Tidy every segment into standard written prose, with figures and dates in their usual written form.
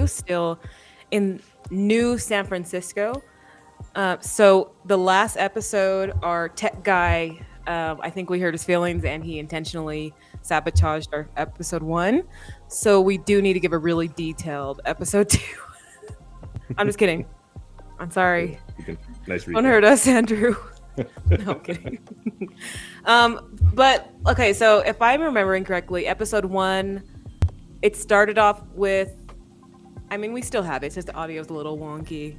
HQ still in New San Francisco. So the last episode, our tech guy, I think we hurt his feelings, and he intentionally sabotaged our episode 1. So we do need to give a really detailed episode 2. I'm just kidding. I'm sorry. Nice. Don't hurt us, Andrew. No, I'm kidding. But okay, so if I'm remembering correctly, episode 1, it started off with, I mean, we still have it. It's just the audio's a little wonky.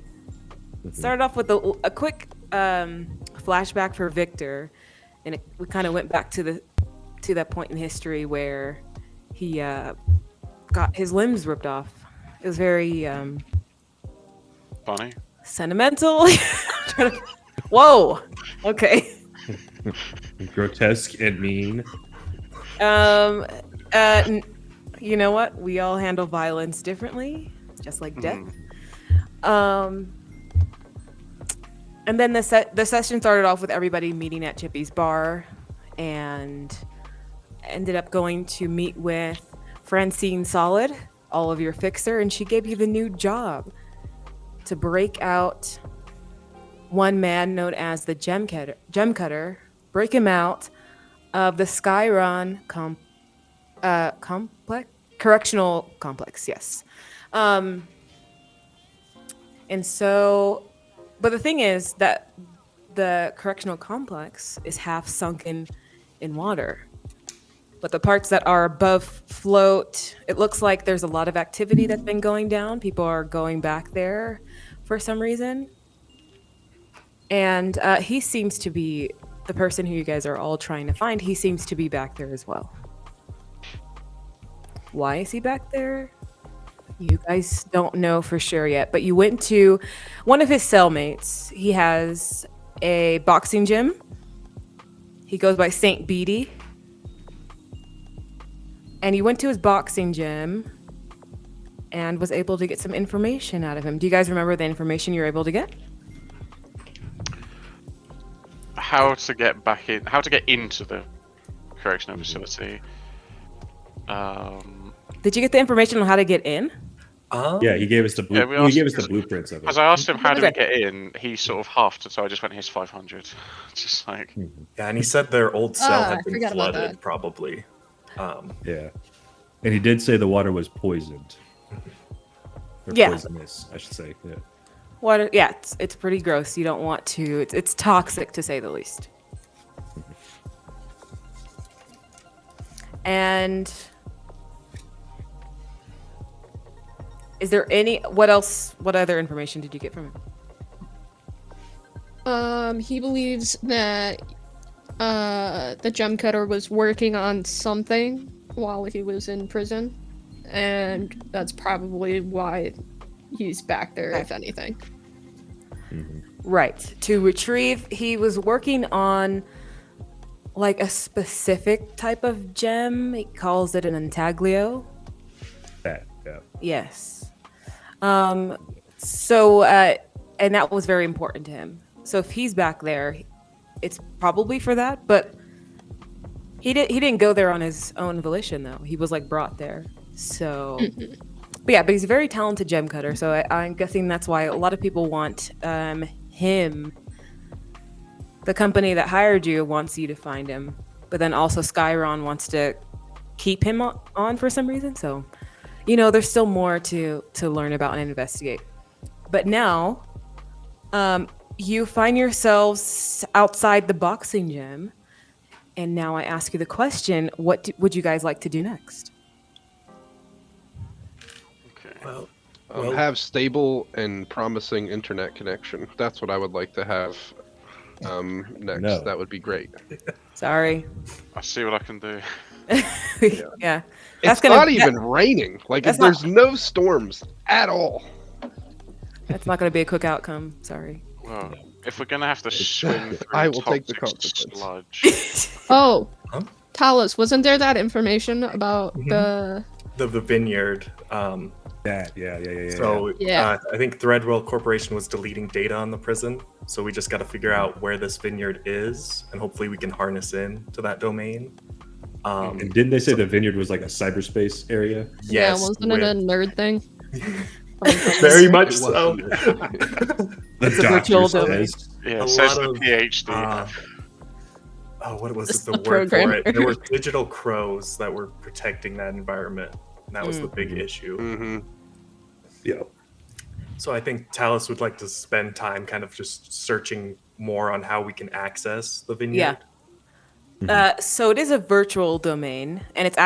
Started off with a quick flashback for Victor, and we kind of went back to that point in history where he got his limbs ripped off. It was very funny, sentimental. Whoa. Okay. Grotesque and mean. You know what? We all handle violence differently, just like death. And then the session started off with everybody meeting at Chippy's bar, and ended up going to meet with Francine Solid, all of your fixer, and she gave you the new job to break out one man known as the Gem Cutter, break him out of the Skyron correctional complex. Yes. And so, but the thing is that the correctional complex is half sunken in water. But the parts that are above float, it looks like there's a lot of activity that's been going down. People are going back there for some reason. And he seems to be the person who you guys are all trying to find. He seems to be back there as well. Why is he back there? You guys don't know for sure yet, but you went to one of his cellmates. He has a boxing gym. He goes by Saint Beatty. And you went to his boxing gym and was able to get some information out of him. Do you guys remember the information you were able to get? How to get into the correctional facility. Did you get the information on how to get in? Yeah, he gave us the he gave us the blueprints of it. As I asked him how do we get in, he sort of huffed, so I just went, here's 500. Just like... Yeah, and he said their old cell had been flooded, probably. Yeah. And he did say the water was poisoned. Or poisonous, I should say. Yeah. Water, yeah, it's pretty gross. You don't want to. It's toxic, to say the least. And is there what other information did you get from him? He believes that the Gem Cutter was working on something while he was in prison, and that's probably why he's back there, if anything. Right. To retrieve, he was working on like a specific type of gem. He calls it an intaglio. Yeah. Yes. So, and that was very important to him. So if he's back there, it's probably for that, but he didn't go there on his own volition, though. He was like brought there. So, but he's a very talented gem cutter. So I'm guessing that's why a lot of people want him. The company that hired you wants you to find him, but then also Skyron wants to keep him on for some reason. So, there's still more to learn about and investigate. But now, you find yourselves outside the boxing gym, and now I ask you the question: what would you guys like to do next? Okay. Well, have stable and promising internet connection. That's what I would like to have next. No. That would be great. Sorry. I'll see what I can do. Yeah. It's not even raining. Like, there's no storms at all. That's not going to be a quick outcome. Sorry. Well, if we're gonna have to swim through I will take the toxic consequence. sludge. Oh, Huh? Talos, wasn't there that information about the vineyard? Yeah. So Yeah. I think Threadwell Corporation was deleting data on the prison, so we just got to figure out where this vineyard is, and hopefully we can harness in to that domain. And didn't they say the vineyard was like a cyberspace area? Yes, wasn't it a nerd thing? Very much It so. wasn't. The It's a doctor virtual domain. says, Yeah, A says lot the of, PhD. what was It's the the word for it? programmer. There were digital crows that were protecting that environment. And that was the big issue. Mm-hmm. yeah. So I think Talus would like to spend time kind of just searching more on how we can access the vineyard. So it is a virtual domain, and it's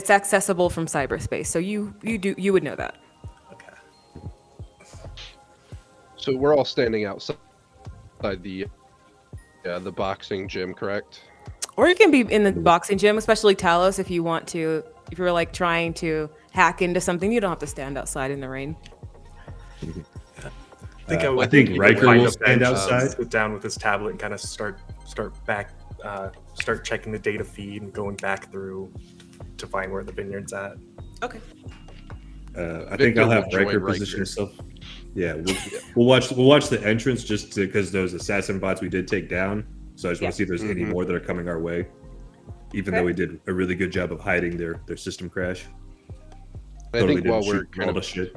accessible from cyberspace. So you would know that. Okay. So we're all standing outside the boxing gym, correct? Or you can be in the boxing gym, especially Talos, if you want to. If you're like trying to hack into something, you don't have to stand outside in the rain. I think Riker find will a stand bench, outside. sit down with his tablet, and kind of start checking the data feed and going back through to find where the vineyard's at. Okay. I think Victor I'll have will join Riker position himself. Yeah, we'll watch the entrance just because those assassin bots we did take down. So I just want to see if there's any more that are coming our way. Even though we did a really good job of hiding their system crash. I Totally think while didn't we're shoot kind all of the shit.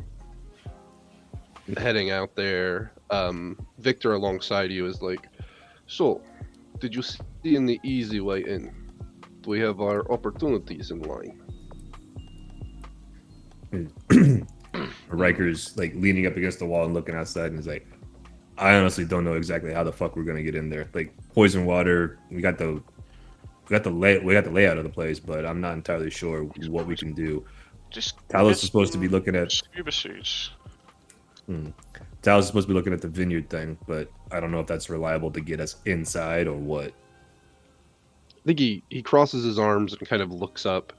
heading out there, Victor alongside you is like, so, did you see in the easy way in? Do we have our opportunities in line? Riker's like leaning up against the wall and looking outside, and he's like, I honestly don't know exactly how the fuck we're gonna get in there. Like poison water, we got the layout of the place, but I'm not entirely sure what we can do. Just Talos get is supposed to be looking at scuba suits. Talos is supposed to be looking at the vineyard thing, but I don't know if that's reliable to get us inside or what. I think he crosses his arms and kind of looks up.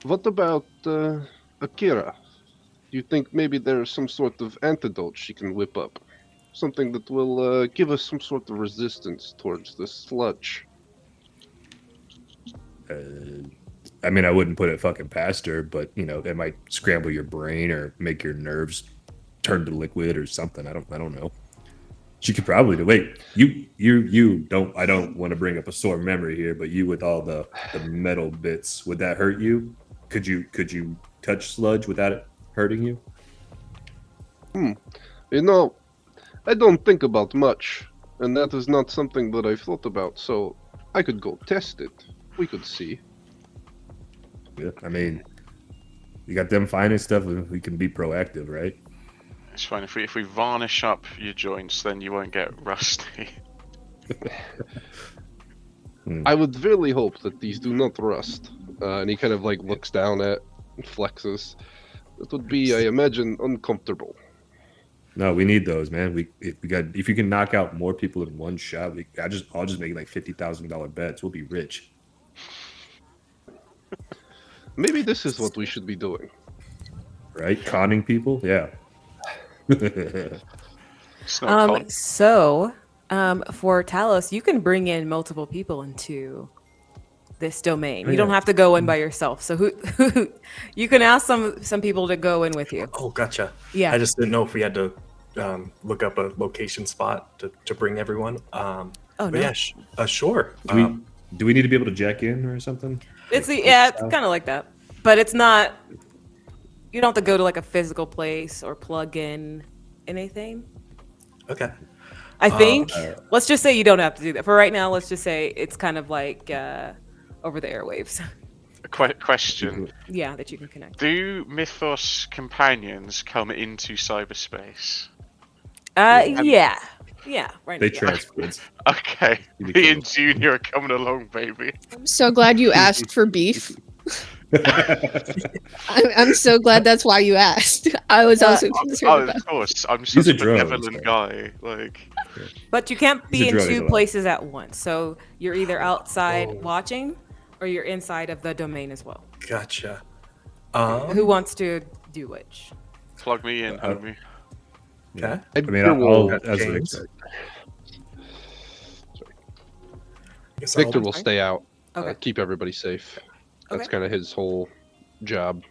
What about Akira? Do you think maybe there's some sort of antidote she can whip up? Something that will give us some sort of resistance towards the sludge? I mean, I wouldn't put it fucking past her, but you know, it might scramble your brain or make your nerves turn to liquid or something. I don't know. She could probably do. Wait, you don't. I don't want to bring up a sore memory here, but you with all the metal bits, would that hurt you? Could you touch sludge without it hurting you? You know, I don't think about much, and that is not something that I've thought about, so I could go test it. We could see. Yeah, I mean, you got them finding stuff. We can be proactive, right? It's fine if we varnish up your joints, then you won't get rusty. I would really hope that these do not rust. And he kind of like looks down at and flexes. It would be, I imagine, uncomfortable. No, we need those, man. If you can knock out more people in one shot, I'll just make like $50,000 bets. We'll be rich. Maybe this is what we should be doing. Right? Conning people? Yeah. It's not con. So, for Talos, you can bring in multiple people into this domain. You don't have to go in by yourself. So who you can ask some people to go in with you. Oh, gotcha. Yeah. I just didn't know if we had to look up a location spot to bring everyone. Oh But no. yeah, sure. Do we need to be able to jack in or something? It's kind of like that, but it's not. You don't have to go to like a physical place or plug in anything. Okay. I think. Let's just say you don't have to do that. For right now, let's just say it's kind of like over the airwaves. Question: Yeah, that you can connect. do Mythos companions come into cyberspace? Yeah, right. They yeah. transferred. Okay, me and Junior are coming along, baby. I'm so glad you asked for beef. I'm so glad that's why you asked. I was also concerned Oh, about. of course, I'm He's such a a drone, benevolent so. guy. Like, But you can't be He's a in drone, he's two allowed. places at once. So you're either outside watching, or you're inside of the domain as well. Gotcha. Who wants to do which? plug me in, homie. Okay. I mean, I'll as a, James? Guess Victor I'll- will stay out, Okay. keep everybody safe. That's Okay. kind of his whole job.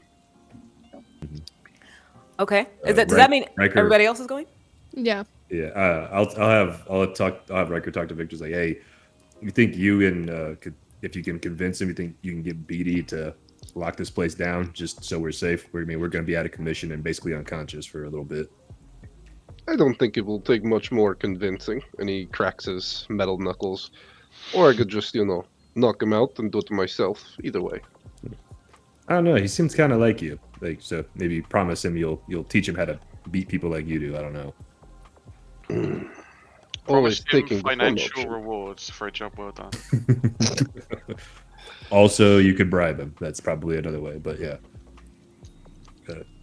Okay. Does Right- that mean Riker- everybody else is going? Yeah. Yeah, I'll have Riker talk to Victor's like, hey, you think you and if you can convince him, you think you can get BD to lock this place down just so we're safe? We're going to be out of commission and basically unconscious for a little bit. I don't think it will take much more convincing. And he cracks his metal knuckles. Or I could just, knock him out and do it myself. Either way. I don't know. He seems kind of like you. Like, so maybe promise him you'll teach him how to beat people like you do. I don't know. Always Promised him taking the fun financial option. rewards for a job well done. Also, you could bribe him. That's probably another way. But yeah.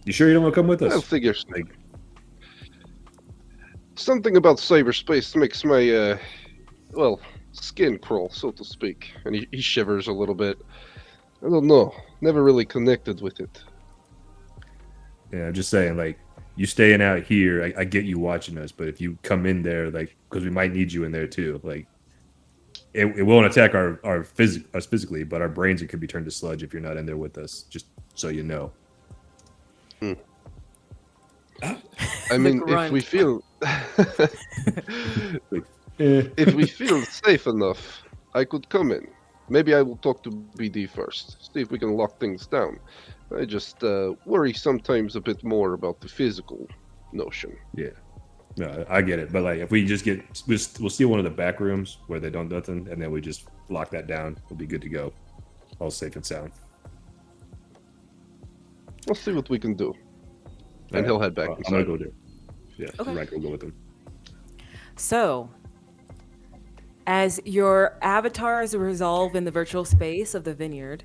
You sure you don't want to come with us? I'll figure something about cyberspace makes my, skin crawl, so to speak. And he shivers a little bit. I don't know. Never really connected with it. Yeah, I'm just saying, like, you staying out here, I get you watching us, but if you come in there, like, because we might need you in there too, like, it won't attack us physically, but our brains could be turned to sludge if you're not in there with us, just so you know. I mean, if grunt. we feel Like, if we feel safe enough, I could come in. Maybe I will talk to BD first, see if we can lock things down. I just worry sometimes a bit more about the physical notion. Yeah. No, I get it. But, like, if we just we'll steal one of the back rooms where they don't nothing, and then we just lock that down, we'll be good to go. All safe and sound. We'll see what we can do. And Alright, he'll head back I'm inside. going to go there. Yeah, Okay. Rank will go with him. So, as your avatars resolve in the virtual space of the vineyard,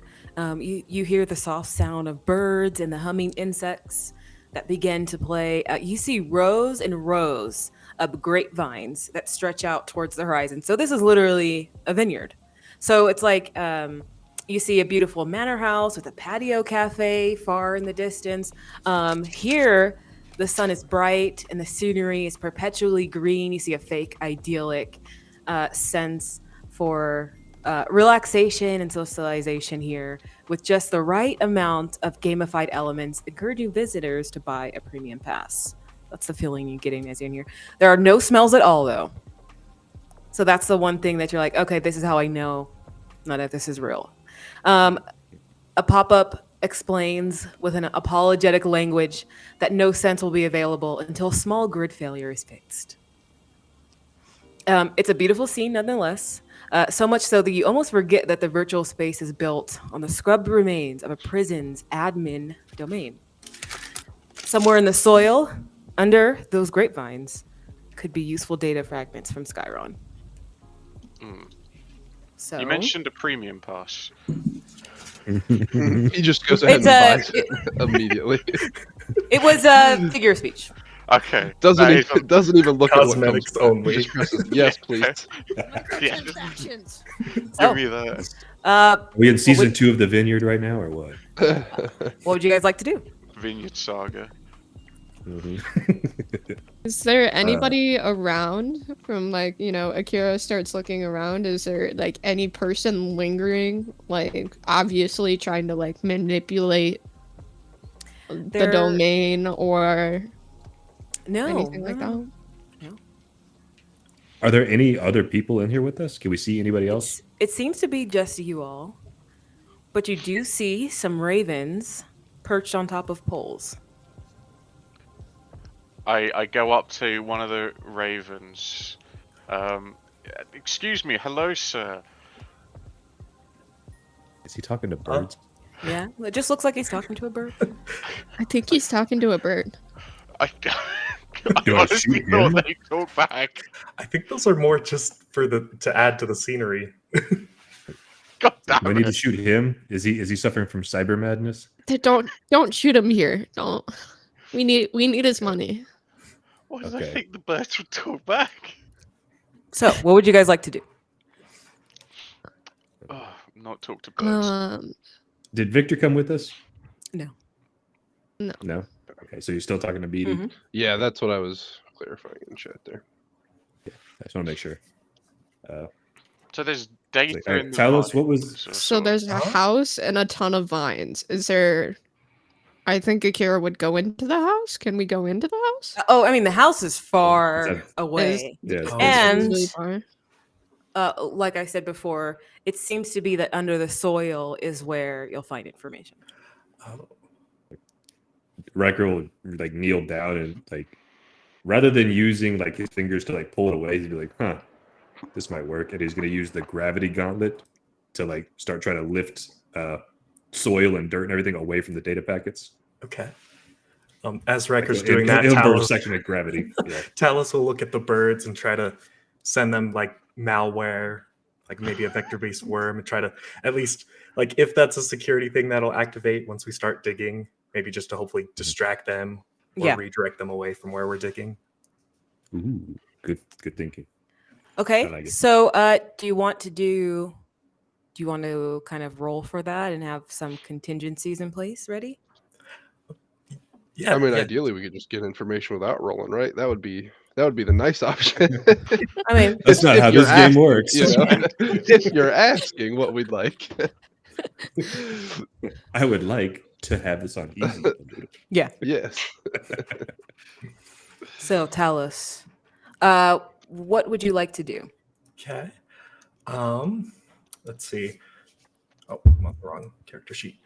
you hear the soft sound of birds and the humming insects that begin to play. You see rows and rows of grapevines that stretch out towards the horizon. So this is literally a vineyard. So it's like you see a beautiful manor house with a patio cafe far in the distance. Here, the sun is bright and the scenery is perpetually green. You see a fake idyllic sense for relaxation and socialization here, with just the right amount of gamified elements, encouraging visitors to buy a premium pass. That's the feeling you're getting as you're in here. There are no smells at all, though. So that's the one thing that you're like, okay, this is how I know none of this is real. A pop-up explains with an apologetic language that no sense will be available until a small grid failure is fixed. It's a beautiful scene nonetheless, so much so that you almost forget that the virtual space is built on the scrubbed remains of a prison's admin domain. Somewhere in the soil, under those grapevines, could be useful data fragments from Skyron. So You mentioned a premium pass. He just goes ahead It's and buys it immediately. it was a figure of speech. Okay. Doesn't that even, is doesn't even look Cosmetics at what comes only. He just presses yes, please. Yeah, Transactions. give me that. Are we in season would- 2 of the Vineyard right now, or what? What would you guys like to do? Vineyard Saga. Is there anybody around from Akira starts looking around? Is there any person lingering, obviously trying to manipulate the There- domain or No, anything like that? Are there any other people in here with us? Can we see anybody else? It seems to be just you all, but you do see some ravens perched on top of poles. I go up to one of the ravens. Excuse me, hello, sir. Is he talking to birds? Yeah, it just looks like he's talking to a bird. I think he's talking to a bird. I Do I honestly shoot thought him? they talk back. I think those are more just to add to the scenery. God Do I damn need to it. shoot him? Is he suffering from cyber madness? Don't shoot him here. Don't. We need his money. Why did I Okay. think the birds would talk back? So, what would you guys like to do? Oh, not talk to birds. Did Victor come with us? No. No? Okay, so you're still talking to BD? Mhm. Yeah, that's what I was clarifying in chat there. I just want to make sure. So there's data Like, in the tell us what vines, was- or So sort of- there's a house and a ton of vines. Is there? I think Akira would go into the house. Can we go into the house? Oh, I mean, the house is far Is that- away. Yeah. Oh, And Really far. like I said before, it seems to be that under the soil is where you'll find information. Oh, Riker will like kneel down and like, rather than using like his fingers to like pull it away, he'd be like, "Huh, this might work," and he's gonna use the gravity gauntlet to like start trying to lift soil and dirt and everything away from the data packets. okay. As Riker's Like, doing that, he'll burn Talos, section of gravity. Yeah. Talos will look at the birds and try to send them like malware, like maybe a vector-based worm, and try to at least like if that's a security thing that'll activate once we start digging, maybe just to hopefully distract them or Yeah. redirect them away from where we're digging. Ooh, good thinking. Okay. I like it. So, do you want to kind of roll for that and have some contingencies in place ready? Yeah, I mean, yeah. ideally, we could just get information without rolling, right? That would be the nice option. I mean, That's not If how you're this game asking, works. you know? If you're asking what we'd like. I would like to have this on easy. yeah. Yes. So, Talos, what would you like to do? Okay. Let's see. Oh, I'm on the wrong character sheet.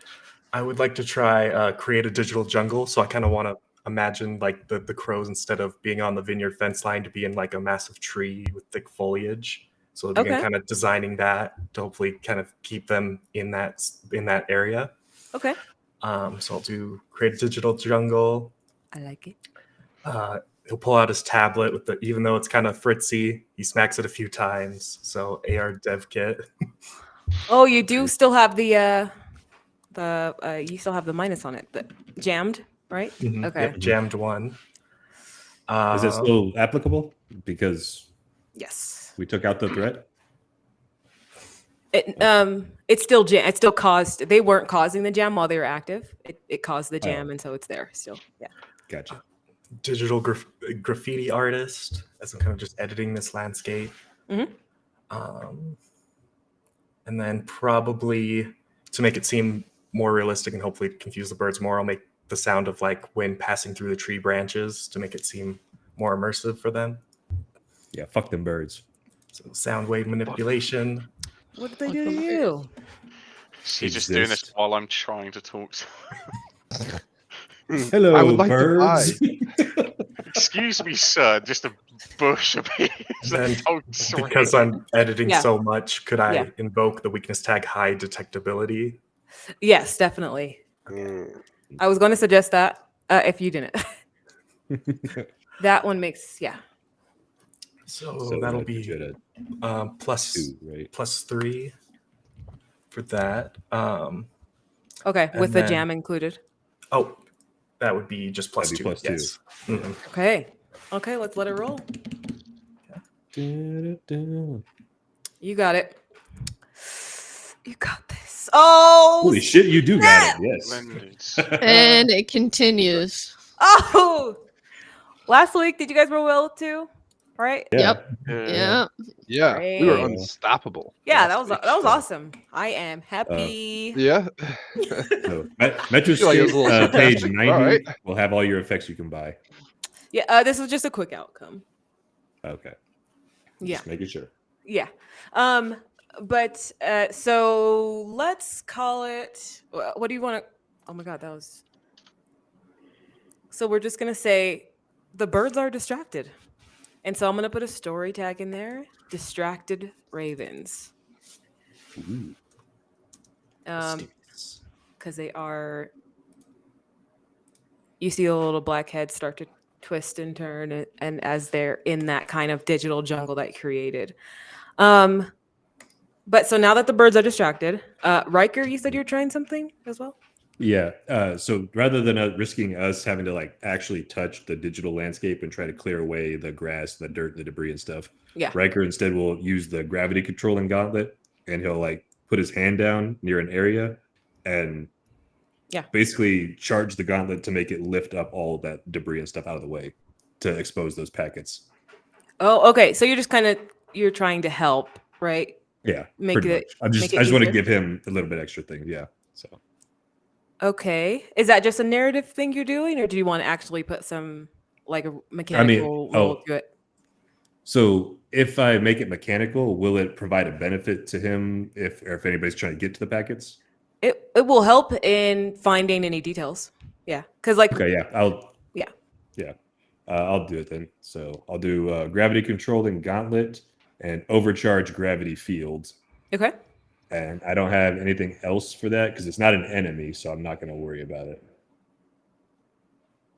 I would like to try create a digital jungle. So I kind of want to imagine like the crows, instead of being on the vineyard fence line, to be in like a massive tree with thick foliage. So again, Okay. kind of designing that to hopefully kind of keep them in that area. Okay. So I'll do create a digital jungle. I like it. He'll pull out his tablet with even though it's kind of fritzy, he smacks it a few times. So AR dev kit. Oh, you do still have the you still have the minus on it, but jammed, right? Mhm. Okay. Yep, jammed one. Is it still applicable? Because Yes. we took out the threat. It's still it still caused. They weren't causing the jam while they were active. It caused the jam, and so it's there still. Yeah. Gotcha. Digital graffiti artist, as I'm kind of just editing this landscape. Mhm. And then probably to make it seem more realistic and hopefully confuse the birds more, I'll make the sound of like wind passing through the tree branches to make it seem more immersive for them. Yeah, fuck them birds. So sound wave manipulation. What did they do to you? She's just doing this Exist. while I'm trying to talk to Hello, I would like birds. Excuse me, sir, just a bush appears. Then, Oh, sorry. because I'm editing Yeah. so much, could I Yeah. invoke the weakness tag high detectability? Yes, definitely. Mm. I was going to suggest that if you didn't. That one makes So, So that'll like be legit at plus 2, right? +3 for that. okay And with the then- jam included. Oh, that would be just That'd be +2. plus 2. Yes. Mhm. Okay, let's let it roll. Da-da-da. You got it. You got this. Oh, Holy shit, you do got it. Yes. Splendid. And it continues. Oh, last week did you guys roll well too? Right? Yeah. Yep. Yeah. Yeah, we were Great. unstoppable. Yeah, last that week, was so- awesome. I am happy. Yeah. So, Metroscape feel like it was a little page sarcastic, 90 all right. will have all your effects you can buy. Yeah, this was just a quick outcome. Okay. Yeah. Just making sure. Yeah. But so let's call it what do you want to Oh my god, that was So we're just going to say the birds are distracted. And so I'm going to put a story tag in there, distracted ravens. Ooh. Cuz they are you see the little black heads start to twist and turn and as they're in that kind of digital jungle that you created. But so now that the birds are distracted, Riker, you said you're trying something as well? Yeah. So rather than risking us having to like actually touch the digital landscape and try to clear away the grass, the dirt, the debris and stuff, Yeah. Riker instead will use the gravity controlling gauntlet and he'll like put his hand down near an area and basically charge the gauntlet to make it lift up all that debris and stuff out of the way to expose those packets. Oh, okay. So you're just you're trying to help, right? Yeah, Make pretty it- much. I make it just want to easier. give him a little bit extra thing. Yeah. So Okay. Is that just a narrative thing you're doing, or do you want to actually put some like a mechanical role to it? So if I make it mechanical, will it provide a benefit to him if anybody's trying to get to the packets? It will help in finding any details. Yeah, because like Okay, yeah, yeah. I'll do it then. So I'll do gravity controlling gauntlet and overcharge gravity fields. Okay. And I don't have anything else for that because it's not an enemy, so I'm not going to worry about it.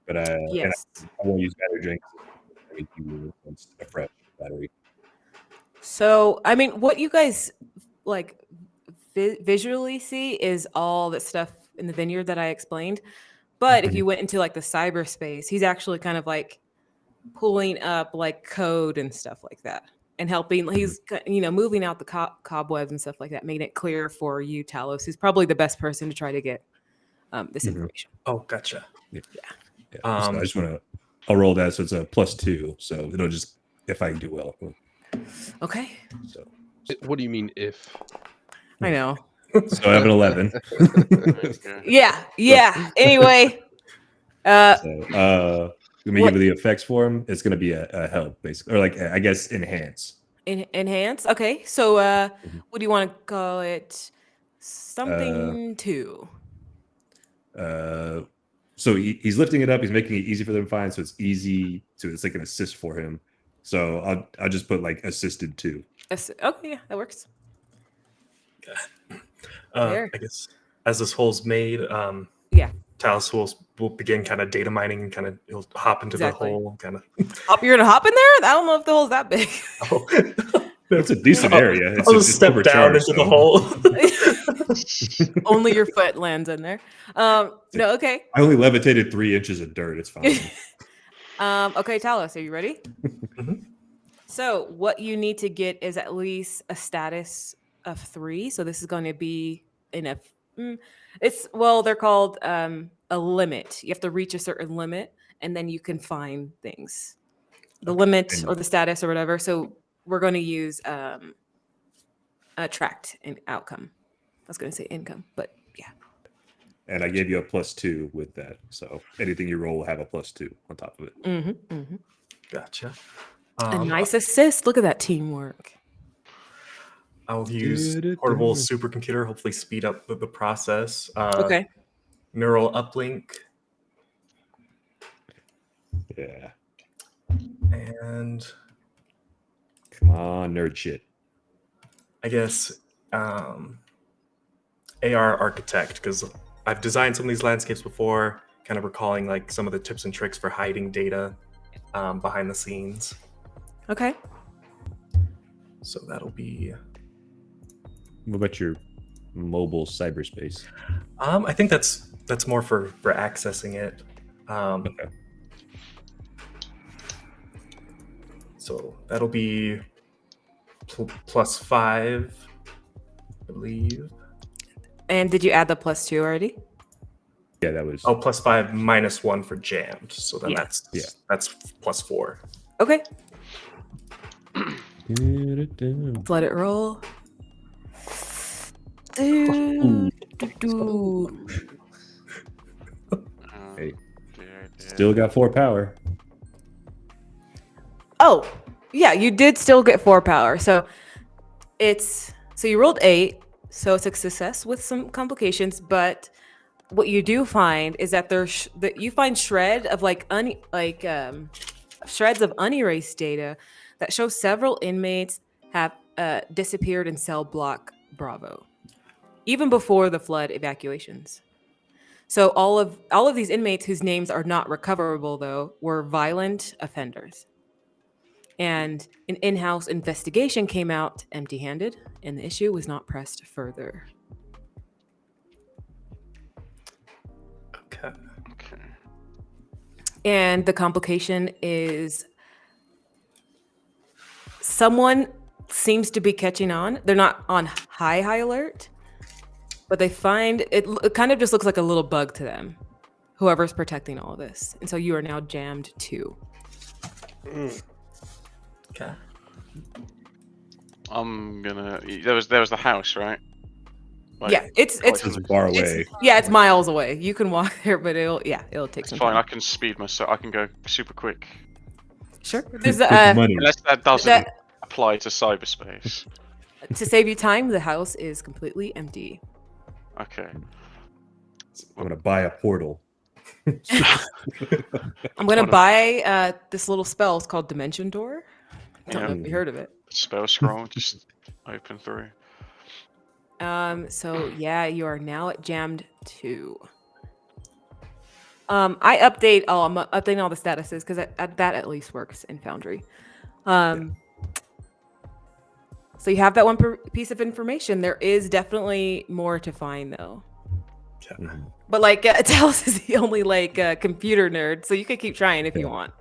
But Yes. I won't use battery drinks. I mean, you will a fresh battery. So I mean, what you guys like visually see is all that stuff in the vineyard that I explained. But if you went into like the cyberspace, he's actually kind of like pulling up like code and stuff like that and helping. He's moving out the cobwebs and stuff like that, making it clear for you, Talos, who's probably the best person to try to get this information. Oh, gotcha. Yeah. So I just want to. I'll roll that, so it's a +2. So it'll just if I do well. Okay. So What do you mean if? I know. I have an 11. Okay. Yeah. Anyway, So let me give you the effects for him. It's going to be a help, basically, or like I guess enhance. Enhance. Okay. So what do you want to call it? Something two. So he's lifting it up. He's making it easy for them to find. So it's easy to. It's like an assist for him. So I'll just put like assisted 2. Okay, yeah, that works. I guess as this hole's made, Yeah. Talos will begin kind of data mining and kind of he'll hop into Exactly. the hole. Kind of. You're gonna hop in there? I don't know if the hole's that big. Oh. It's a decent area. It's I'll just just step down overcharged, into the so- hole. Only your foot lands in there. No, okay. I only levitated 3 inches of dirt. It's fine. Okay, Talos, are you ready? Mhm. So what you need to get is at least a status of 3. So this is going to be they're called a limit. You have to reach a certain limit and then you can find things. The limit or the status or whatever. So we're going to use attract and outcome. I was going to say income, but yeah. And I gave you a +2 with that. So anything you roll will have a +2 on top of it. Gotcha. A nice assist. Look at that teamwork. I'll use portable supercomputer, hopefully speed up the process. Okay. Neural uplink. Yeah. And Come on, nerd shit. I guess AR architect, because I've designed some of these landscapes before, kind of recalling like some of the tips and tricks for hiding data behind the scenes. Okay. So that'll be. What about your mobile cyberspace? I think that's more for accessing it. Okay. So that'll be +5, I believe. And did you add the +2 already? Yeah, that was. Oh, +5 -1 for jammed. So then Yeah. that's +4. Okay. Let it roll. Hey, dear. still got 4 power. Oh, yeah, you did still get 4 power. So you rolled 8, so it's a success with some complications. But what you do find is that that you find shreds of shreds of unerased data that show several inmates have disappeared in cell block Bravo, even before the flood evacuations. So all of these inmates whose names are not recoverable, though, were violent offenders. And an in-house investigation came out empty-handed, and the issue was not pressed further. Okay. And the complication is someone seems to be catching on. They're not on high alert, but they find it kind of just looks like a little bug to them, whoever's protecting all of this. And so you are now jammed too. Okay. I'm gonna. There was the house, right? Like, Yeah, it's It's far away. it's miles away. You can walk there, but it'll take It's some fine. I time. can speed myself. I can go super quick. Sure. There's With money. Unless that doesn't that, apply to cyberspace. to save you time, the house is completely empty. Okay. I'm gonna buy a portal. I'm gonna buy this little spell. It's called Dimension Door. I don't know if you heard of it. Spell scroll, just open through. So yeah, you are now at jammed 2. I update. Oh, I'm updating all the statuses because that at least works in Foundry. So you have that one piece of information. There is definitely more to find though. Mhm. But like Talos is the only like computer nerd, so you could keep trying if you want.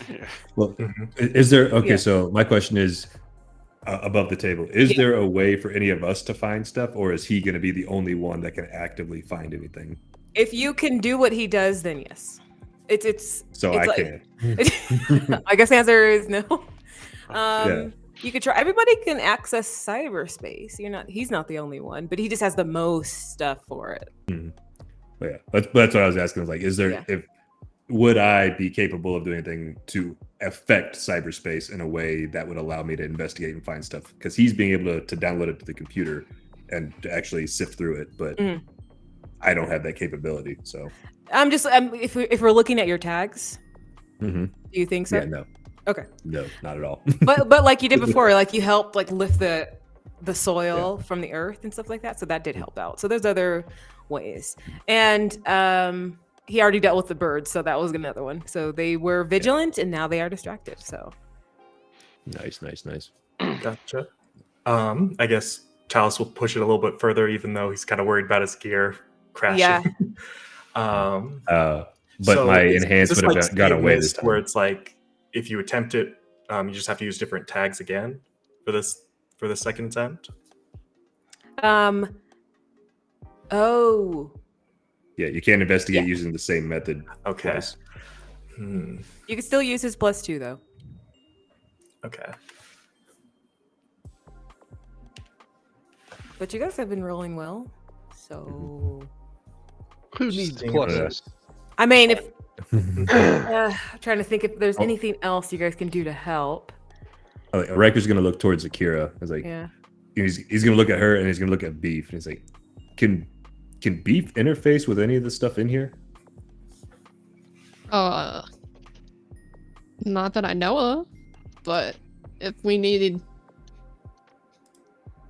Yeah. Well, is there? Okay, Yeah. so my question is, above the table, is there a way for any of us to find stuff, or is he going to be the only one that can actively find anything? If you can do what he does, then yes. It's So it's I like- can't. I guess the answer is no. Yeah. You could try. Everybody can access cyberspace. He's not the only one, but he just has the most stuff for it. But yeah, that's what I was asking. Was like, is there? Yeah. Would I be capable of doing anything to affect cyberspace in a way that would allow me to investigate and find stuff? Because he's being able to download it to the computer and to actually sift through it, but I don't have that capability. So I'm just if we're looking at your tags, Mhm. do you think so? yeah, no, Okay. no, not at all. But like you did before, like you helped like lift the soil from the earth and stuff like that. So that did help out. So there's other ways. And he already dealt with the birds, so that was another one. So they were vigilant and now they are distracted. So Nice. Gotcha. I guess Talos will push it a little bit further, even though he's kind of worried about his gear crashing. Yeah. But So my is enhance this would have like got same away list this time. where it's like if you attempt it, you just have to use different tags again for the second attempt. Oh, Yeah, you can't investigate Yeah. using the same method. Okay. twice. Hmm. you can still use his +2 though. Okay. But you guys have been rolling well. So Who needs Interesting. pluses? I mean, if I'm trying to think if Oh. there's anything else you guys can do to help. Like, Riker's gonna look towards Akira. It's like Yeah. he's gonna look at her and he's gonna look at Beef and he's like, can Beef interface with any of the stuff in here? Not that I know of, but if we needed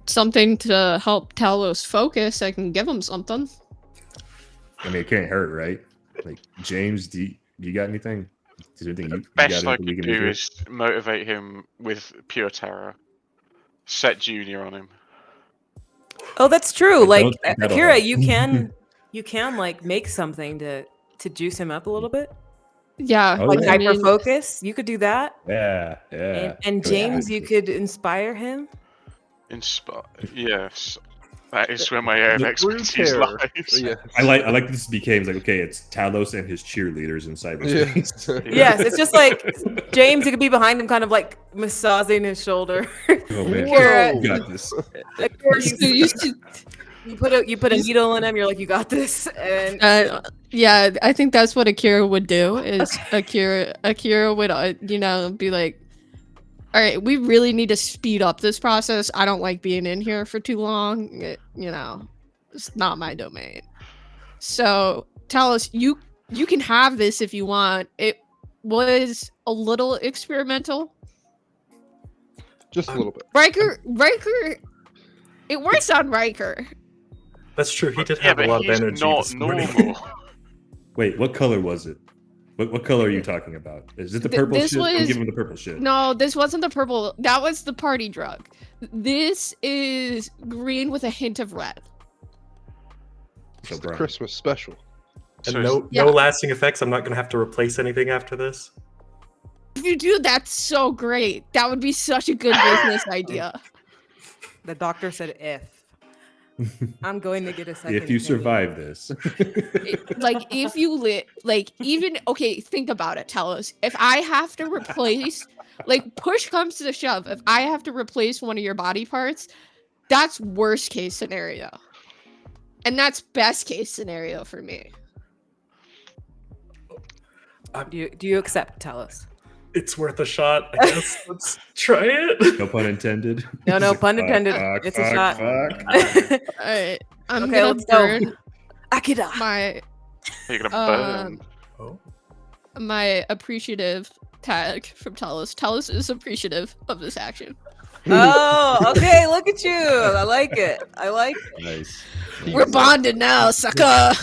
something to help Talos focus, I can give him something. I mean, it can't hurt, right? Like, James, do you got anything? Is there anything you Best got I anything we could can do here? is motivate him with pure terror. Set Junior on him. Oh, that's true. I Like don't think that'll Akira, help. you can like make something to juice him up a little bit. Yeah, Oh, Like yeah. hyper focus. You could do that. Yeah. And Oh, yeah. James, you could inspire him. Yes. That is where my area of The expertise terror. lies. Yeah. I like this became like, okay, it's Talos and his cheerleaders in cyberspace. Yeah. Yes, it's just like James, you could be behind him, kind of like massaging his shoulder. Oh man, Akira, you got this. Akira, you should- you put a needle in him. You're like, you got this. And yeah, I think that's what Akira would do. Is Akira would be like, all right, we really need to speed up this process. I don't like being in here for too long. It's not my domain. So tell us, you can have this if you want. It was a little experimental. Just a little bit. Riker, it works on Riker. That's true. He did Yeah, have a but lot of he's energy not this morning. normal. Wait, what color was it? What color are you talking about? Is it the purple This shit? I'm was- giving him the purple shit. No, this wasn't the purple. That was the party drug. This is green with a hint of red. So It's the brown. Christmas special. And So no Yeah. lasting effects. I'm not going to have to replace anything after this. If you do, that's so great. That would be such a good business idea. the doctor said, if I'm going to get a second. If you opinion. survive this, Like, if you okay, think about it. Tell us. If I have to replace, like, push comes to the shove, if I have to replace one of your body parts, that's worst case scenario. And that's best case scenario for me. Do you accept? Tell us. It's worth a shot, I guess. Let's try it. No pun intended. No pun Fuck, intended. fuck, It's a fuck, shot. fuck. All right, I'm Okay, gonna let's go. burn Akira. my You're gonna burn. Oh, my appreciative tag from Talos. Talos is appreciative of this action. Oh, okay. Look at you. I like it. I like it. Nice. We're bonded now, sucker.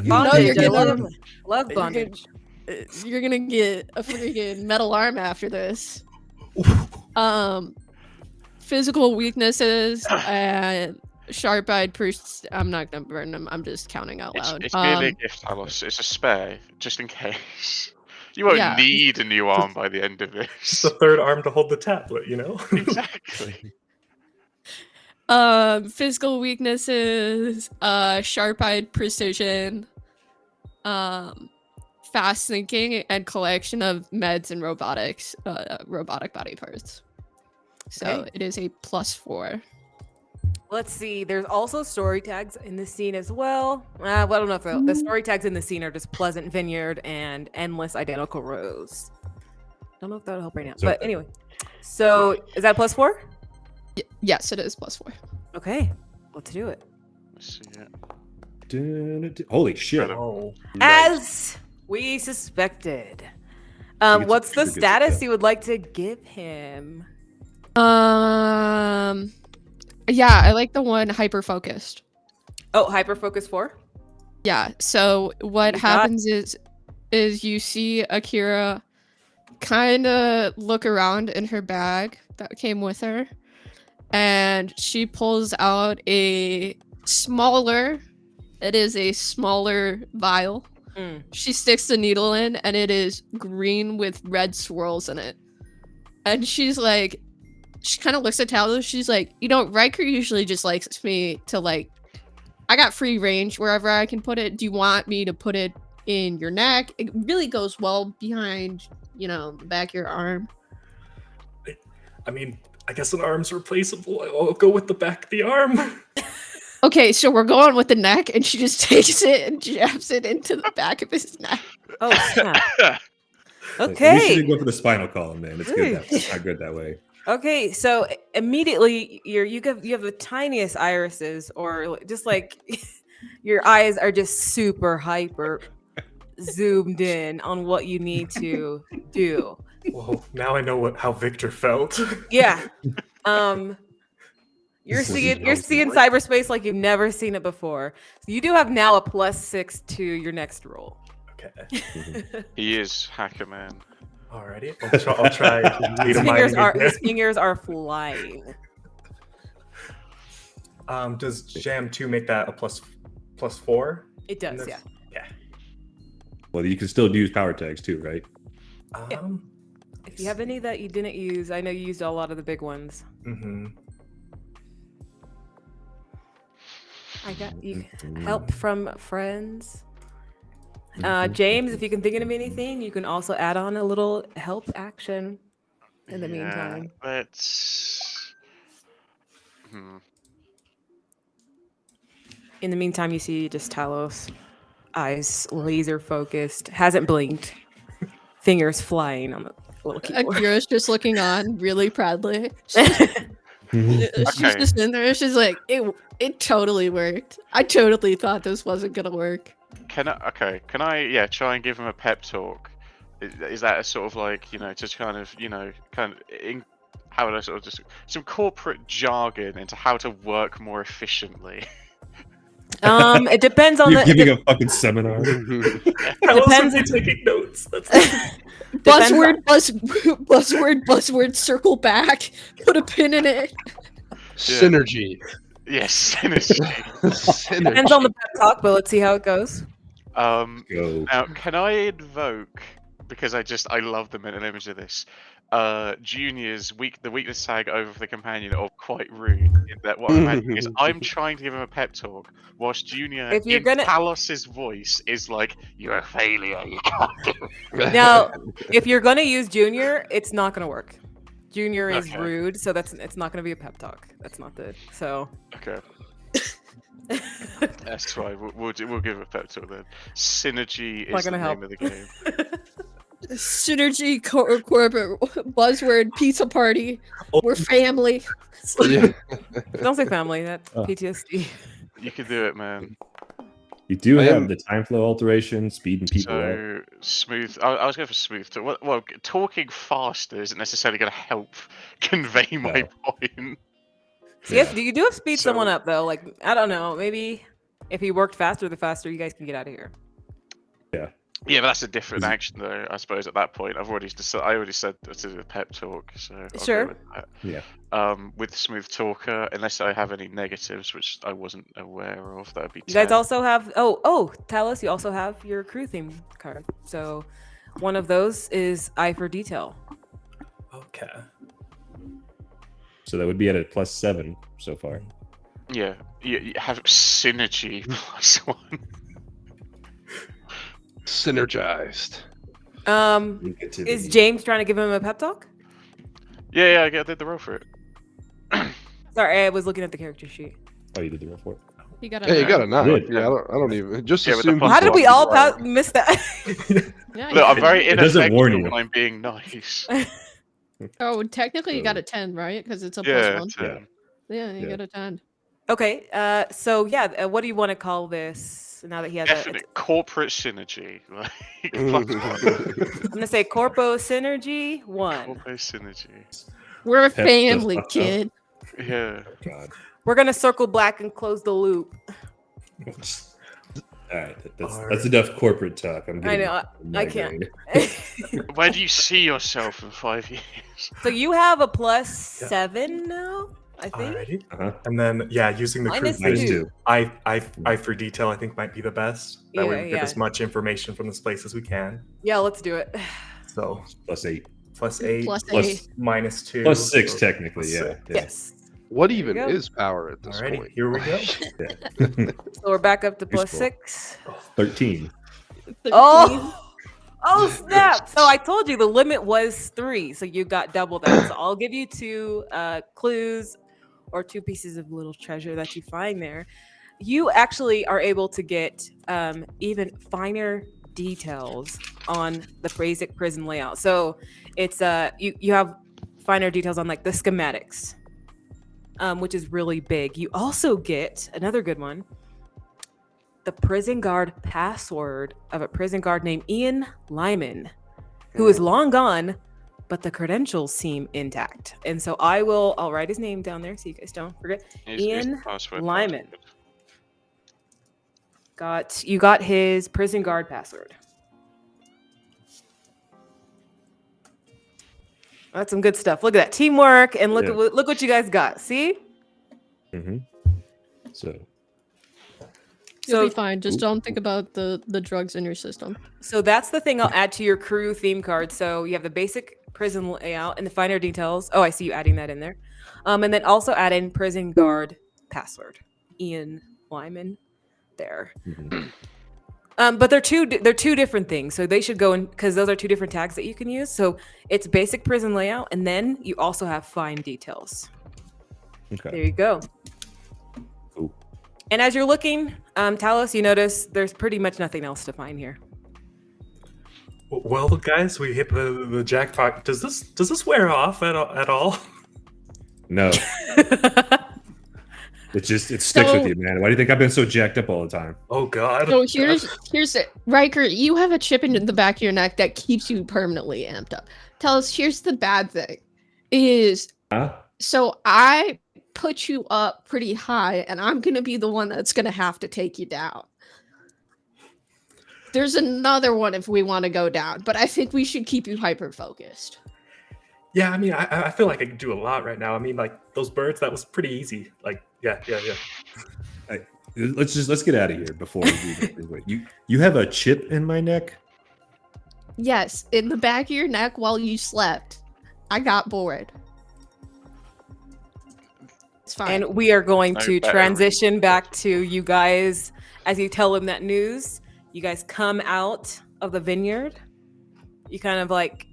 Bondage. you're I love, gonna- love you're bondage. You're gonna get a freaking metal arm after this. Physical weaknesses and sharp-eyed I'm not gonna burn them. I'm just counting out loud. It's merely a gift, Alice. It's a spare, just in case. You won't Yeah. need a new arm by the end of it's this. the third arm to hold the tablet, you know? Exactly. Physical weaknesses, sharp-eyed precision, fast thinking, and collection of meds and robotic body parts. So Okay. it is a +4. Let's see. There's also story tags in the scene as well. Well, I don't know if the story tags in the scene are just Pleasant Vineyard and Endless Identical Rows. Don't know if that'll help right now. So- But anyway. So is that +4? Yes, it is +4. Okay. Let's do it. Let's see it. Holy shit. Oh, As we suspected. It's What's the pretty good status success. you would like to give him? Yeah, I like the one hyper focused. Oh, hyper focus 4? Yeah. So what You got- happens is you see Akira kind of look around in her bag that came with her, and she pulls out a smaller. It is a smaller vial. Mm. She sticks the needle in, and it is green with red swirls in it. And she's like, she kind of looks at Talos. She's like, Riker usually just likes me to I got free range wherever I can put it. Do you want me to put it in your neck? It really goes well behind, the back of your arm. I mean, I guess an arm's replaceable. I'll go with the back of the arm. Okay, so we're going with the neck, and she just takes it and jabs it into the back of his neck. Oh, snap. You Okay. should go for the spinal column, man. It's good. It's not good that way. Okay, so immediately you have the tiniest irises, or just like your eyes are just super hyper zoomed in on what you need to do. Whoa, now I know how Victor felt. Yeah. You're This is seeing awesome. cyberspace like you've never seen it before. So you do have now a +6 to your next roll. Okay. He is Hacker Man. Alrighty. I'll try to lead His a mining his fingers are flying. Does Jam 2 make that a +4? It does, This- yeah. Yeah. Well, you can still use power tags too, right? If you have any that you didn't use, I know you used a lot of the big ones. Mm-hmm. I got you. Help from friends. James, if you can think of anything, you can also add on a little help action in the meantime. Let's. In the meantime, you see just Talos, eyes laser focused, hasn't blinked, fingers flying on the little keyboard. Akira's just looking on really proudly. She's Okay. just in there. She's like, it totally worked. I totally thought this wasn't gonna work. Can I try and give him a pep talk? Is that a sort of like, just kind of, how would I sort of just some corporate jargon into how to work more efficiently? It depends on You're the. giving a fucking seminar. Depends- Depends. Taking notes. That's Buzzword, circle back, put a pin in it. Synergy. Yes, synergy. Depends on the pep talk, but let's see how it goes. Go. Now, can I invoke, because I love the mental image of this, Junior's the weakness tag over the companion of quite rude. In that what I'm imagining is I'm trying to give him a pep talk, whilst Junior If you're in gonna- Talos's voice is like, "You're a failure. You can't do it." Now, if you're gonna use Junior, it's not gonna work. Junior is Okay. rude, so it's not gonna be a pep talk. That's not the so. Okay, that's fine. We'll give a pep talk then. Synergy Not is the gonna name help. of the game. Synergy, corporate buzzword, pizza party. We're family. Yeah. Don't say family. That's Oh. PTSD. You can do it, man. You do I have am- the time flow alteration, speeding people up. So smooth. I was going for smooth talk. Well, talking faster isn't necessarily going to help convey my No. point. So yes, you do have speed So- someone up though. Like I don't know, maybe if he worked faster, the faster you guys can get out of here. Yeah, but that's a different Is it- action, though. I suppose at that point, I already said to do a pep talk, so I'll go Sure. with that. Yeah. With smooth talker, unless I have any negatives, which I wasn't aware of, that would be. You guys 10. also have Talos, you also have your crew theme card. So one of those is eye for detail. Okay. So that would be at a +7 so far. Yeah, you have synergy +1. Synergized. Is James trying to give him a pep talk? Yeah, I did the roll for it. Sorry, I was looking at the character sheet. Oh, you did the roll for it. You got Hey, you got a 9. Good. Yeah, I don't even. Just Yeah, with the assume. plus How did we all talking to miss that? Yeah, Look, I'm you- very It doesn't ineffective warn you. when I'm being nice. Oh, technically you got So- a 10, right? Because it's a Yeah, +1. 10. Yeah, you Yeah. got a 10. Okay, so yeah, what do you want to call this now that he has Definite corporate synergy. Like, it. I'm gonna say Corpo Synergy 1. corporate synergy. We're a Pep the family, fuck up. kid. Yeah. God. We're gonna circle back and close the loop. All right, that's enough corporate talk. I'm I getting know, I can't. migraine. Where do you see yourself in 5 years? So you have a +7 now, I think. Alrighty. Uh-huh. And then using the crew Minus Minus thing, two. 2. I for detail I think might be the best. That way we get as much information from this place as we can. Yeah, let's do it. So +8. +8, Plus Plus- 8. -2. +6 so technically, plus yeah. six. Yeah. Yes. What There you even go. is power at this Alrighty, point? here we go. So we're back up to Useful. +6. 13. Oh snap! So I told you the limit was 3, so you got double that. So I'll give you 2 clues or 2 pieces of little treasure that you find there. You actually are able to get even finer details on the basic prison layout. So it's you have finer details on like the schematics, which is really big. You also get another good one, the prison guard password of a prison guard named Ian Lyman, who is long gone, but the credentials seem intact. And so I'll write his name down there so you guys don't forget. Here's Ian the password. Lyman. You got his prison guard password. That's some good stuff. Look at that teamwork, and look Yeah. look what you guys got. See? Mm-hmm. So You'll So be fine. Just don't think about the drugs in your system. So that's the thing I'll add to your crew theme card. So you have the basic prison layout and the finer details. Oh, I see you adding that in there. And then also add in prison guard password, Ian Lyman, there. mhm. But they're two different things. So they should go in because those are 2 different tags that you can use. So it's basic prison layout, and then you also have fine details. There Okay. you go. Cool. And as you're looking, Talos, you notice there's pretty much nothing else to find here. Well, guys, we hit the jackpot. Does this wear off at all? No, it sticks So- with you, man. Why do you think I've been so jacked up all the time? Oh God. So here's it. Riker, you have a chip in the back of your neck that keeps you permanently amped up. Tell us, here's the bad thing. Is Huh? so I put you up pretty high, and I'm gonna be the one that's gonna have to take you down. There's another one if we want to go down, but I think we should keep you hyper focused. Yeah, I mean, I feel like I can do a lot right now. I mean, like those birds, that was pretty easy. Like, yeah. Let's get out of here before we do this. You have a chip in my neck. Yes, in the back of your neck while you slept. I got bored. It's fine. And we are going No to better transition back to you guys as you tell him that news. You guys come out of the vineyard. You kind of like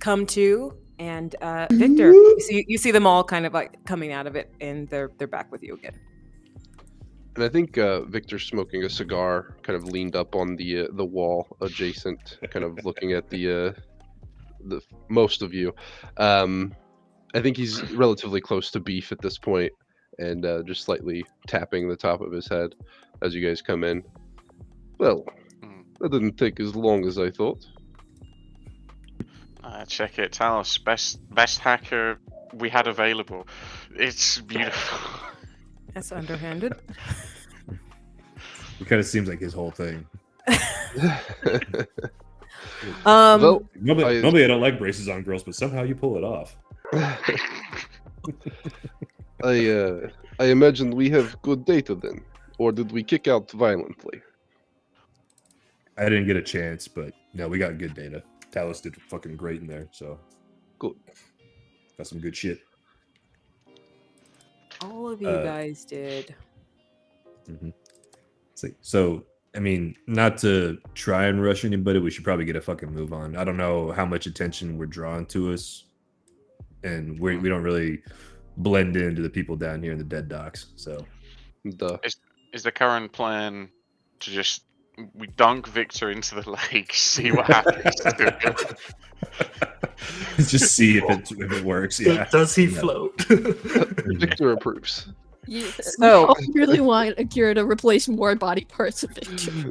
come to, and Victor, you see them all kind of like coming out of it, and they're back with you again. And I think Victor's smoking a cigar, kind of leaned up on the wall adjacent, kind of looking at the most of you. I think he's relatively close to beef at this point, and just slightly tapping the top of his head as you guys come in. Well, that didn't take as long as I thought. Check it, Talos. Best hacker we had available. It's beautiful. That's underhanded. It kind of seems like his whole thing. Well, Normally I don't like braces on girls, but somehow you pull it off. I imagine we have good data then, or did we kick out violently? I didn't get a chance, but no, we got good data. Talos did fucking great in there, so Good. got some good shit. All of you guys did. Mm-hmm. So, I mean, not to try and rush anybody, we should probably get a fucking move on. I don't know how much attention we're drawing to us, and we don't really blend into the people down here in the dead docks. So, Duh. Is the current plan to just we dunk Victor into the lake, see what happens to him? just see if it works. Yeah. Does he float? Victor approves. Yeah, So- I really want Akira to replace more body parts of Victor.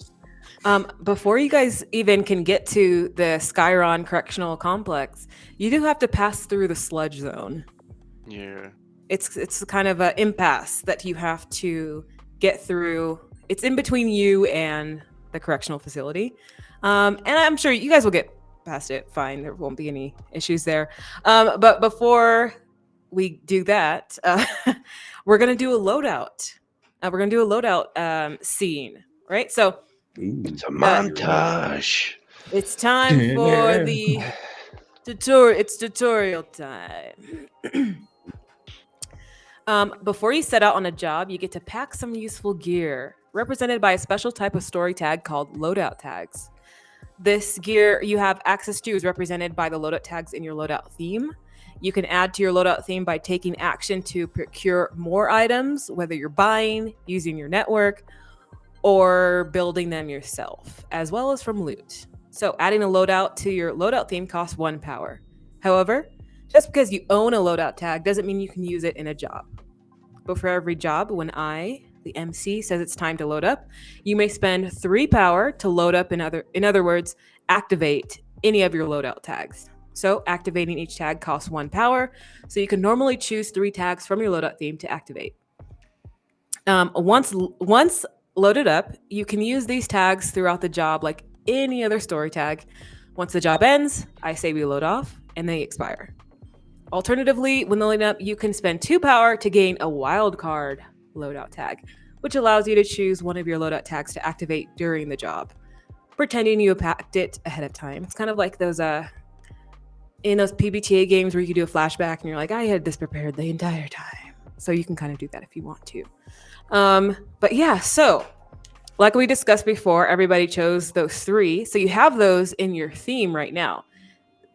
Before you guys even can get to the Skyron Correctional Complex, you do have to pass through the sludge zone. Yeah. It's kind of an impasse that you have to get through. It's in between you and the correctional facility, and I'm sure you guys will get past it fine. There won't be any issues there. But before we do that, we're gonna do a loadout. We're gonna do a loadout scene, right? So It's a montage. it's time for the tutorial. It's tutorial time. Before you set out on a job, you get to pack some useful gear, represented by a special type of story tag called loadout tags. This gear you have access to is represented by the loadout tags in your loadout theme. You can add to your loadout theme by taking action to procure more items, whether you're buying, using your network, or building them yourself, as well as from loot. So adding a loadout to your loadout theme costs 1 power. However, just because you own a loadout tag doesn't mean you can use it in a job. But for every job, when the MC, says it's time to load up, you may spend 3 power to load up, in other words, activate any of your loadout tags. So activating each tag costs 1 power, so you can normally choose 3 tags from your loadout theme to activate. Once loaded up, you can use these tags throughout the job like any other story tag. Once the job ends, I say we load off, and they expire. Alternatively, when loading up, you can spend 2 power to gain a wildcard loadout tag, which allows you to choose one of your loadout tags to activate during the job, pretending you packed it ahead of time. It's kind of like those in those PBTA games where you can do a flashback and you're like, I had this prepared the entire time. So you can kind of do that if you want to. But yeah, so like we discussed before, everybody chose those 3. So you have those in your theme right now.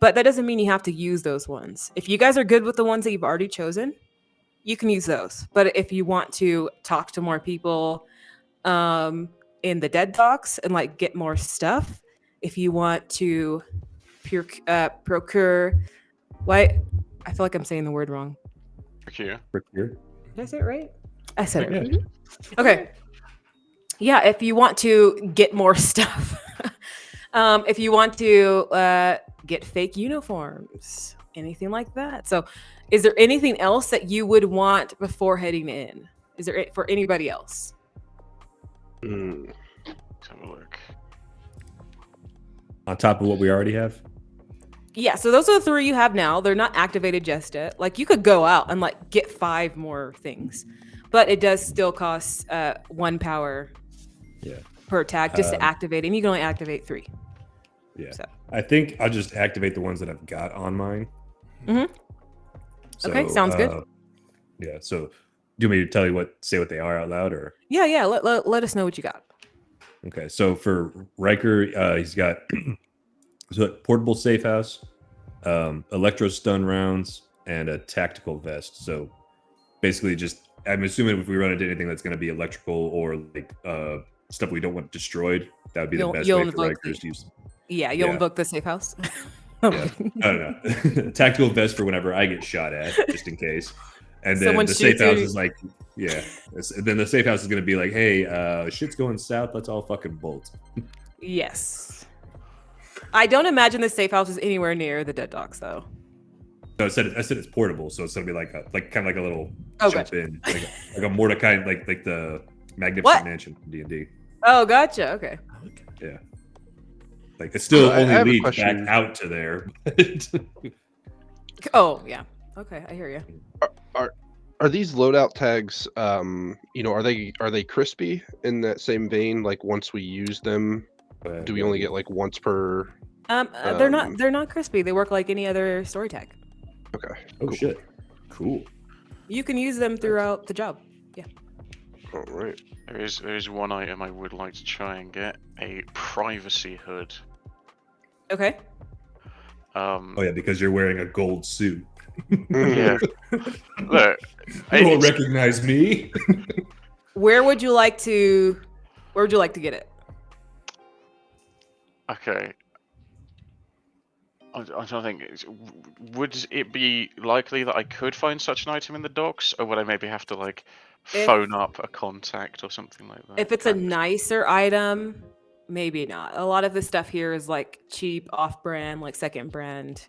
But that doesn't mean you have to use those ones. If you guys are good with the ones that you've already chosen, you can use those. But if you want to talk to more people in the dead docks and like get more stuff, if you want to procure, what? I feel like I'm saying the word wrong. Procure. Procure. Did I say it right? I said it right. Yeah. Okay. Yeah, if you want to get more stuff. If you want to get fake uniforms, anything like that. So is there anything else that you would want before heading in? Is there it for anybody else? Let's have a look. On top of what we already have? Yeah, so those are the 3 you have now. They're not activated just yet. Like you could go out and like get 5 more things, but it does still cost 1 power per tag just to activate, and you can only activate 3. Yeah. So. I think I'll just activate the ones that I've got on mine. Mm-hmm. So, Okay, sounds good. Yeah. So, do you want me to say what they are out loud, or? Yeah. Let us know what you got. Okay. So for Riker, he's got portable safe house, electro stun rounds, and a tactical vest. So basically, just I'm assuming if we run into anything that's going to be electrical or like stuff we don't want destroyed, that would be the best way for Rikers to use. Yeah, you'll invoke the safe house. Yeah, I don't know. Tactical vest for whenever I get shot at, just in case. And then Someone the safe shoots house you- is like, yeah. Then the safe house is gonna be like, hey, shit's going south. Let's all fucking bolt. Yes. I don't imagine the safe house is anywhere near the dead dogs, though. No, I said it's portable, so it's gonna be like kind of like a little Oh, jump gotcha. in, like a Mordecai, like the Magnificent What? Mansion from D&D. Oh, gotcha. Okay. Yeah. Like it still I only have a leads question. back out to there. Oh, yeah. Okay, I hear you. Are these loadout tags? Are they crispy in that same vein? Like once we use them, do we only get like once per? They're not crispy. They work like any other story tag. Okay. Oh cool. shit! Cool. You can use them throughout the job. All right. There is one item I would like to try and get: a privacy hood. Okay. Oh yeah, because you're wearing a gold suit. Yeah. Look, You won't it's- recognize me. Where would you like to get it? okay. I don't think. Would it be likely that I could find such an item in the docks, or would I maybe have to like If- phone up a contact or something like that? If it's a Kind of- nicer item, maybe not. A lot of the stuff here is like cheap, off-brand, like second brand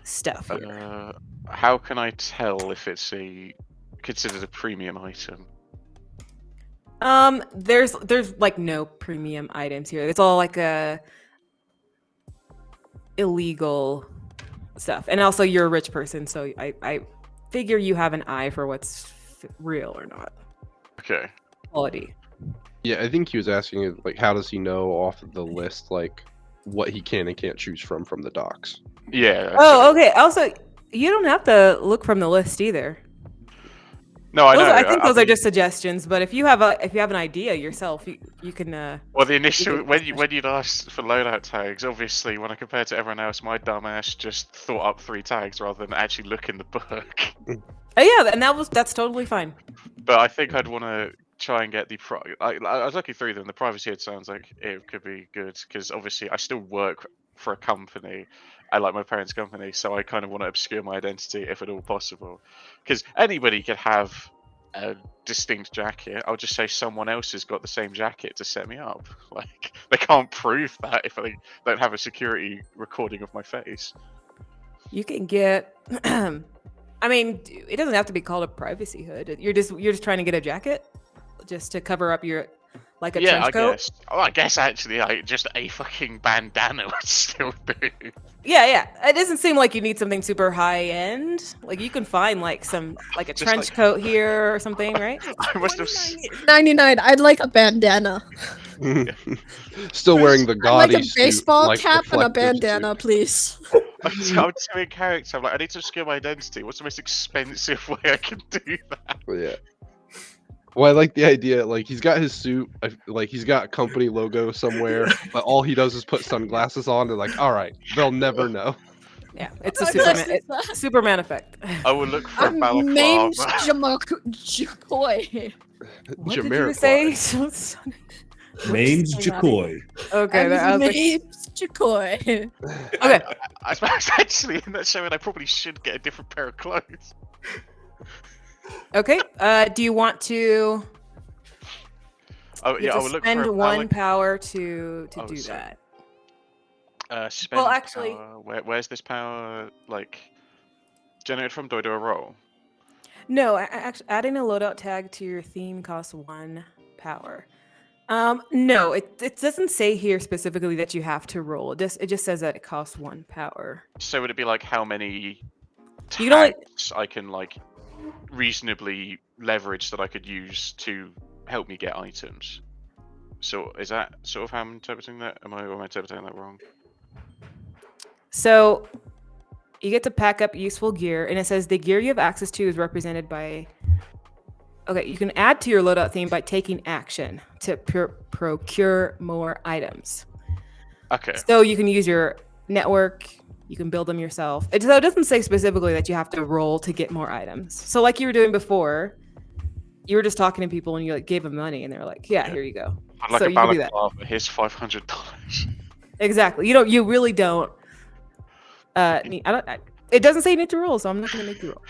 stuff here. How can I tell if it's considered a premium item? There's like no premium items here. It's all like a illegal stuff. And also you're a rich person, so I figure you have an eye for what's real or not. Okay. Quality. Yeah, I think he was asking like, how does he know off of the list like what he can and can't choose from the docs? Yeah. Oh, okay. Also, you don't have to look from the list either. No, I know. I think those are mean- just suggestions. But if you have an idea yourself, you can. Well, the initial when you'd asked for loadout tags, obviously, when I compared to everyone else, my dumbass just thought up 3 tags rather than actually look in the book. Oh yeah, and that's totally fine. But I think I'd want to try and get the I was looking through them. The privacy it sounds like it could be good because obviously I still work for a company. I like my parents' company, so I kind of want to obscure my identity if at all possible. Because anybody could have a distinct jacket. I'll just say someone else has got the same jacket to set me up. Like they can't prove that if they don't have a security recording of my face. You can get. I mean, it doesn't have to be called a privacy hood. You're just trying to get a jacket, just to cover up your like a Yeah, trench I coat. guess. Oh, I guess actually, just a fucking bandana would still do. Yeah. It doesn't seem like you need something super high end. Like you can find like some like a Just trench like- coat here or something, right? I must have. 99. I'd like a bandana. Still wearing the I'd gaudy like a suit, baseball like, cap and a reflective suit. bandana, please. I'm too in character. I'm like, I need to obscure my identity. What's the most expensive way I can do that? But yeah. Well, I like the idea. Like he's got his suit, like he's got a company logo somewhere, but all he does is put sunglasses on. They're like, all right, they'll never know. Yeah, it's a What Superman effect. I will look for a I'm balaclava. named Jacoy. What did you Jamiroquai. say? Name's Jacoy. Okay, I was like, named Jacoy. okay. I suppose actually in that showing I probably should get a different pair of clothes. Okay. Do you want to? Oh You yeah, I have will to look spend for a one power to Oh, do sorry. that. spend Well, actually- power. Where's this power like generated from? Do I do a roll? No, actually, adding a loadout tag to your theme costs 1 power. No, it doesn't say here specifically that you have to roll. It just says that it costs 1 power. So would it be like how many You can only- tags I can like reasonably leverage that I could use to help me get items? So is that sort of how I'm interpreting that? Am I interpreting that wrong? So you get to pack up useful gear, and it says the gear you have access to is represented by. Okay, you can add to your loadout theme by taking action to procure more items. Okay. So you can use your network, you can build them yourself. So it doesn't say specifically that you have to roll to get more items. So like you were doing before, you were just talking to people and you like gave them money and they're like, yeah, here you go. I'd like So a you can do that. balaclava. Here's $500. Exactly. You really don't It doesn't say you need to roll, so I'm not gonna make you roll.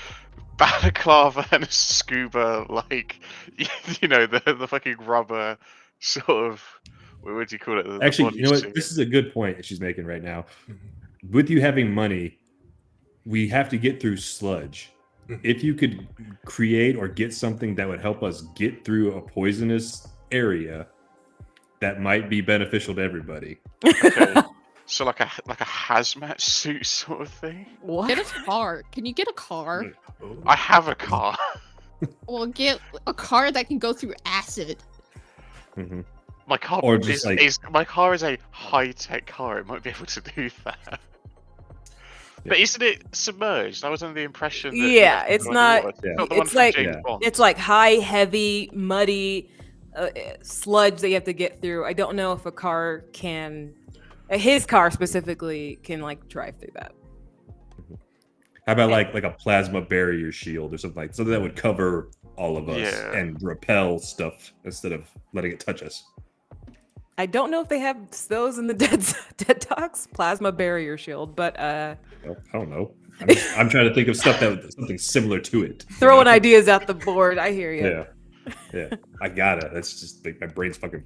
Balaclava and a scuba, like the fucking rubber sort of. What do you call it? The Actually, you know what? bodysuit. This is a good point that she's making right now. With you having money, we have to get through sludge. If you could create or get something that would help us get through a poisonous area, that might be beneficial to everybody. Okay. So like a hazmat suit sort of thing. What? Get a car. Can you get a car? I have a car. Well, get a car that can go through acid. Mhm. My car Or just like- my car is a high-tech car. It might be able to do that. But isn't it submerged? I was under the impression that Yeah, it's not- underwater. yeah. Not the one It's from like- James Yeah. Bond. It's like high, heavy, muddy sludge that you have to get through. I don't know if a car can, his car specifically, can like drive through that. How about like a plasma barrier shield or something that would cover all of us Yeah. and repel stuff instead of letting it touch us. I don't know if they have those in the dead dogs plasma barrier shield, but Well, I don't know. I'm trying to think of stuff something similar to it. you throwing know? ideas at the board. I hear you. Yeah. I got it. That's just like my brain's fucking.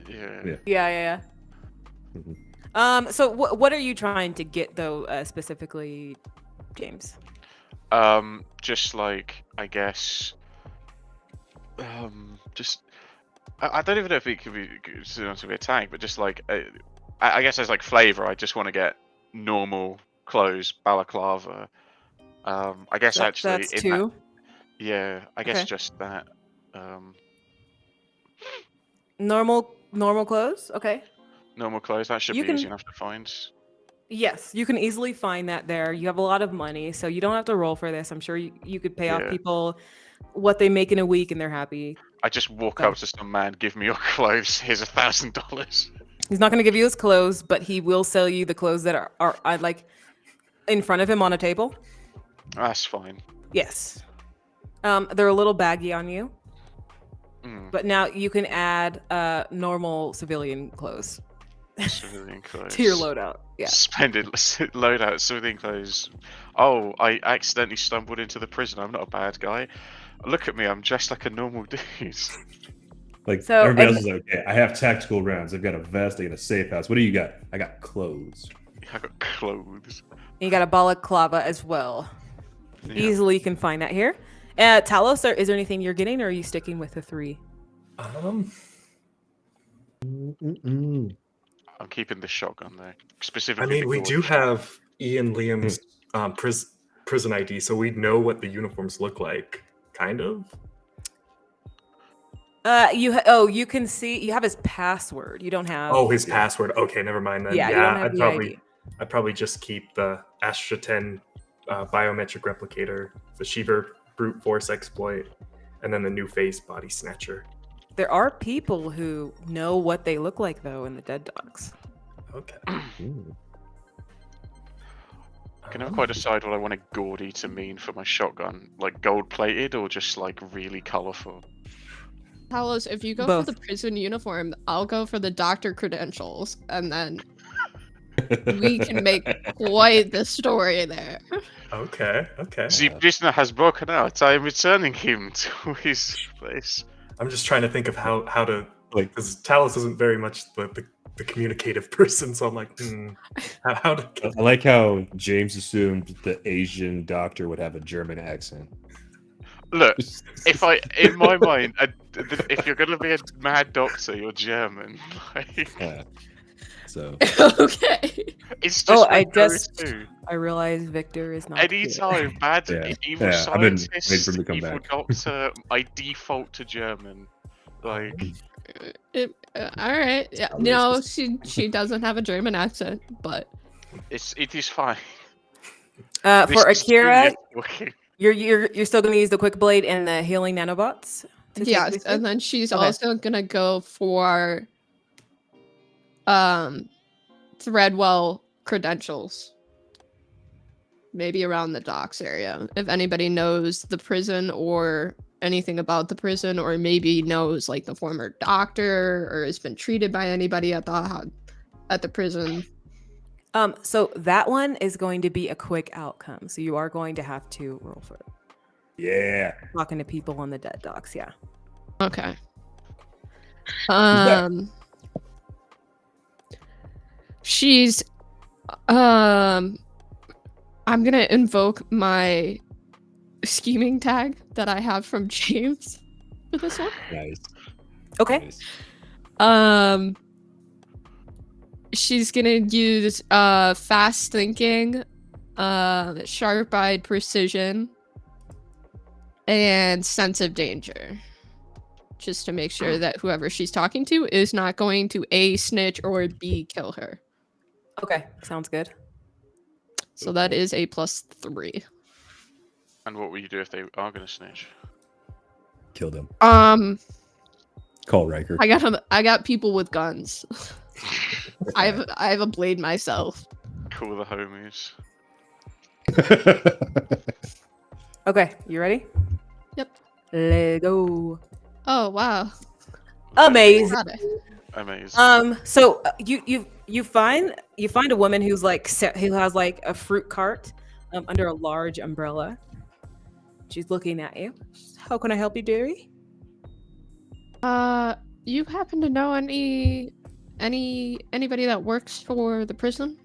Yeah. Yeah. Mhm. So what are you trying to get though, specifically, James? Just like I guess. Just. I don't even know if it could be considered to be a tag, but just like I guess as like flavor, I just want to get normal clothes, balaclava. I guess actually That's in two. that, yeah, I guess Okay. just that. Normal clothes. Okay. Normal clothes, that should You be can- easy enough to find. Yes, you can easily find that there. You have a lot of money, so you don't have to roll for this. I'm sure you could pay off Yeah. people what they make in a week and they're happy. I just walk Okay. up to some man, give me your clothes. Here's $1,000. He's not going to give you his clothes, but he will sell you the clothes that are like in front of him on a table. That's fine. Yes. They're a little baggy on you, Mm, but now you can add normal civilian clothes civilian clothes. to your loadout. Yeah. Splendid. Load out civilian clothes. Oh, I accidentally stumbled into the prison. I'm not a bad guy. Look at me. I'm dressed like a normal dude. Like So, everybody and- else is like, okay, I have tactical rounds. I've got a vest. I got a safe house. What do you got? I got clothes. I got clothes. And you got a balaclava as well. Yeah. Easily can find that here. Talos, is there anything you're getting, or are you sticking with the 3? I'm keeping the shotgun there. I Specifically. mean, we the do gorge. have Ian Liam's prison ID, so we know what the uniforms look like, kind of. You can see you have his password. You don't have. Oh, his password. Okay, never mind then. Yeah, you don't have I'd the probably ID. I'd probably just keep the Astra 10 biometric replicator, the Shiver brute force exploit, and then the new face body snatcher. There are people who know what they look like though in the dead dogs. Okay. Ooh. I can never quite decide what I want a gaudy to mean for my shotgun. Like gold plated or just like really colorful. Talos, if you go Both. for the prison uniform, I'll go for the doctor credentials, and then we can make quite the story there. Okay. The prisoner has broken out. I am returning him to his place. I'm just trying to think of how to Like, because Talos isn't very much the communicative person, so I'm like, how to I like how James assumed the Asian doctor would have a German accent. Look, in my mind, if you're gonna be a mad doctor, you're German. Like, Yeah. So Okay. it's just. I my just go-to. I realize Victor is not. here. Anytime bad Yeah. evil Yeah, I've been waiting scientist, for him to come evil back. doctor, I default to German. Like All right. Yeah. Sounds No, racist. she doesn't have a German accent, but it is fine. For This is Akira, Juliet talking. you're still gonna use the quick blade and the healing nanobots. to take yes, with you? and then she's Okay. also gonna go for Threadwell credentials. Maybe around the docks area. If anybody knows the prison or anything about the prison, or maybe knows like the former doctor or has been treated by anybody at the prison. So that one is going to be a quick outcome. So you are going to have to roll for it. Yeah. Talking to people on the dead docs, yeah. Okay. that- She's I'm gonna invoke my scheming tag that I have from James for this one. Nice. Okay. Nice. She's gonna use fast thinking, sharp-eyed precision, and sense of danger. Just to make sure that whoever she's talking to is not going to A, snitch, or B, kill her. Okay, sounds good. So that is a +3. And what will you do if they are going to snitch? Kill them. Call Riker. I got people with guns. I have a blade myself. Call the homies. Okay, you ready? Yep. Let's go. Oh wow. Amazing. Got it. Amazing. So you find a woman who has like a fruit cart under a large umbrella. She's looking at you. How can I help you, dearie? You happen to know anybody that works for the prison?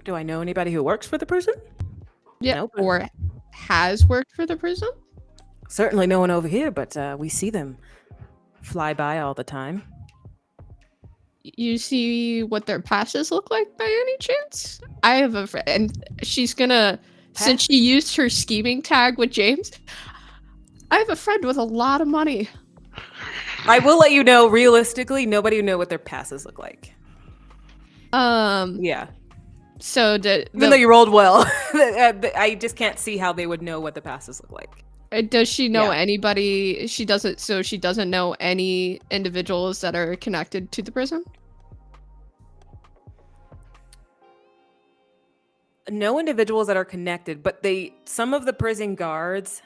Do I know anybody who works for the prison? Yeah, Nope. or has worked for the prison? Certainly no one over here, but we see them fly by all the time. You see what their passes look like by any chance? I have a friend, and she's gonna, since she used her scheming tag with James, I have a friend with a lot of money. I will let you know, realistically, nobody will know what their passes look like. Yeah. So Even though you rolled well, I just can't see how they would know what the passes look like. does she know Yeah. anybody? She doesn't. So she doesn't know any individuals that are connected to the prison. No individuals that are connected, but some of the prison guards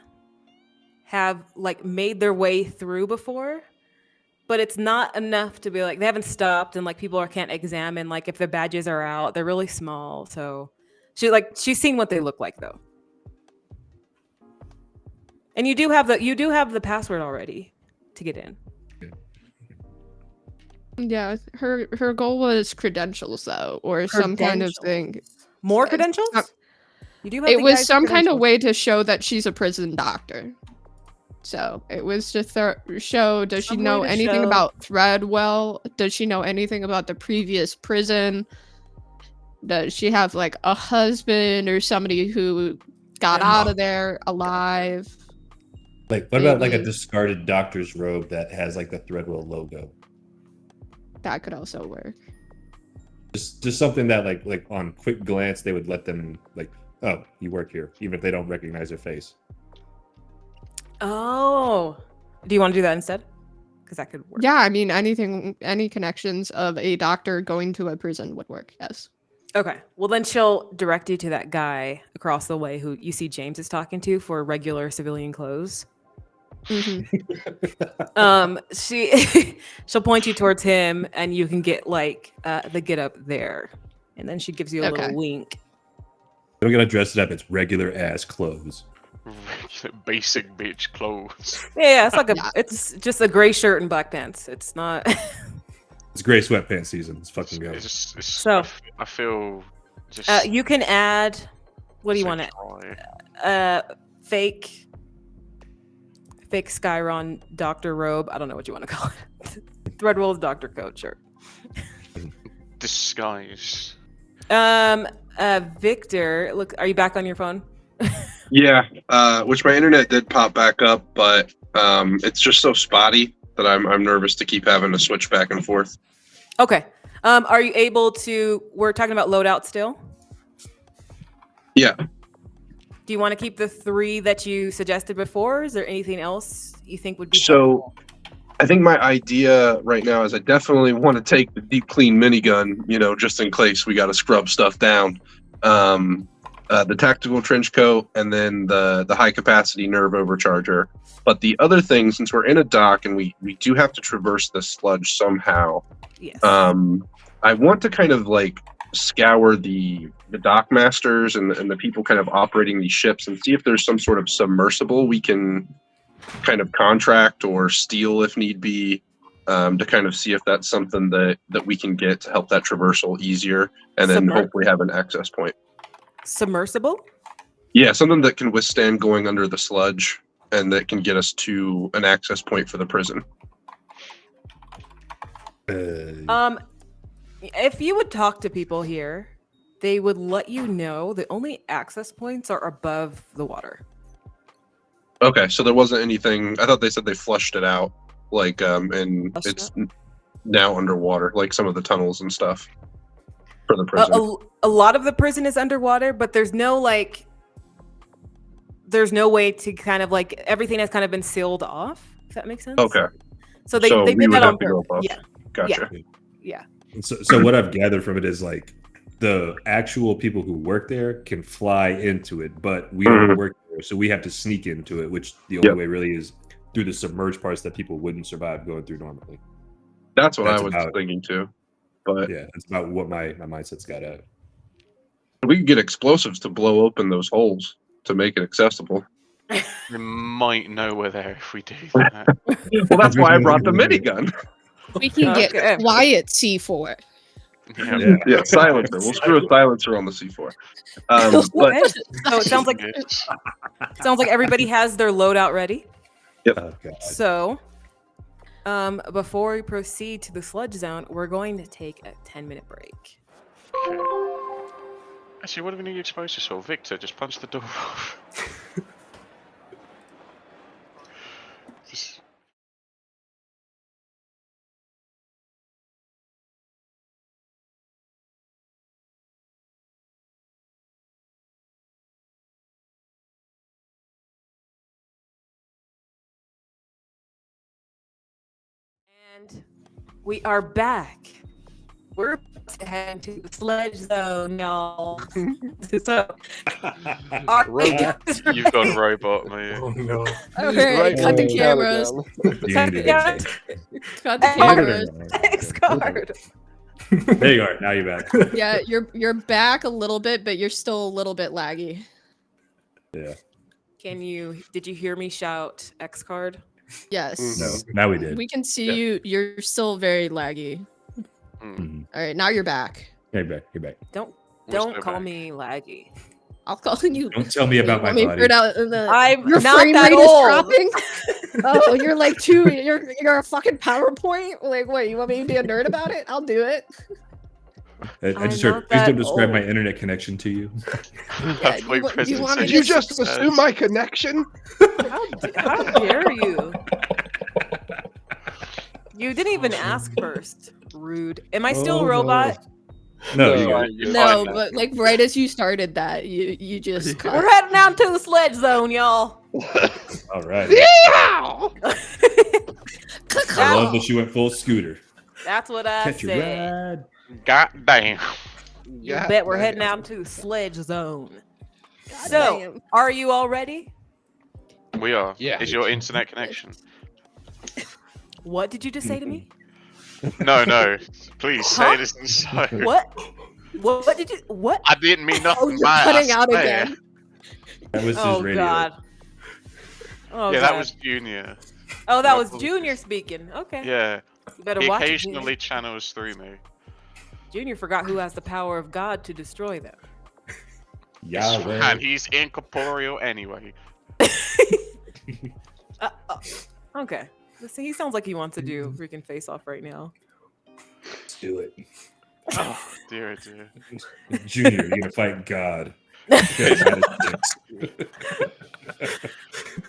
have like made their way through before, but it's not enough to be like they haven't stopped and like people can't examine like if their badges are out. They're really small, so she's seen what they look like though. And you do have the password already to get in. Yeah, her goal was credentials though, or some kind of Credentials. thing. More It's credentials? not- You do have It the was guy's some kind of credentials. way to show that she's a prison doctor. So it was to show, does she Some way know to anything show- about Threadwell? Does she know anything about the previous prison? Does she have like a husband or somebody who got out of there alive? Like, what about like a Maybe. discarded doctor's robe that has like the Threadwell logo? That could also work. Just something that like on quick glance they would let them like, oh, you work here, even if they don't recognize their face. Oh. Do you want to do that instead? Because that could work. Yeah, I mean, any connections of a doctor going to a prison would work, yes. Okay. Well, then she'll direct you to that guy across the way who you see James is talking to for regular civilian clothes. She'll point you towards him, and you can get like the get up there, and then she gives you a Okay. little wink. They don't gotta dress it up. It's regular ass clothes. Regular basic bitch clothes. Yeah, it's like Yeah. it's just a gray shirt and black pants. It's not. It's gray sweatpants season. Let's fucking go. So- I feel just. You can add. What do you want to? to? Fake Skyron doctor robe. I don't know what you want to call it. Threadwell's doctor coat shirt. Disguise. Victor, look, are you back on your phone? Yeah, which my internet did pop back up, but it's just so spotty that I'm nervous to keep having to switch back and forth. Okay. Are you able to? We're talking about loadout still. Yeah. Do you want to keep the 3 that you suggested before? Is there anything else you think would be? So I think my idea right now is I definitely want to take the deep clean minigun, just in case we got to scrub stuff down. the tactical trench coat, and then the high capacity nerve overcharger. But the other thing, since we're in a dock and we do have to traverse the sludge somehow, Yes. I want to kind of like scour the dock masters and the people kind of operating these ships and see if there's some sort of submersible we can kind of contract or steal if need be, to kind of see if that's something that we can get to help that traversal easier, and then hopefully have an access point. Submersible? Yeah, something that can withstand going under the sludge and that can get us to an access point for the prison. If you would talk to people here, they would let you know the only access points are above the water. Okay, so there wasn't anything. I thought they said they flushed it out, like, and Flushed it's now underwater, like some of the tunnels and stuff for the prison. A lot of the prison is underwater, but there's no way to kind of like everything has kind of been sealed off. If that makes sense. Okay. So they we did would that have on to go purpose. above. Yeah. Gotcha. Yeah. So what I've gathered from it is like the actual people who work there can fly into it, but we don't work there, so we have to sneak into it, which the only way really is through the submerged parts that people wouldn't survive going through normally. That's what That's I was thinking too. But yeah, that's about what my mindset's got at. we could get explosives to blow open those holes to make it accessible. We might know we're there if we do that. Well, that's why I brought the minigun. We can get Okay. quiet C4. Yeah. Yeah, silencer. We'll screw a silencer on the C4. But Okay. So it sounds like Yes. everybody has their loadout ready. Oh, God. So, before we proceed to the sludge zone, we're going to take a 10-minute break. Okay. Actually, what do we need explosives for? Victor, just punch the door off. Just- And we are back. We're about to head to the sludge zone, y'all. So, our You've gone robot, mate. Oh no. Okay, cut the cameras. Cut the cameras. Cut the cameras. X card. There you are. Now you're back. Yeah, you're back a little bit, but you're still a little bit laggy. Yeah. Did you hear me shout X card? Yes. No. Now we did. We can see you. You're still very laggy. Mhm. All right, now you're back. You're back. You're back. Don't still call back. me laggy. I'll call you. Don't tell me about my Want me to body. put out the- I'm your not frame that rate old. is dropping. Oh, you're like you're a fucking PowerPoint. Like, what? You want me to be a nerd about it? I'll do it. I just I'm heard. not Please that don't describe my old. internet connection to you. Yeah, Halfway you want me presentation to you just success. assume my connection? How dare you? You didn't even ask first. Rude. Am I still Oh, a robot? No, No. you got Fine, it. you're No, fine now. but like right as you started that, you just We're heading down to the sledge zone, y'all. All right. Yeah! I love that she went full scooter. That's what I Catch a said. ride. God damn. You bet we're heading down to the sledge zone. God So, damn. are you all ready? We are. Yeah. Is your internet connection? What did you just say to me? No. Please say Huh? it isn't so. What? What did you? What? I didn't mean nothing Oh, you're by it, cutting I out swear. again. That was his Oh radio. God. Oh Yeah, God. that was Junior. Oh, that was Apologies. Junior speaking. Okay. Yeah. You better He watch it. occasionally channels through me. Junior forgot who has the power of God to destroy them. Yahweh. And he's incorporeal anyway. Okay. See, he sounds like he wants to do freaking face off right now. Let's do it. Oh, dear. Junior, you're gonna fight God. Okay, that is it.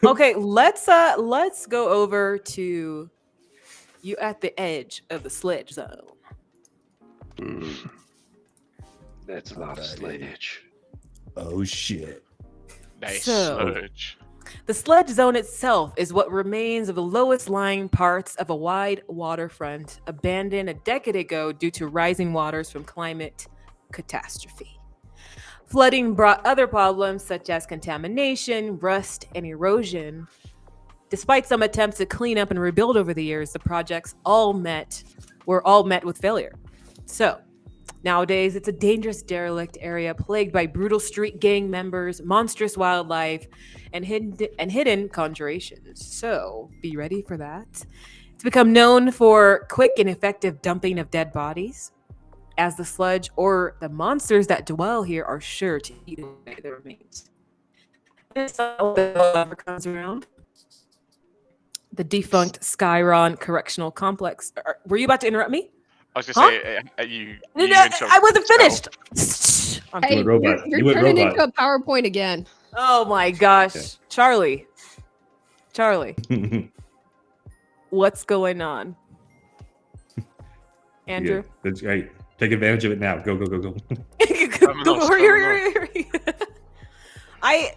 Okay, let's go over to you at the edge of the sledge zone. That's a lot of sledge. Oh shit. Nice So- sludge. The sledge zone itself is what remains of the lowest lying parts of a wide waterfront abandoned a decade ago due to rising waters from climate catastrophe. Flooding brought other problems such as contamination, rust, and erosion. Despite some attempts to clean up and rebuild over the years, the projects were all met with failure. So, nowadays, it's a dangerous derelict area plagued by brutal street gang members, monstrous wildlife, and hidden conjurations. So, be ready for that. It's become known for quick and effective dumping of dead bodies, as the sludge or the monsters that dwell here are sure to eat away the remains. This comes around. The defunct Skyron Correctional Complex. Were you about to interrupt me? I was going to say, you No, interrupted I wasn't yourself. finished. I'm Hey, went robot. you're You went turning robot. into a PowerPoint again. Oh my gosh. Okay. Charlie, what's going on? Andrew? Yeah, hey, take advantage of it now. Go. Hurry. I've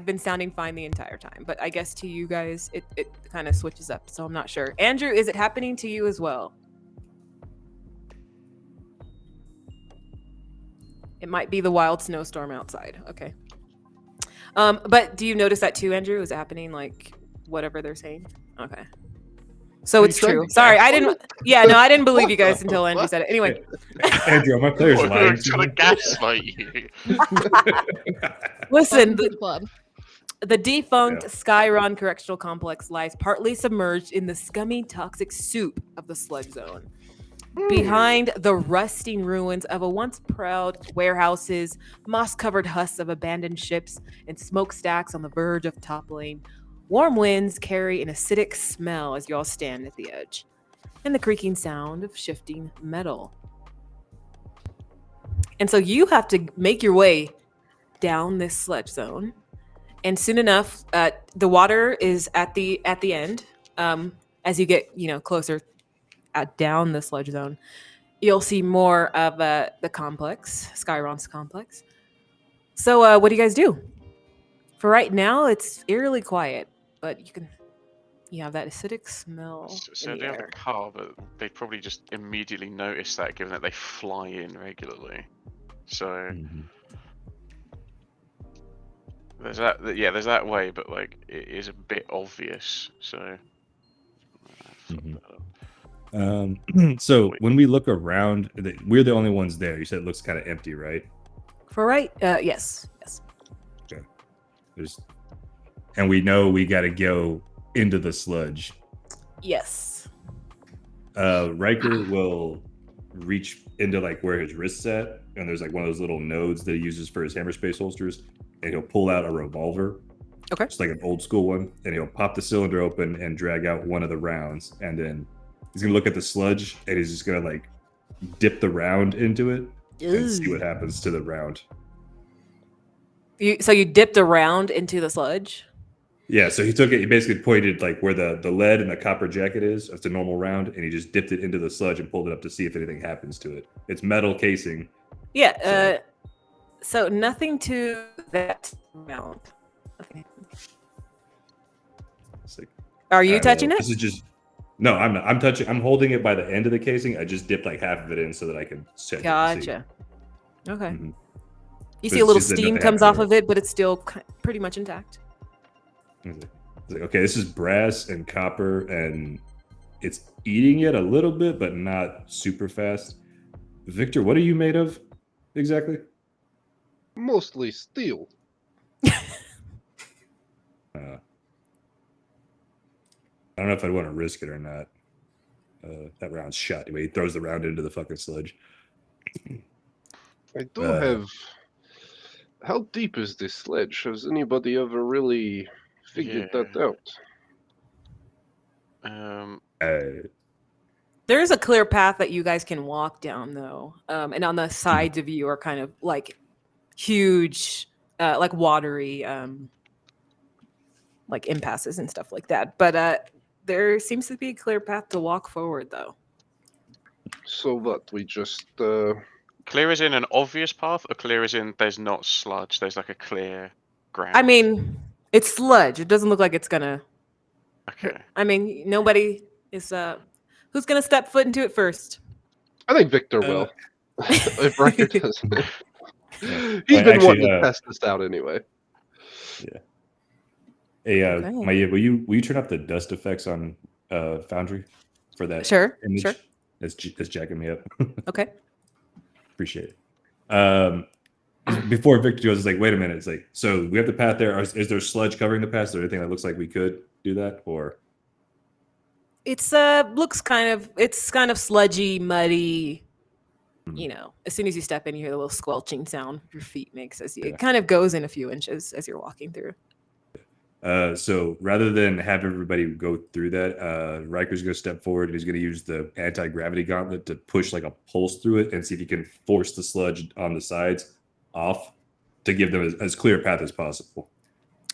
been sounding fine the entire time, but I guess to you guys, it kind of switches up, so I'm not sure. Andrew, is it happening to you as well? It might be the wild snowstorm outside. Okay. But do you notice that too, Andrew? Is it happening like whatever they're saying? Okay. So Are it's you trying true. to Sorry, I gaslight didn't. us? Yeah, no, I didn't believe you guys What until the Andrew fuck? said it. Anyway, Andrew, are my players We're lying trying to gaslight you. listen. Welcome to the club. The defunct Yeah. Skyron Correctional Complex lies partly submerged in the scummy, toxic soup of the sludge zone. Behind the rusting ruins of a once proud warehouses, moss-covered husks of abandoned ships, and smokestacks on the verge of toppling, warm winds carry an acidic smell as you all stand at the edge, and the creaking sound of shifting metal. And so you have to make your way down this sludge zone. And soon enough, the water is at the end. As you get closer down the sludge zone, you'll see more of the complex, Skyron's complex. So what do you guys do? For right now, it's eerily quiet, but you have that acidic smell So in they the have the air. car, but they probably just immediately notice that, given that they fly in regularly. So Mhm. there's that. Yeah, there's that way, but like it is a bit obvious. So. Flip Mhm. that up. So when we look around, we're the only ones there. You said it looks kind of empty, right? For right, yes. And we know we got to go into the sludge. Yes. Riker will reach into like where his wrist's at, and there's like one of those little nodes that he uses for his hammer space holsters, and he'll pull out a revolver. Okay. Just like an old school one, and he'll pop the cylinder open and drag out one of the rounds, and then he's gonna look at the sludge, and he's just gonna like dip the round into it and see what happens to the round. So you dipped a round into the sludge? Yeah, so he took it. He basically pointed like where the lead and the copper jacket is. It's a normal round, and he just dipped it into the sludge and pulled it up to see if anything happens to it. It's metal casing. Yeah. So nothing to that round. Okay. It's like, Are I you don't touching know. it? This is just no. I'm not. I'm touching. I'm holding it by the end of the casing. I just dipped like half of it in so that I can check. Gotcha. Okay. Mhm. You But see a it's little just that steam nothing comes happened off of it, but it's still pretty much intact. It's like, okay, this is brass and copper, and it's eating it a little bit, but not super fast. Victor, what are you made of exactly? Mostly steel. I don't know if I'd want to risk it or not. That round's shot. Anyway, he throws the round into the fucking sludge. I do have. How deep is this sledge? Has anybody ever really figured that out? There is a clear path that you guys can walk down, though, and on the sides of you are kind of like huge, like watery, like impasses and stuff like that. But there seems to be a clear path to walk forward, though. So what? We just Clear as in an obvious path, or clear as in there's not sludge, there's like a clear ground? I mean, it's sludge. It doesn't look like it's gonna. Okay. I mean, nobody is. Who's gonna step foot into it first? I think Victor will. If Riker doesn't. Yeah. He's Wait, been actually, wanting to test this out anyway. Hey, Okay. Maya, will you turn up the dust effects on Foundry for that Sure. image? Sure. That's jacking me up. Okay. Appreciate it. Before Victor goes, it's like, wait a minute. It's like, so we have the path there. Is there sludge covering the path? Is there anything that looks like we could do that? Or It's looks kind of sludgy, muddy. You know, as soon as you step in, you hear the little squelching sound your feet makes as you, Yeah. it kind of goes in a few inches as you're walking through. so rather than have everybody go through that, Riker's going to step forward and he's going to use the anti-gravity gauntlet to push like a pulse through it and see if he can force the sludge on the sides off to give them as clear a path as possible.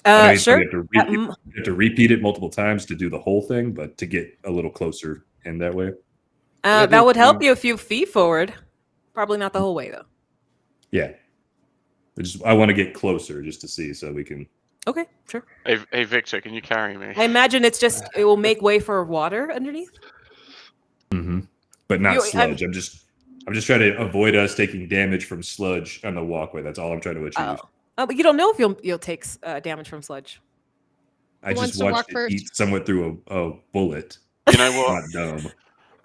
I know Sure. you have to repeat it multiple times to do the whole thing, but to get a little closer in that way. I That think would help you a few feet forward. Probably not the whole way though. Yeah. I want to get closer just to see so we can. Okay, sure. Hey, Victor, can you carry me? I imagine it will make way for water underneath. But not You- sludge. I'm just trying to avoid us taking damage from sludge on the walkway. That's all I'm trying to achieve. But you don't know if you'll take damage from sludge. I Who wants just to walk watched it first? eat somewhat through a bullet. You know what? Not dumb.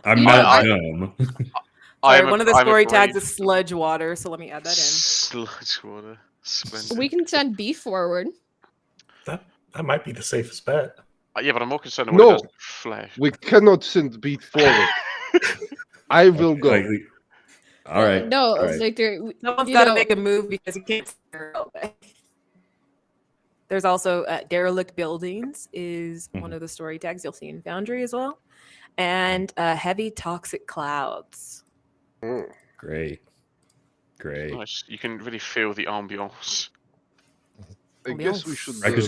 I'm You know, not dumb. Sorry, one of the I'm story tags brave is sludge water, so let me add that in. Sludge water. Splendid. We can send Beef forward. That might be the safest bet. Yeah, but I'm more concerned No. about what it does to flesh. We cannot send Beat forward. I will go. Like, all right. No, all right. Victor. Someone's you got to know- make a move because you can't steer away. There's also derelict buildings is one of the story tags you'll see in Foundry as well, and heavy toxic clouds. Great. Nice. You can really feel the ambiance. I guess we should. Riker's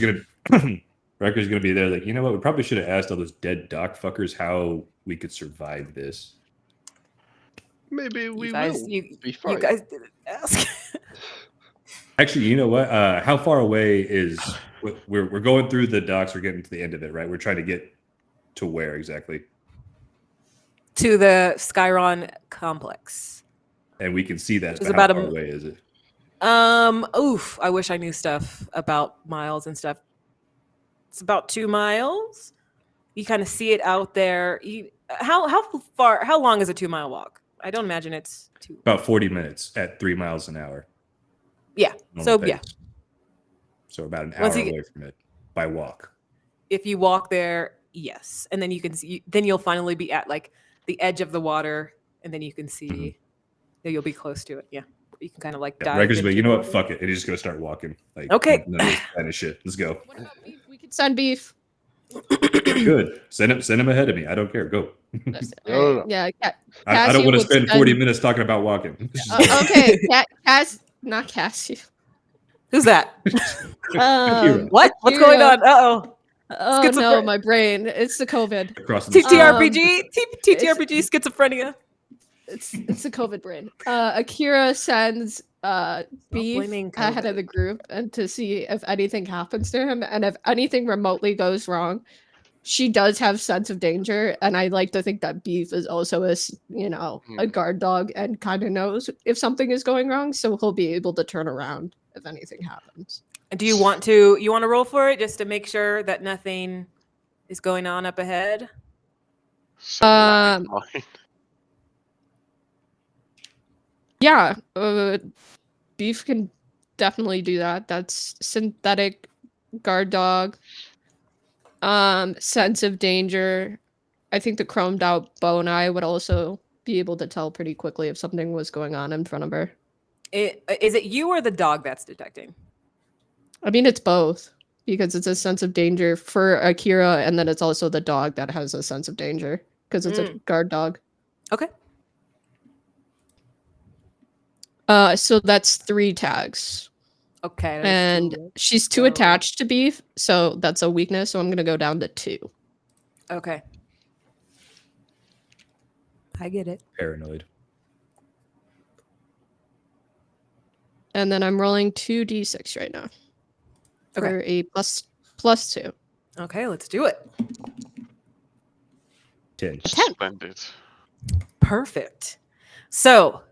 gonna be there. Like, you know what? We probably should have asked all those dead doc fuckers how we could survive this. Maybe we You guys, will you be fine. guys didn't ask. Actually, you know what? How far away is we're going through the docks? We're getting to the end of it, right? We're trying to get to where exactly? To the Skyron complex. And we can see that. Which But is how about a far m- away is it? I wish I knew stuff about miles and stuff. It's about 2 miles. You kind of see it out there. How long is a 2 mile walk? I don't imagine it's too. About 40 minutes at 3 miles an hour. Yeah. Normal So yeah, pace. So about an hour Once you get- away from it by walk. if you walk there, yes, and then you can see. Then you'll finally be at like the edge of the water, and then you can see. that you'll be close to it. Yeah, you can kind of like dive. Riker's into like, you know the what? water. Fuck it. And he's just gonna start walking. Like, Okay. none of this kind of shit. Let's go. What about Beef? We could send Beef. Good. Send him ahead of me. I don't care. Go. No. Yeah. I don't Cassie want to would spend spend- 40 minutes talking about walking. Okay. Not Cassie. Who's that? What? What's Akira. going on? Uh-oh. Oh no, Schizophrenic. my brain. It's the COVID. Across the TTRPG? TTRPG schizophrenia. It's the COVID brain. Akira sends Beef blaming ahead of COVID. the group and to see if anything happens to him, and if anything remotely goes wrong. She does have sense of danger, and I like to think that Beef is also a guard dog and kind of knows if something is going wrong, so he'll be able to turn around if anything happens. And do you want to roll for it just to make sure that nothing is going on up ahead? So Um, fine. Yeah, Beef can definitely do that. That's synthetic guard dog. Sense of danger. I think the chromed out bone eye would also be able to tell pretty quickly if something was going on in front of her. Is it you or the dog that's detecting? I mean, it's both because it's a sense of danger for Akira, and then it's also the dog that has a sense of danger because it's a guard dog. Okay. So that's 3 tags. Okay. that's And cool. she's too So- attached to Beef, so that's a weakness. So I'm gonna go down to 2. Okay. I get it. paranoid. And then I'm rolling 2d6 right now for a plus 2. Okay, let's do it. 10. 10. Splendid. Perfect. So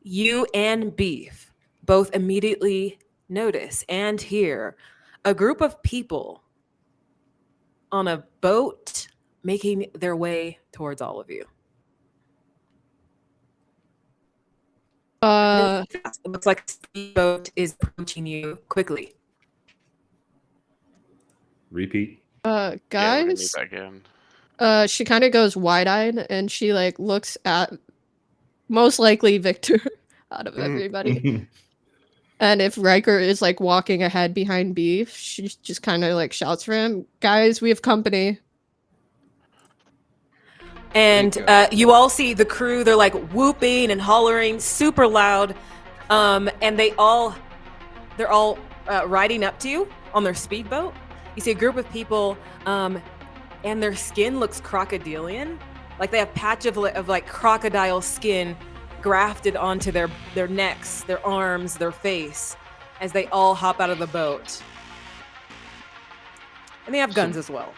You and Beef both immediately notice and hear a group of people on a boat making their way towards all of you. It looks like a speedboat is approaching you quickly. Repeat. Yeah, we're gonna need Guys, that again. she kind of goes wide-eyed and she like looks at most likely Victor out of everybody. And if Riker is like walking ahead behind Beef, she just kind of like shouts for him, "Guys, we have company." And Think, uh, you all see the crew. They're like whooping and hollering, super loud, and they're all riding up to you on their speedboat. You see a group of people, and their skin looks crocodilian, like they have patch of like crocodile skin grafted onto their necks, their arms, their face, as they all hop out of the boat. And they have guns as well.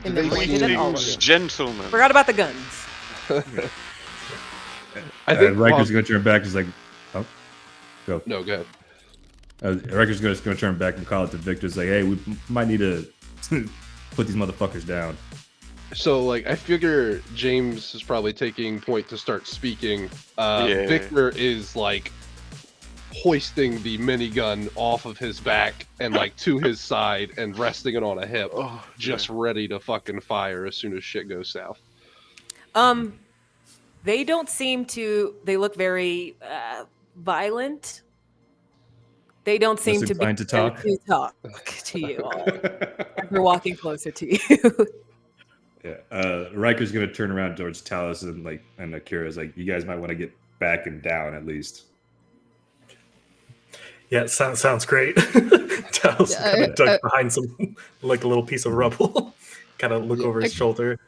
Do And they they're pointed at all of Greetings, you. gentlemen. Forgot about the guns. I think Riker's going to turn back. He's like, oh, go. No, go ahead. Riker's going to turn back and call it to Victor. It's like, hey, we might need to put these motherfuckers down. So, like, I figure James is probably taking point to start speaking. Yeah. Victor is, like, hoisting the minigun off of his back and, like, to his side and resting it on a hip, Oh, just ready to fucking fire as soon as shit goes south. They don't seem to. They look very violent. They don't seem Less to be inclined to talk? to talk to you all. As we're walking closer to you. Yeah, Riker's gonna turn around towards Talos and Akira's like, you guys might want to get back and down at least. Yeah, sounds great. Talos kind of dug behind some, like a little piece of rubble. Kind of look over his shoulder.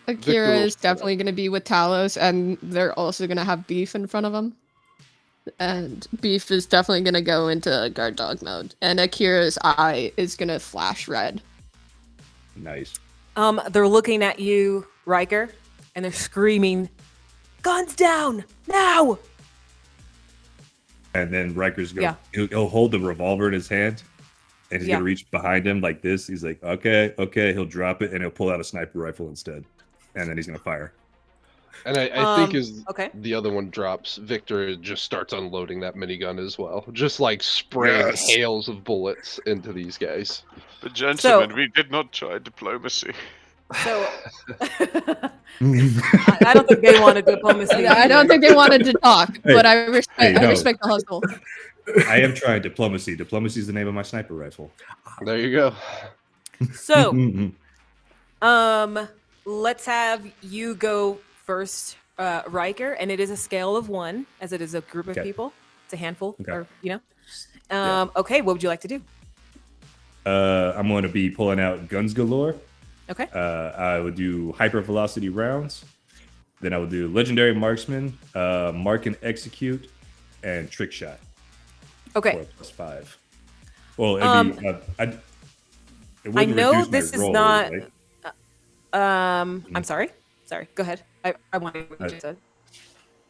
Akira will- is definitely going to be with Talos, and they're also going to have Beef in front of them. And Beef is definitely going to go into guard dog mode, and Akira's eye is going to flash red. Nice. They're looking at you, Riker, and they're screaming, "Guns down now!" And then Riker's going. Yeah. He'll hold the revolver in his hand, and he's Yeah. gonna reach behind him like this. He's like, okay. He'll drop it, and he'll pull out a sniper rifle instead, and then he's gonna fire. And I think as Okay. the other one drops, Victor just starts unloading that minigun as well. Just, like, spraying Yes. hails of bullets into these guys. But gentlemen, So- we did not try diplomacy. So I don't think they wanted diplomacy. I don't think they wanted to talk, Hey, but I respect. hey, I no. respect the hustle. I am trying diplomacy. Diplomacy is the name of my sniper rifle. There you go. So, let's have you go first, Riker, and it is a scale of 1, as it is a group of Okay. people. It's a handful, Okay. or Yeah. Okay, what would you like to do? I'm going to be pulling out guns galore. Okay. I would do hyper velocity rounds. Then I would do legendary marksman, mark and execute, and trick shot. Okay. For +5. Well, it'd be, it I wouldn't know reduce my this is roll, not. right? I'm sorry. Sorry. Go ahead. I wanted what you said.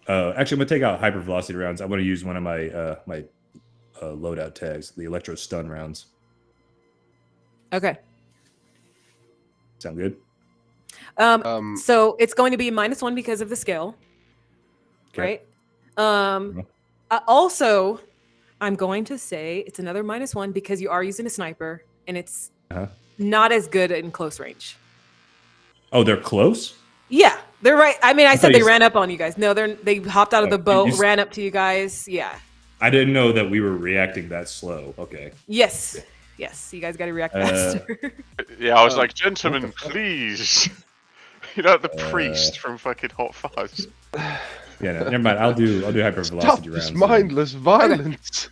Actually, I'm gonna take out hyper velocity rounds. I'm gonna use one of my my loadout tags, the electro stun rounds. Okay. Sound good? So it's going to be -1 because of the scale, Okay. right? Also, I'm going to say it's another -1 because you are using a sniper and it's Uh-huh. not as good in close range. Oh, they're close. Yeah, they're right. I mean, I said thought they you ran up on you guys. No, they hopped out of Oh, the boat, you s- ran up to you guys. Yeah. I didn't know that we were reacting that slow. Okay. Yes. Yes. You guys got to react faster. Yeah, I was like, what gentlemen, the fuck? please. You know, the priest from fucking Hot Fuzz. Yeah, no, never mind. I'll do hyper Stop velocity this rounds. mindless violence.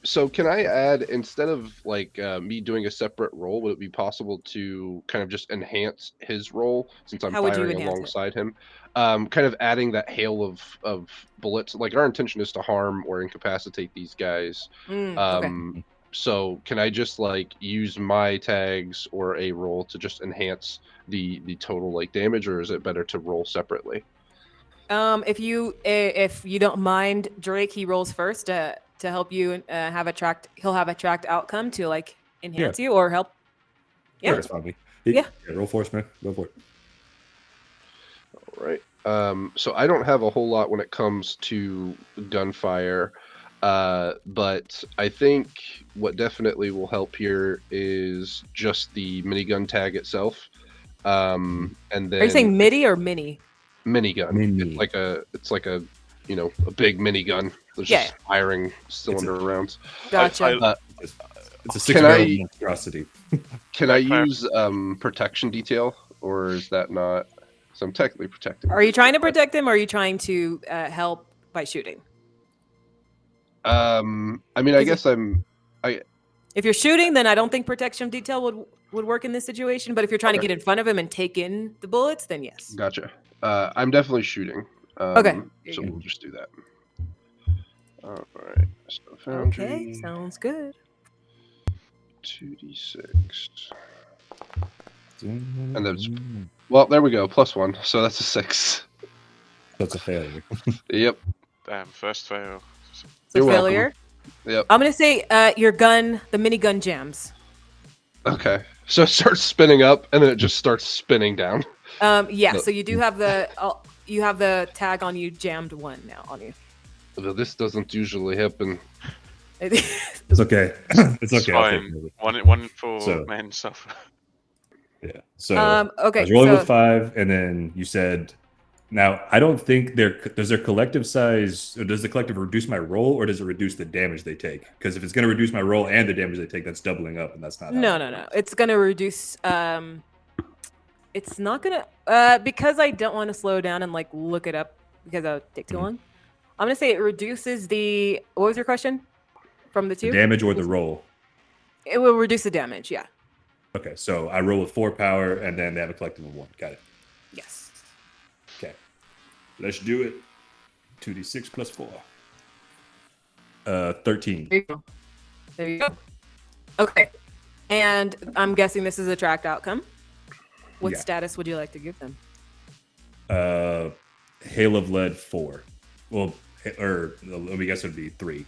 So can I add, instead of like me doing a separate roll, would it be possible to kind of just enhance his roll since I'm How would you firing enhance it? alongside him? Kind of adding that hail of bullets. Like, our intention is to harm or incapacitate these guys. Okay. So can I just like use my tags or a roll to just enhance the total like damage, or is it better to roll separately? If you don't mind, Drake, he rolls first to help you have a tracked. He'll have a tracked outcome to like enhance you or help. Yeah. That's probably. Yeah. Roll force, man. Go for it. All right. So I don't have a whole lot when it comes to gunfire, but I think what definitely will help here is just the minigun tag itself. And then Are you saying MIDI or mini? minigun? Mini. It's like a a big minigun. There's just firing cylinder rounds. Gotcha. It's a Can six-barrel I- monstrosity. Can I use protection detail, or is that not? So I'm technically protecting. Are you trying to protect him, or are you trying to help by shooting? I mean, I guess I'm. If you're shooting, then I don't think protection detail would work in this situation. But if you're trying to Okay. get in front of him and take in the bullets, then yes. Gotcha. I'm definitely shooting. Okay. So we'll just do that. All right. So foundry. Okay, sounds good. 2d6. And that's well. There we go. +1. So that's a 6. That's a failure. Yep. Damn, first fail. So You're welcome. failure. Yep. I'm gonna say your gun, the minigun jams. Okay. So it starts spinning up, and then it just starts spinning down. Yeah. No. So you do have the tag on you, jammed one now on you. Although this doesn't usually happen. It's okay. It's okay. I'll take Fine. it. One for So- men suffer. Yeah. So Okay. I was rolling so, with 5, and then you said, now I don't think does their collective size, or does the collective reduce my roll, or does it reduce the damage they take? Because if it's going to reduce my roll and the damage they take, that's doubling up, and that's not. how No. that works. It's gonna reduce. It's not gonna because I don't want to slow down and like look it up because that would take too long. I'm gonna say it reduces the. What was your question? From the The two, damage or the roll. it will reduce the damage. Yeah. Okay, so I roll with 4 power, and then they have a collective of 1. Got it. Yes. Okay, let's do it. 2d6 plus 4. 13. There you go. There you go. Okay. And I'm guessing this is a tracked outcome. What Yeah. status would you like to give them? Hail of Lead 4. Well, or let me guess, it'd be 3.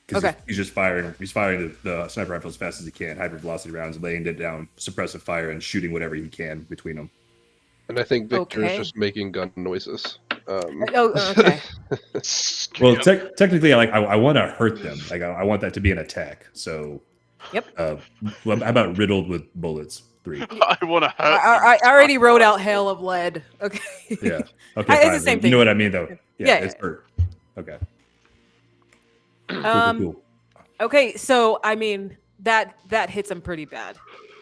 'Cause Okay. he's just firing. He's firing the sniper rifle as fast as he can, hyper velocity rounds, laying it down, suppressive fire, and shooting whatever he can between them. And I think Victor is Okay. just making gun noises. Oh, okay. Well, technically, I want to hurt them. Like I want that to be an attack. So, Yep. Well, how about riddled with bullets? 3. I want to hurt. I already wrote out hail of lead. Okay. Yeah. Okay. It's fine. the same You thing. know what I mean, though. Yeah, It's hurt. Okay. Cool. Okay, so I mean that hits him pretty bad.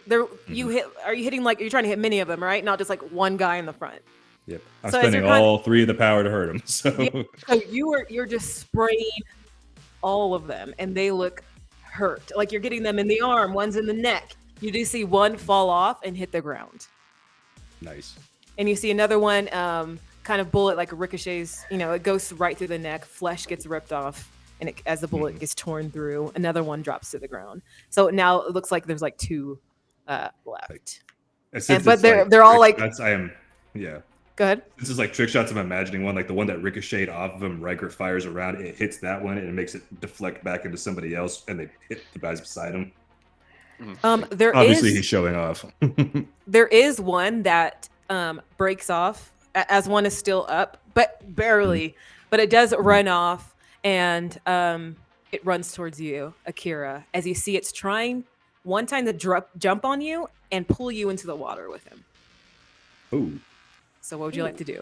There, you hit. Are you hitting like you're trying to hit many of them, right? Not just like one guy in the front. Yep. I'm So as spending you're kind- all 3 of the power to hurt him. So. Yeah. So you're just spraying all of them, and they look hurt. Like you're getting them in the arm, one's in the neck. You do see one fall off and hit the ground, Nice. and you see another one, kind of bullet like ricochets. You know, it goes right through the neck. Flesh gets ripped off. And as the bullet gets torn through, another one drops to the ground. So now it looks like there's like 2 left. And since but it's they're all trick like- shots, I am. Yeah. Go ahead. This is like trick shots. I'm imagining one, like the one that ricocheted off of him. Riker fires around, it hits that one, and it makes it deflect back into somebody else, and they hit the guys beside him. There Obviously, is he's showing off. there is one that breaks off as one is still up, but barely. But it does run off, and it runs towards you, Akira, as you see it's trying one time to jump on you and pull you into the water with him. Ooh. So what would you like to do?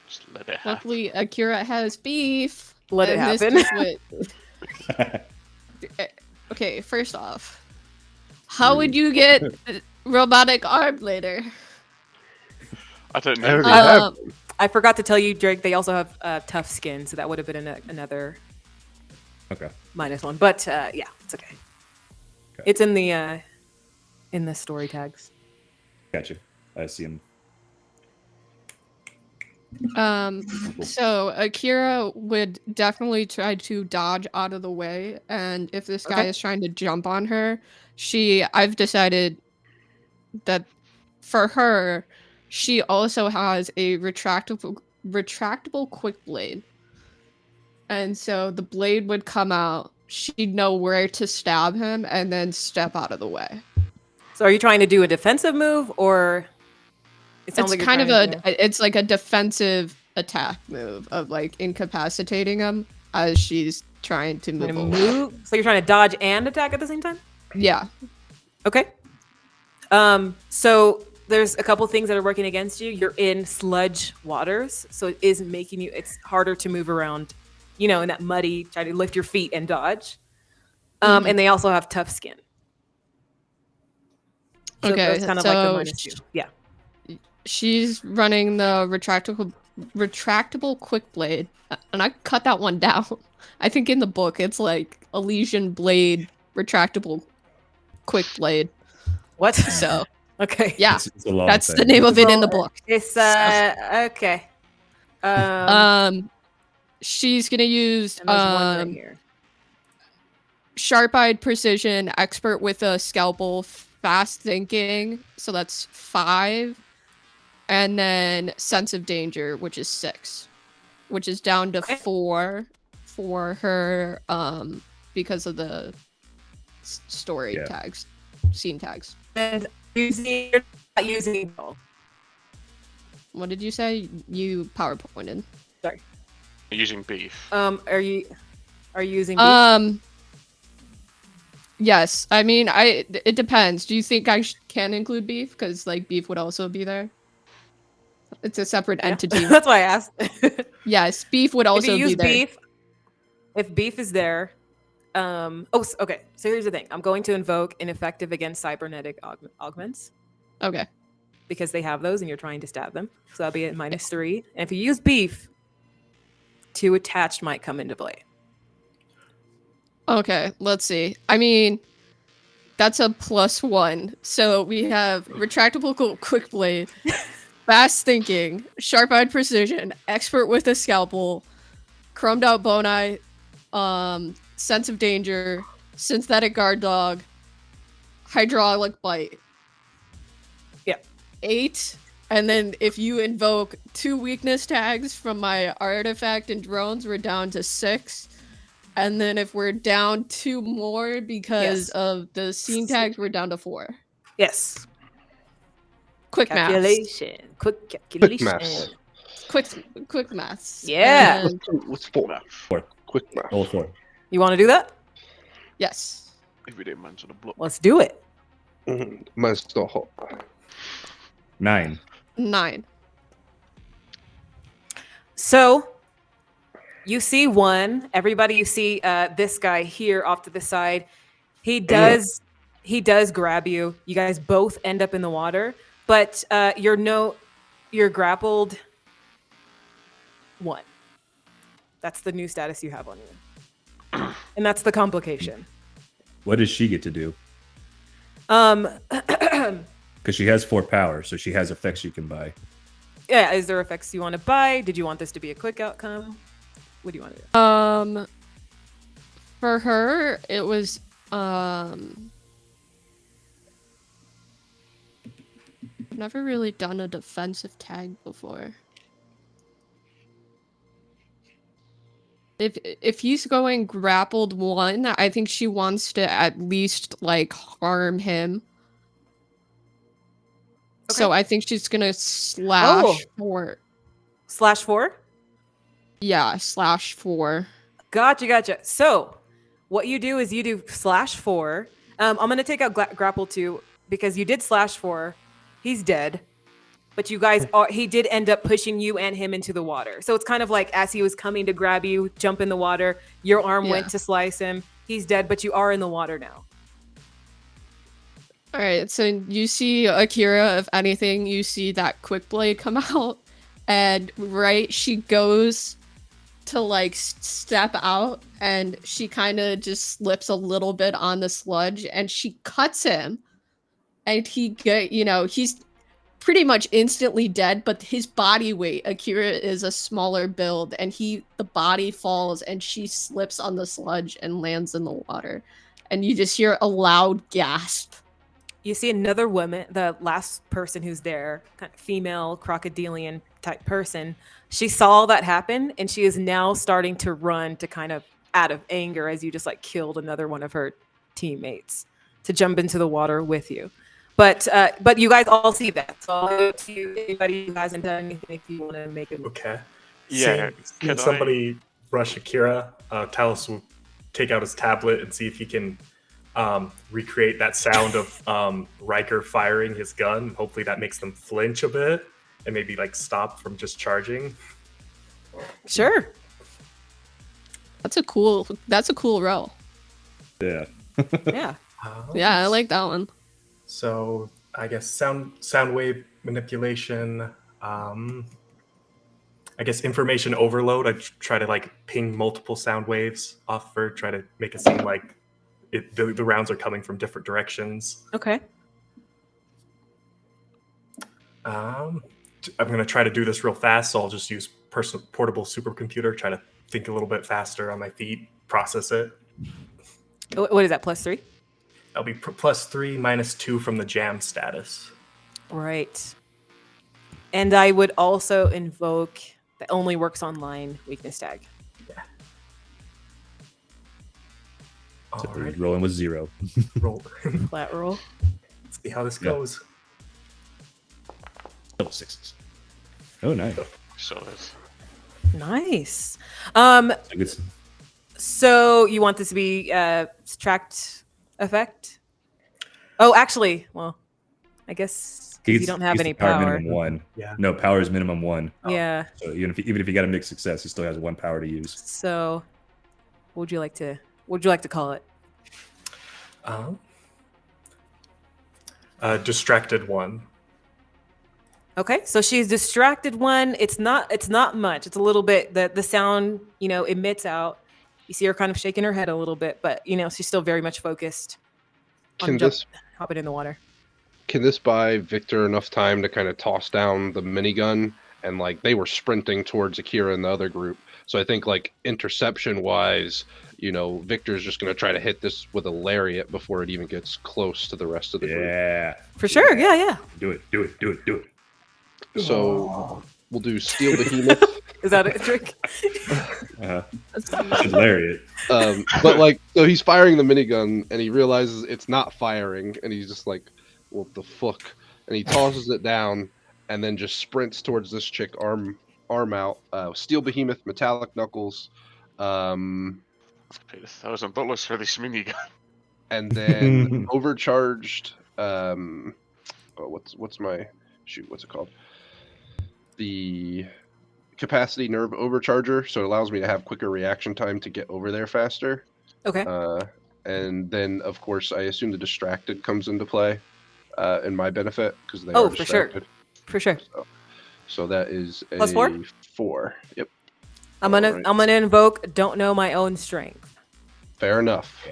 Just let it happen. Luckily, Akira has beef. Let it and this happen. is what- Okay, first off, how would you get a robotic arm later? I don't I already know. have. I forgot to tell you, Drake, they also have tough skin, so that would have been another Okay. -1. But yeah, it's okay. It's in the story tags. Gotcha. I see him. So Akira would definitely try to dodge out of the way, and if this guy Okay. is trying to jump on her, I've decided that for her, she also has a retractable quick blade. And so the blade would come out, she'd know where to stab him, and then step out of the way. So are you trying to do a defensive move, or it sounds It's like you're kind of trying to do- it's like a defensive attack move of like incapacitating him as she's trying to move away. So you're trying to dodge and attack at the same time? Yeah. Okay. So there's a couple things that are working against you. You're in sludge waters, so it is making you. It's harder to move around, in that muddy. Try to lift your feet and dodge. And they also have tough skin. So Okay, it's kind of like the -2. Yeah. She's running the retractable quick blade, and I cut that one down. I think in the book it's like Elysian blade, retractable quick blade. What? So okay. yeah, It's a long that's thing. the name of it in the book. It's okay. She's gonna use And there's one right here. sharp-eyed precision, expert with a scalpel, fast thinking, so that's 5, and then sense of danger, which is 6, which is down to 4 for her because of the story tags, scene tags. And you're not using both. What did you say? You PowerPointed. Sorry. Using beef. Are you using beef? Yes. I mean, it depends. Do you think I can include beef? Because like beef would also be there. It's a separate entity. That's why I asked. Yes, beef would also if you use be there. beef, if beef is there, okay. So here's the thing. I'm going to invoke ineffective against cybernetic augments Okay. because they have those, and you're trying to stab them. So that'll be at -3. And if you use beef, 2 attached might come into play. Okay, let's see. I mean, that's a +1. So we have retractable quick blade, fast thinking, sharp-eyed precision, expert with a scalpel, chromed out bone eye, sense of danger, synthetic guard dog, hydraulic bite. Yeah. 8. And then if you invoke 2 weakness tags from my artifact and drones, we're down to 6. And then if we're down 2 more because of the scene tags, we're down to 4. Yes. Quick math. Quick calculation. maths. Quick maths. Yeah. And- What's 4? Quick math. All 4. You want to do that? yes. Everyday man's on a block. Let's do it. Mine's still hot. 9. 9. So you see one. Everybody, you see this guy here off to the side. He does grab you. You guys both end up in the water, but you're grappled 1. That's the new status you have on you, and that's the complication. What does she get to do? Because she has 4 power, so she has effects she can buy. Yeah, is there effects you want to buy? Did you want this to be a quick outcome? What do you want to do? For her, it was never really done a defensive tag before. If he's going grappled 1, I think she wants to at least like harm him. Okay. So I think she's gonna slash 4. /4? Yeah, /4. Gotcha. So what you do is you do /4. I'm going to take out grapple 2 because you did /4. He's dead. But you guys he did end up pushing you and him into the water. So it's kind of like as he was coming to grab you, jump in the water, your arm went to slice him. He's dead, but you are in the water now. All right, so you see Akira, if anything, you see that quick blade come out, and she goes to like step out, and she kind of just slips a little bit on the sludge, and she cuts him, and he's pretty much instantly dead, but his body weight, Akira is a smaller build, and the body falls, and she slips on the sludge and lands in the water, and you just hear a loud gasp. you see another woman, the last person who's there, kind of female crocodilian type person. She saw that happen, and she is now starting to run to kind of out of anger as you just like killed another one of her teammates to jump into the water with you. But you guys all see that. So I'll go to you, anybody who hasn't done anything if you want to make a move. Okay. Yeah, Seeing could somebody rush Akira, Talos will take out his tablet and see if he can recreate that sound of Riker firing his gun. Hopefully that makes them flinch a bit and maybe like stop from just charging. Sure. That's a cool roll. Yeah. Yeah. Yeah, I like that one. So I guess sound wave manipulation. I guess information overload. I try to like ping multiple sound waves off her, try to make it seem like the rounds are coming from different directions. Okay. I'm going to try to do this real fast, so I'll just use portable supercomputer, try to think a little bit faster on my feet, process it. What is that? +3? That'll be +3 -2 from the jam status. Right. And I would also invoke that only works online weakness tag. Yeah. So All right. rolling with 0. Roll. Flat roll. Let's see how this Yeah. goes. Double 6s. Oh, nice. solid. Nice. I guess So you want this to be subtract effect? Oh, actually, well, I guess 'cause you don't have any power. Minimum 1. Yeah. No, power is minimum 1. Yeah. So even if you got a mixed success, he still has 1 power to use. So, what would you like to call it? Distracted one. Okay, so she's distracted one. It's not much. It's a little bit the sound, emits out. You see her kind of shaking her head a little bit, but she's still very much focused on hopping in the water. Can this buy Victor enough time to kind of toss down the minigun? And like they were sprinting towards Akira and the other group. So I think like interception wise, Victor's just going to try to hit this with a lariat before it even gets close to the rest of the group. Yeah. For sure. Yeah. Do it. So we'll do Steel Behemoth. Is that a trick? Lariat. So he's firing the minigun and he realizes it's not firing and he's just like, what the fuck? And he tosses it down and then just sprints towards this chick, arm out. Steel Behemoth, Metallic Knuckles. Paid $1,000 for this minigun. And then overcharged. What's it called? The capacity nerve overcharger, so it allows me to have quicker reaction time to get over there faster. Okay. And then, of course, I assume the distracted comes into play in my benefit because they are distracted. For sure. So that is a +4? 4. Yep. I'm gonna invoke don't know my own strength. Fair enough.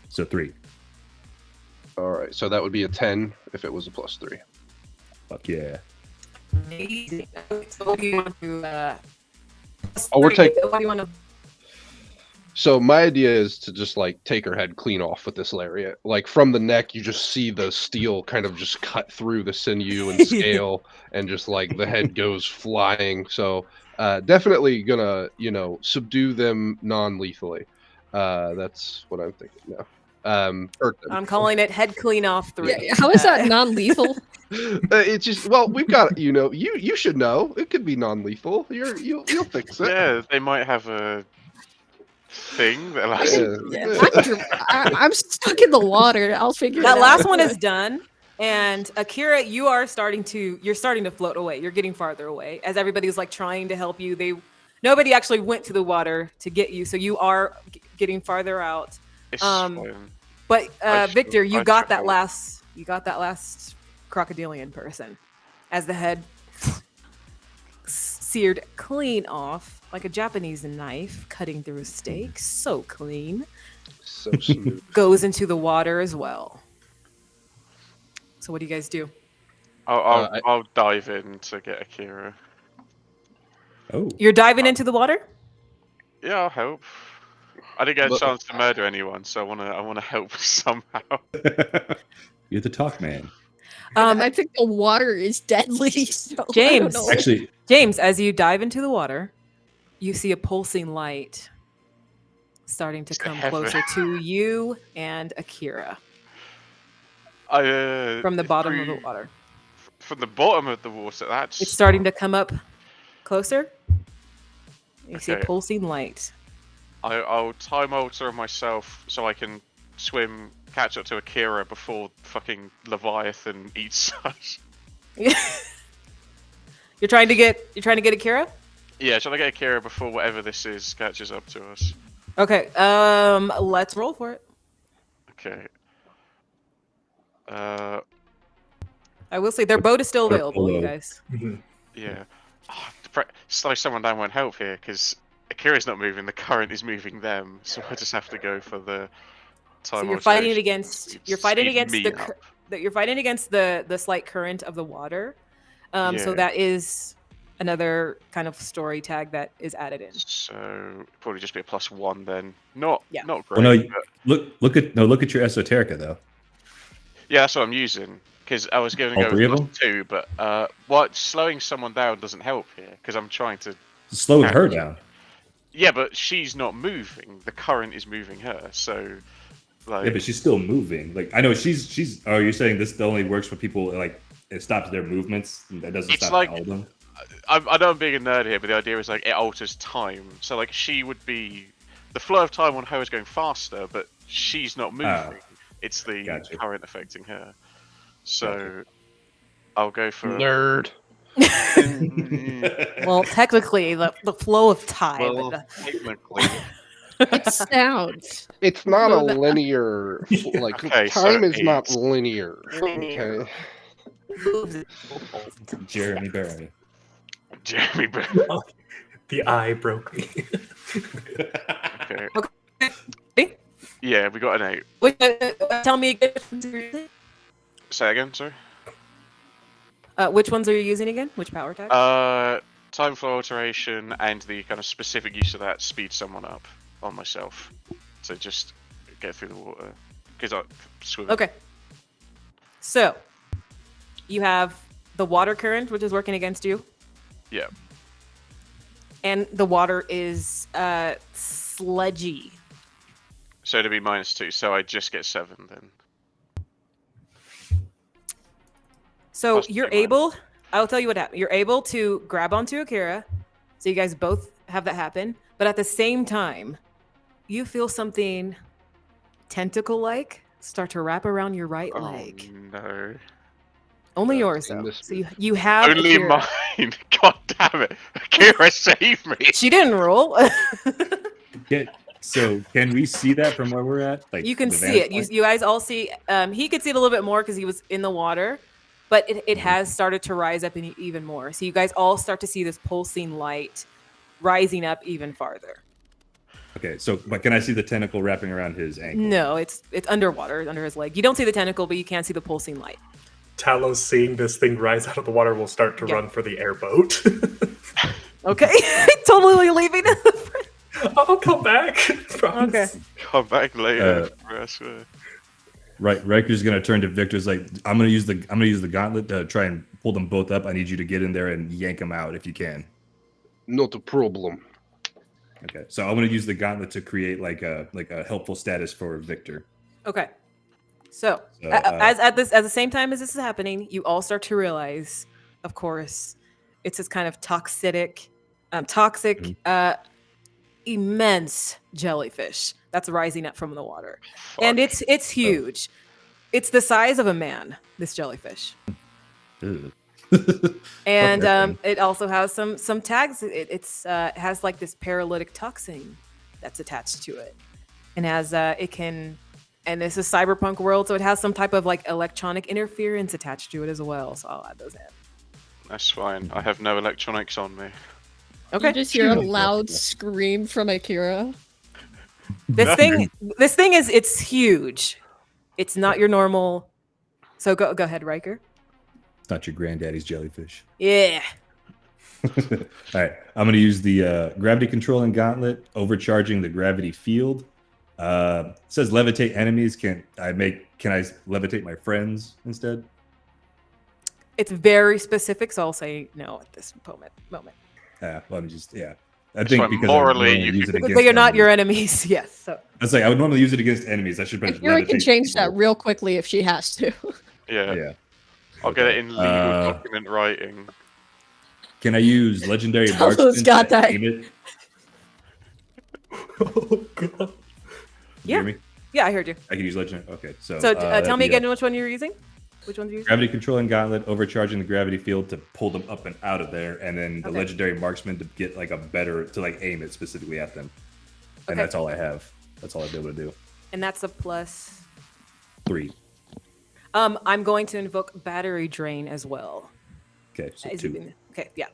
So 3. All right, so that would be a 10 if it was a +3. Fuck yeah. Amazing. So what do you want to? What do you want to? So my idea is to just like take her head clean off with this lariat. Like from the neck, you just see the steel kind of just cut through the sinew and scale, and just like the head goes flying. So definitely gonna subdue them non-lethally. That's what I'm thinking now. I'm calling it head clean off 3. Yeah, how is that non-lethal? It's just we've got you should know it could be non-lethal. You'll fix it. Yeah, they might have a thing that allows I'm stuck in the water. I'll figure That it last out. one is done, and Akira, you're starting to float away. You're getting farther away as everybody's like trying to help you. Nobody actually went to the water to get you, so you are getting farther out. It's fine. But Victor, you got that help. last crocodilian person as the head seared clean off like a Japanese knife cutting through a steak. So clean. So smooth. Goes into the water as well. So what do you guys do? I'll dive in to get Akira. Oh. You're diving into the water? Yeah, I'll help. I didn't get a But- chance to murder anyone, so I wanna help somehow. You're the talk man. I think the water is deadly. So I don't James. know. Actually, James, as you dive into the water, you see a pulsing light starting to It's come heaven. closer to you and Akira I from the bottom of the through- water. From the bottom of the water. That's It's starting to come up closer. You see a Okay. pulsing light. I'll time alter myself so I can swim, catch up to Akira before fucking Leviathan eats us. You're trying to get Akira? Yeah, shall I get Akira before whatever this is catches up to us? Okay. Let's roll for it. Okay. I will say their boat is still Or available, you polo. guys. Yeah. Oh, slow someone down won't help here because Akira's not moving. The current is moving them, so I just have to go for the time. So you're fighting alteration. against Me the up. you're fighting against the slight current of the water. So Yeah. that is another kind of story tag that is added in. So probably just be a +1 then. Not Yeah. not well, great. no, but look at your esoterica though. yeah, that's what I'm using because I was going to All go three with of them? +2, but what slowing someone down doesn't help here because I'm trying to. Slow her down. Yeah, but she's not moving. The current is moving her. So like. Yeah, but she's still moving. Like I know she's. Oh, you're saying this only works for people like it stops their movements. That doesn't It's stop like- all of them. I know I'm being a nerd here, but the idea is like it alters time. So like she would be, the flow of time on her is going faster, but she's not moving. It's the Gotcha. current affecting her. So I'll go for. Nerd. Well, technically, the flow of time. Well, technically. It's sound. It's not a No, that- linear. Like Okay, so time is not it's- linear. Okay. Jeremy Barry. Jeremy Brown. The eye broke me. Okay. Okay. Yeah, we got an 8. Wait, tell me again. Which ones are you using? Say again, sorry. Which ones are you using again? Which power tag? Time flow alteration and the kind of specific use of that speed someone up on myself. So just get through the water. Because I swim. Okay. So, you have the water current, which is working against you. Yeah. And the water is sludgy. So to be -2, so I just get 7 then. So Plus you're 2 minus. able, I'll tell you what happened. You're able to grab onto Akira. So you guys both have that happen. But at the same time, you feel something tentacle-like start to wrap around your right leg. No. Only That's yours, in though. this So you have Only Akira. mine. God damn it. Akira, save me. She didn't roll. So can we see that from where we're at? Like You can the see vantage it. You, point? you guys all see. He could see it a little bit more because he was in the water, but it has started to rise up even more. So you guys all start to see this pulsing light rising up even farther. Okay, so but can I see the tentacle wrapping around his ankle? No, it's underwater, under his leg. You don't see the tentacle, but you can see the pulsing light. Talon, seeing this thing rise out of the water, will start to Yeah. run for the airboat. Okay, totally leaving. I'll come back. Promise. Okay. Come back later. I swear. Right, Riker's gonna turn to Victor's like, I'm gonna use the gauntlet to try and pull them both up. I need you to get in there and yank them out if you can. Not a problem. Okay, so I'm gonna use the gauntlet to create like a helpful status for Victor. Okay. So, So, at the same time as this is happening, you all start to realize, of course, it's this kind of toxic, immense jellyfish that's rising up from the water, and Fuck. it's huge. It's the size of a man. This jellyfish, Ugh. and that it also has some tags. It has like this paralytic toxin that's attached to it, and has it can. And this is cyberpunk world, so it has some type of like electronic interference attached to it as well. So I'll add those in. That's fine. I have no electronics on me. Okay. You just hear a loud scream from Akira. This thing is it's huge. It's not your normal. So go ahead, Riker. It's not your granddaddy's jellyfish. Yeah. All right, I'm going to use the gravity controlling gauntlet, overcharging the gravity field. It says levitate enemies. Can I levitate my friends instead? It's very specific, so I'll say no at this moment. Well, I That's think why because morally I you use it could- against But you're not your enemies. enemies, yes. So I was like, I would normally use it against enemies. I should probably Akira can levitate change that people. real quickly if she has to. Yeah. Yeah. I'll get it Okay. in legal document writing. Can I use legendary Tell who's marksman got to that. aim it? Oh god. You hear me? yeah, I heard you. I can use legendary. Okay, so So that'd tell me be, again which one you're using. Which one's you using? gravity controlling gauntlet, overcharging the gravity field to pull them up and out of there, and then the Okay. legendary marksman to get like a better to like aim it specifically at them. And Okay. that's all I have. That's all I'd be able to do. And that's a plus. 3. I'm going to invoke battery drain as well. Okay, so Is 2. it been- okay, yeah,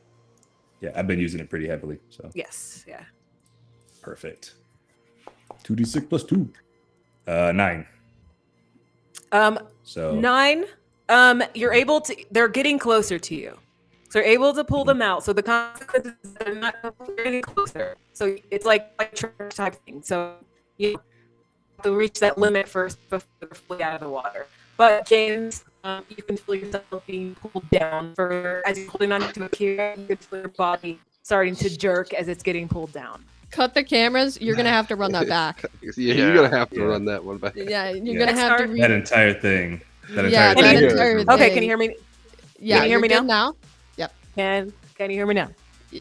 Yeah, I've been using it pretty heavily, so yes, yeah. perfect. 2d6 plus 2. 9. So 9. You're able to. They're getting closer to you, so you're able to pull them out. So the consequences are not getting closer. So it's like a church type thing. So you have to reach that limit first before they're fully out of the water. But James, you can feel yourself being pulled down further as you're holding on to a Akira. You can feel your body starting to jerk as it's getting pulled down. Cut the cameras. You're gonna have to run that back. Yeah, Yeah. you're gonna have to Yeah. run that one back. Yeah, you're Yeah. gonna Next have to. card. that entire thing. That Yeah, entire that thing. entire Okay, thing. can you hear me? Yeah, Can you hear me you're now? good now? Can you hear me now?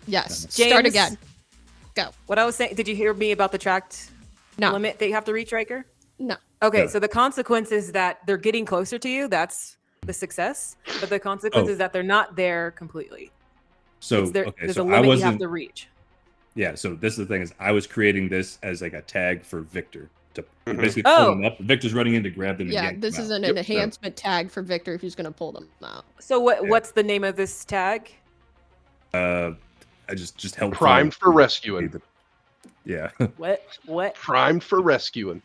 Yes. James, Start again. What I was saying, did you hear me about the tracked No. limit that you have to reach, Riker? No. Okay, No. so the consequence is that they're getting closer to you. That's the success. But the consequence is that they're not there completely. So There's okay, a so I limit you have wasn't. to reach. Yeah, so this is the thing is I was creating this as like a tag for Victor to Mhm. basically Oh. pull him up. Victor's running in to grab them. And Yeah, yank this them is out. an Yep. enhancement tag for Victor who's gonna pull them out. So Yeah. what's the name of this tag? I just helped. Primed for rescuing. Yeah. What? Primed for rescuing.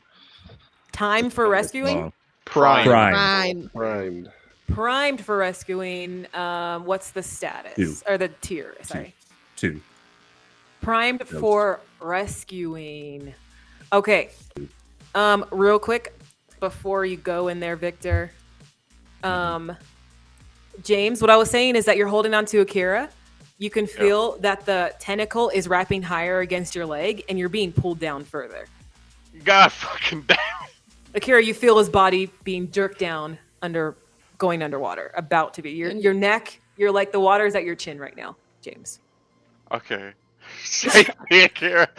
Time for rescuing? Long. Primed. Prime. Primed. Primed for rescuing. What's the status? 2. Or the tier, sorry. 2. Primed Notes. for rescuing. Okay. Real quick, before you go in there, Victor. James, what I was saying is that you're holding on to Akira. You can feel that the tentacle is wrapping higher against your leg, and you're being pulled down further. God fucking damn. Akira, you feel his body being jerked down going underwater, about to be. Your neck, you're like the water's at your chin right now, James. Okay. Save me, Akira.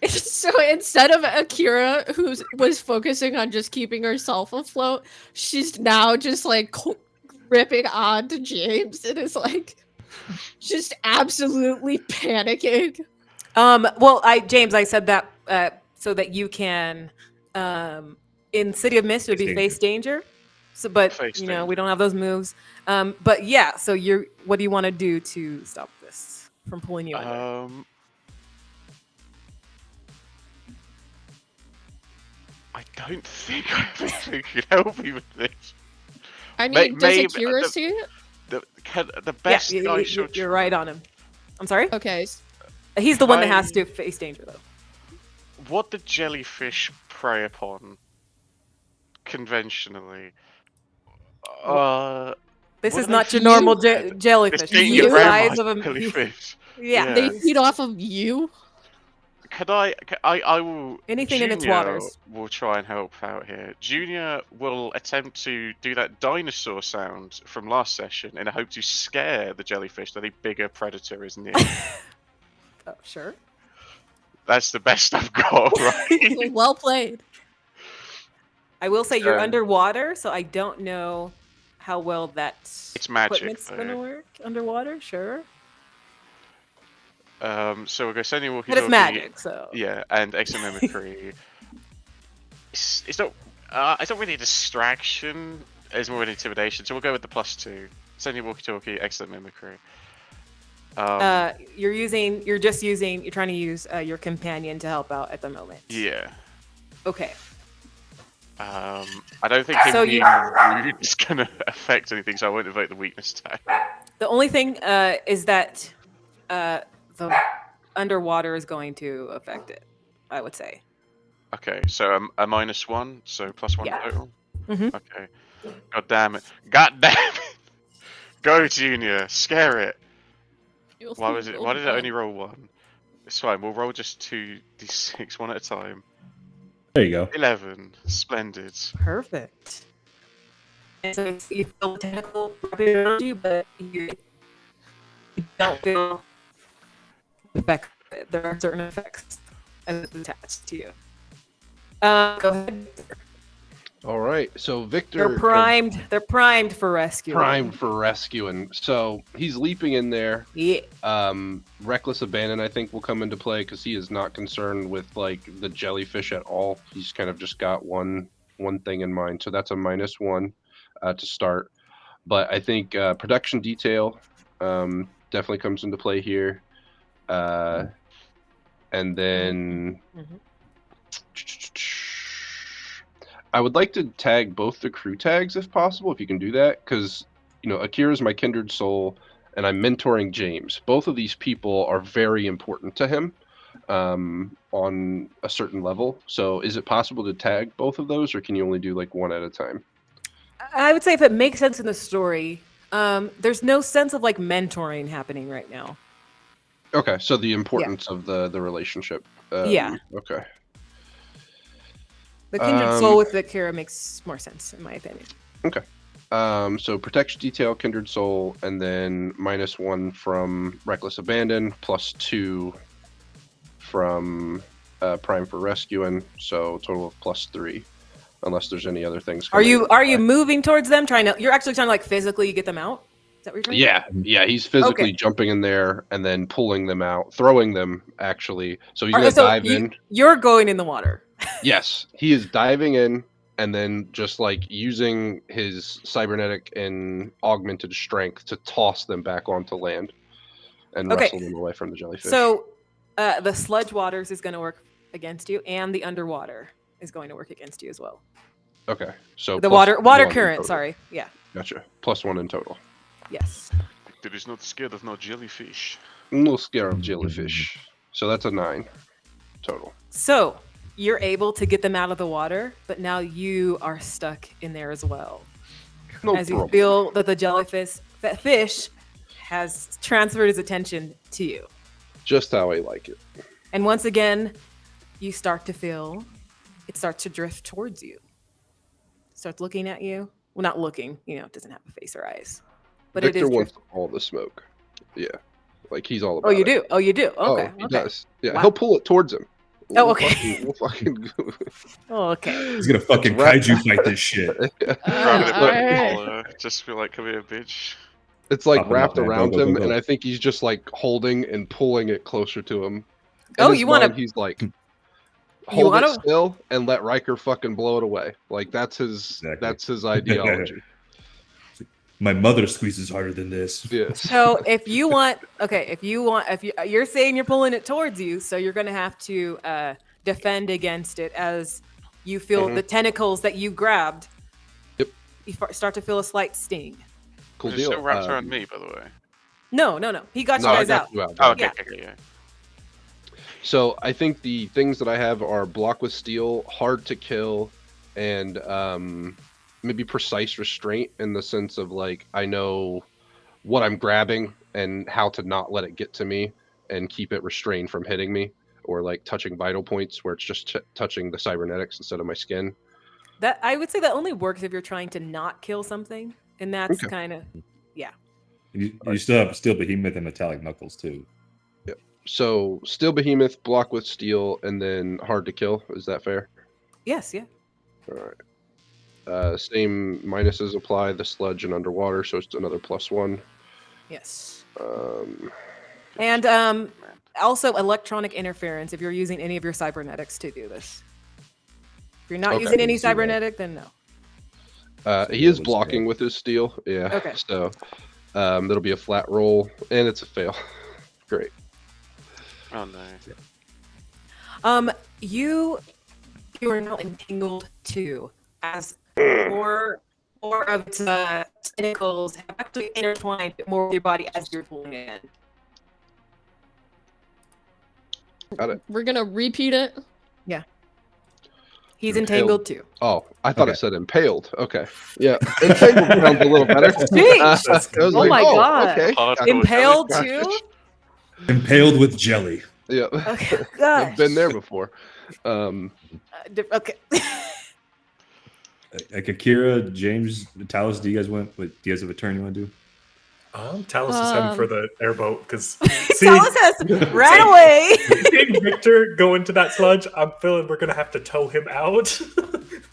So instead of Akira, who was focusing on just keeping herself afloat, she's now just like gripping on to James and is like just absolutely panicking. Well, James, I said that so that you can, in City of Mist, it would be face danger. So, but Face we danger. don't have those moves. But yeah, so what do you want to do to stop this from pulling you under? I don't think I have anything who can help me with this. I mean, does maybe- Akira see it? The best yeah, I should you're right on him. I'm sorry. Okay. He's the one that has to face danger, though. What the jellyfish prey upon conventionally? This What is do not they your normal feed? jellyfish. It's He's eating the your grandma's size of a jellyfish. yeah. They feed off of you? I will. Anything in its Junior waters. will try and help out here. Junior will attempt to do that dinosaur sound from last session in a hope to scare the jellyfish that a bigger predator is near. Oh, sure. That's the best I've got, right? Well played. I will say you're Um, underwater, so I don't know how well that It's magic, equipment's though. gonna work underwater. Sure, So we'll go sending walkie but it's magic, so Yeah, and exit mimicry. It's not really a distraction. It's more an intimidation. So we'll go with the +2. Sending walkie-talkie, exit mimicry. you're trying to use your companion to help out at the moment. Yeah. Okay. I don't think him So being you- rude is gonna affect anything, so I won't invoke the weakness tag. The only thing is that the underwater is going to affect it, I would say. Okay, so a -1, so +1 Yeah. total. Mhm. Okay. God damn it! God damn it! Go, Junior. Scare it. Why was it? Why did it only roll 1? It's fine. We'll roll just 2d6, one at a time. There you go. 11. Splendid. Perfect. And so you feel the tentacle wrapping around you, but you don't feel the effect of it. There are certain effects as it's attached to you. Go ahead. All right, so Victor They're primed. They're primed for rescue. primed for rescuing. So he's leaping in there. Yeah. Reckless abandon, I think, will come into play because he is not concerned with like the jellyfish at all. He's kind of just got one thing in mind. So that's a -1 to start. But I think production detail definitely comes into play here. And then I would like to tag both the crew tags if possible, if you can do that, because Akira is my kindred soul, and I'm mentoring James. Both of these people are very important to him on a certain level. So, is it possible to tag both of those, or can you only do like one at a time? I would say if it makes sense in the story, there's no sense of like mentoring happening right now. Okay, so the importance of the relationship. Yeah. Okay. The kindred soul with Akira makes more sense, in my opinion. Okay. So protection detail, kindred soul, and then -1 from reckless abandon, +2 from prime for rescuing. So total of +3, unless there's any other things. Are you moving towards them? You're actually trying to like physically get them out? Is that what you're trying to do? Yeah. He's physically jumping in there and then pulling them out, throwing them actually. So he's gonna dive in. You're going in the water. Yes, he is diving in and then just like using his cybernetic and augmented strength to toss them back onto land and wrestle them away from the jellyfish. So the sludge waters is going to work against you, and the underwater is going to work against you as well. Okay, so the water current. Sorry, yeah. Gotcha. +1 in total. Yes. There is not scared of no jellyfish. No scare of jellyfish. So that's a 9 total. So you're able to get them out of the water, but now you are stuck in there as well. As you feel that the that fish has transferred his attention to you. Just how I like it. And once again, you start to feel it starts to drift towards you. Starts looking at you. Well, not looking, it doesn't have a face or eyes. But Victor it is wants all the smoke. Yeah. Like he's all about it. Oh, you do? Okay. He does. Yeah, Wow. he'll pull it towards him. Oh, okay. We'll fucking Oh, okay. He's gonna fucking kaiju fight this shit. Just feel like, come here, bitch. It's like Pop him wrapped up, man. around Go, go, him, go, go. and I think he's just like holding and pulling it closer to him. Oh, In his you wanna- mind, He's like, hold it still and let Riker fucking blow it away. Like that's his. Exactly. That's his ideology. My mother squeezes harder than this. Yes. So if you're saying you're pulling it towards you, so you're going to have to defend against it as you feel the tentacles that you grabbed. Yep. You start to feel a slight sting. Cool It's deal. still wrapped around me, by the way. No. He got No, you I guys got out. you out. Oh, okay, Yeah. yeah. So I think the things that I have are block with steel, hard to kill, and maybe precise restraint in the sense of like I know what I'm grabbing and how to not let it get to me and keep it restrained from hitting me or like touching vital points where it's just touching the cybernetics instead of my skin. That I would say that only works if you're trying to not kill something, and that's Okay. kind of You still have steel behemoth and metallic knuckles too. So steel behemoth, block with steel, and then hard to kill. Is that fair? yes, yeah. All right. Same minuses apply. The sludge and underwater, so it's another +1. Yes. Um, And also electronic interference if you're using any of your cybernetics to do this. If you're not Okay. using any See that. cybernetic, then no. he is blocking with his steel. Yeah. Okay. So that'll be a flat roll, and it's a fail. Great. Oh no. You are now entangled too, as more of its tentacles have actually intertwined more with your body as you're pulling it in. Got it. We're gonna repeat it. He's Impaled. entangled too. Oh, I thought Okay. it said impaled. Okay. Yeah. Entangled sounds a little better. Sheesh. That's I was Oh like, my God. okay. Hardcore Impaled jelly too? fish. Impaled with jelly. Yeah. Okay, I've gosh. been there before. Okay. Like Akira, James, Talos, do you guys have a turn you want to do? Talos is heading for the airboat because Talos has ran away. seeing Victor go into that sludge, I'm feeling we're gonna have to tow him out.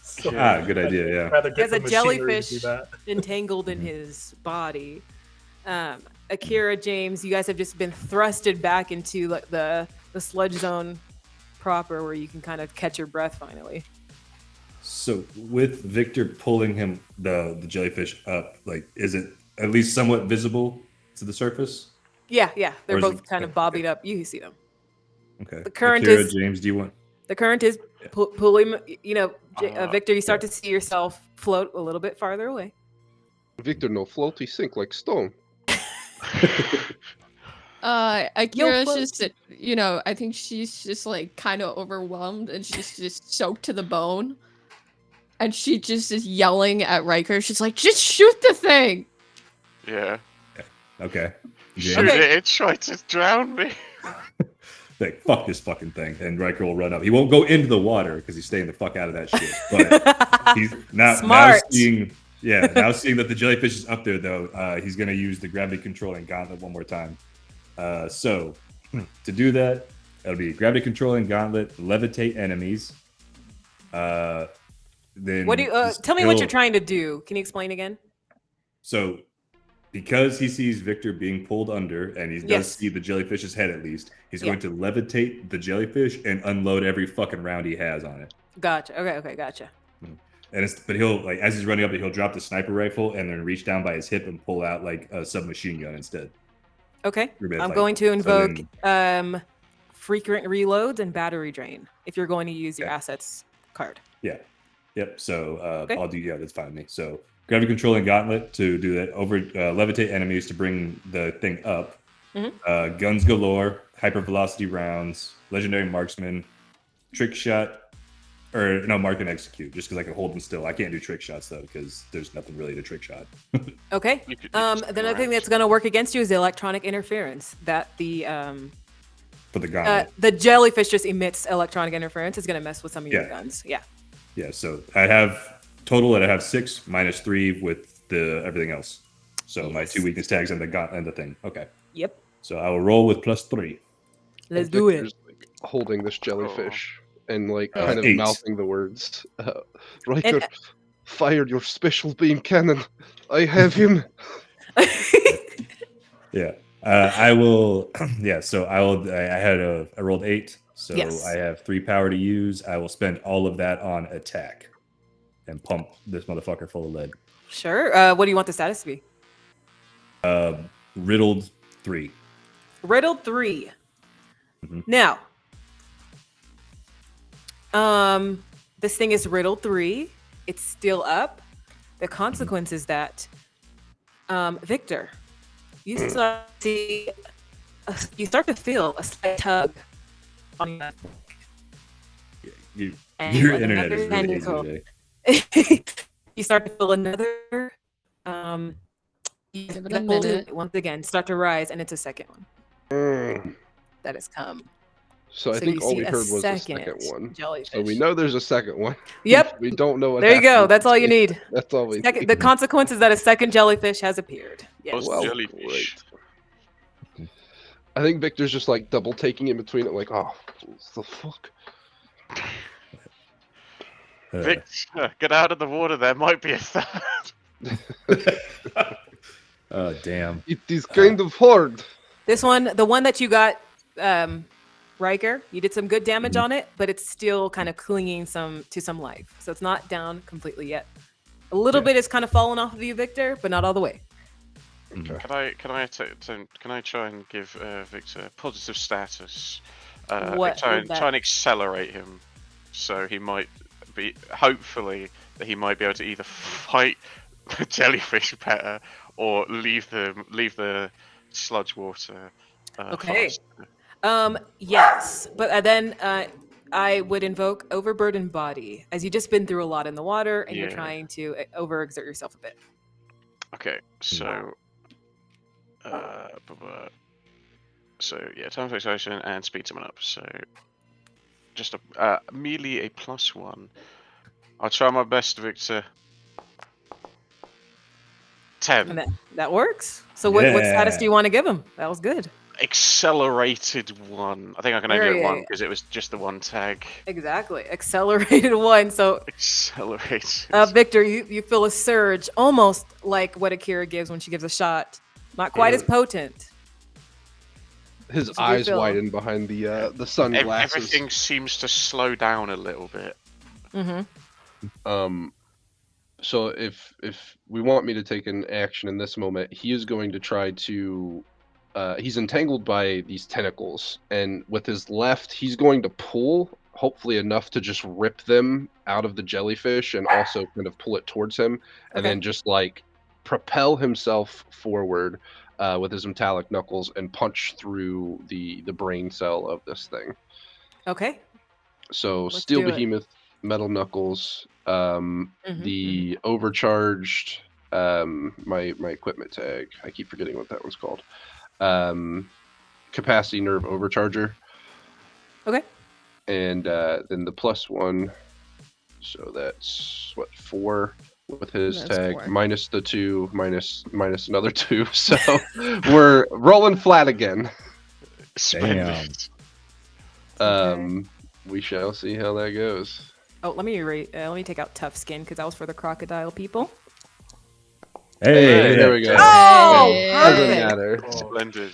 So Good idea, yeah. I'd rather He get has a the machinery to do jellyfish that. entangled in his body. Akira, James, you guys have just been thrusted back into like the sludge zone proper, where you can kind of catch your breath finally. So with Victor pulling him the jellyfish up, like, is it at least somewhat visible to the surface? Yeah, they're Or is both it- kind of bobbing up. You see them. Okay. The current Akira, is- James, do you want? The current is pulling. Victor, you start yeah. to see yourself float a little bit farther away. Victor no float, he sink like stone. Akira's float. just, I think she's just like kind of overwhelmed and she's just soaked to the bone. And she just is yelling at Riker. She's like, just shoot the thing! Yeah. Okay. Shoot James, Okay. it, it tried to drown me. like, fuck this fucking thing. And Riker will run up. He won't go into the water because he's staying the fuck out of that shit. But he's now Smart. seeing that the jellyfish is up there, though, he's going to use the gravity controlling gauntlet one more time. So to do that, it'll be gravity controlling gauntlet, levitate enemies. Then What do you just tell me what he'll- you're trying to do? Can you explain again? So, because he sees Victor being pulled under, and he does Yes. see the jellyfish's head at least, he's Yeah. going to levitate the jellyfish and unload every fucking round he has on it. Gotcha. Okay, gotcha. But he'll, like, as he's running up, he'll drop the sniper rifle and then reach down by his hip and pull out like a submachine gun instead. Okay. Your bad I'm fight. going to So invoke then- frequent reloads and battery drain if you're going to use your Okay. assets card. Yeah. Yep. So Okay. I'll do. Yeah, that's fine with me. So gravity controlling gauntlet to do that. Over levitate enemies to bring the thing up. Mhm. Guns galore, hyper velocity rounds, legendary marksman, trick shot, or no, mark and execute. Just because I can hold them still. I can't do trick shots though because there's nothing really to trick shot. Okay. You could The spin other thing around. that's going to work against you is the electronic interference. That For the gauntlet. the jellyfish just emits electronic interference. Is going to mess with some of your Yeah. guns. Yeah. Yeah. So I have total. I have 6 minus 3 with the everything else. So my Yes. 2 weakness tags and the thing. Okay. Yep. So I will roll with +3. Let's And do it. Victor's, like, holding this jellyfish and like Oh. kind of 8. mouthing the words. Riker, fire your special beam cannon. I have him. Yeah. I will. Yeah. So I will. I rolled 8. So Yes. I have 3 power to use. I will spend all of that on attack, and pump this motherfucker full of lead. Sure. What do you want the status to be? Riddled 3. Riddled 3. Mhm. Now, this thing is riddled 3. It's still up. The consequence is that, Victor, you start to see, you start to feel a slight tug on your And Your like internet is another really tentacle. easy today. You start to feel another. You Give it a hold minute. once again, start to rise, and it's a second one Mm. that has come. So I So think you all see we a heard was the second second one. jellyfish. So we know there's a second one. Yep. We don't know what There you go. happened. That's all you need. That's all we Second, need. the consequence is that a second jellyfish has appeared. Yes. Those Well, jellyfish. great. I think Victor's just like double taking in between it, like, oh, what the fuck? Victor, get out of the water. There might be a third. Oh damn. It is kind of hard. This one, the one that you got, Riker, you did some good damage Mhm. on it, but it's still kind of clinging to some life. So it's not down completely yet. A little Yeah. bit is kind of fallen off of you, Victor, but not all the way. Can I try and give Victor positive status? What Try would and that- try and accelerate him, so he might be that he might be able to either fight the jellyfish better or leave the sludge water. Okay. faster. Yes, but then I would invoke overburdened body, as you've just been through a lot in the water, and you're Yeah. trying to overexert yourself a bit. Okay, so time for acceleration and speed someone up. So just merely a +1. I'll try my best, Victor. 10. And that works. So what status Yeah. do you want to give him? That was good. Accelerated 1. I think I can only do it Very- 1 because it was just the 1 tag. Exactly. Accelerated 1. So Accelerated. Victor, you feel a surge, almost like what Akira gives when she gives a shot. Not quite as potent. His What you eyes feel? widen behind the sunglasses. Everything seems to slow down a little bit. Mm-hmm. So if we want me to take an action in this moment, he is going to try to. He's entangled by these tentacles, and with his left, he's going to pull, hopefully enough to just rip them out of the jellyfish, and also kind of pull it towards him, and Okay. then just like propel himself forward with his metallic knuckles and punch through the brain cell of this thing. Okay. So Let's steel do it. behemoth, metal knuckles, Mm-hmm. the overcharged, my equipment tag. I keep forgetting what that one's called. Capacity nerve overcharger, Okay. and then the +1. So that's what 4 with his That's tag 4. minus the 2 minus another 2. So we're rolling flat again. Splendid. We shall see how that goes. Oh, let me take out tough skin because that was for the crocodile people. Hey, there we go. Oh, Doesn't perfect. matter. Splendid.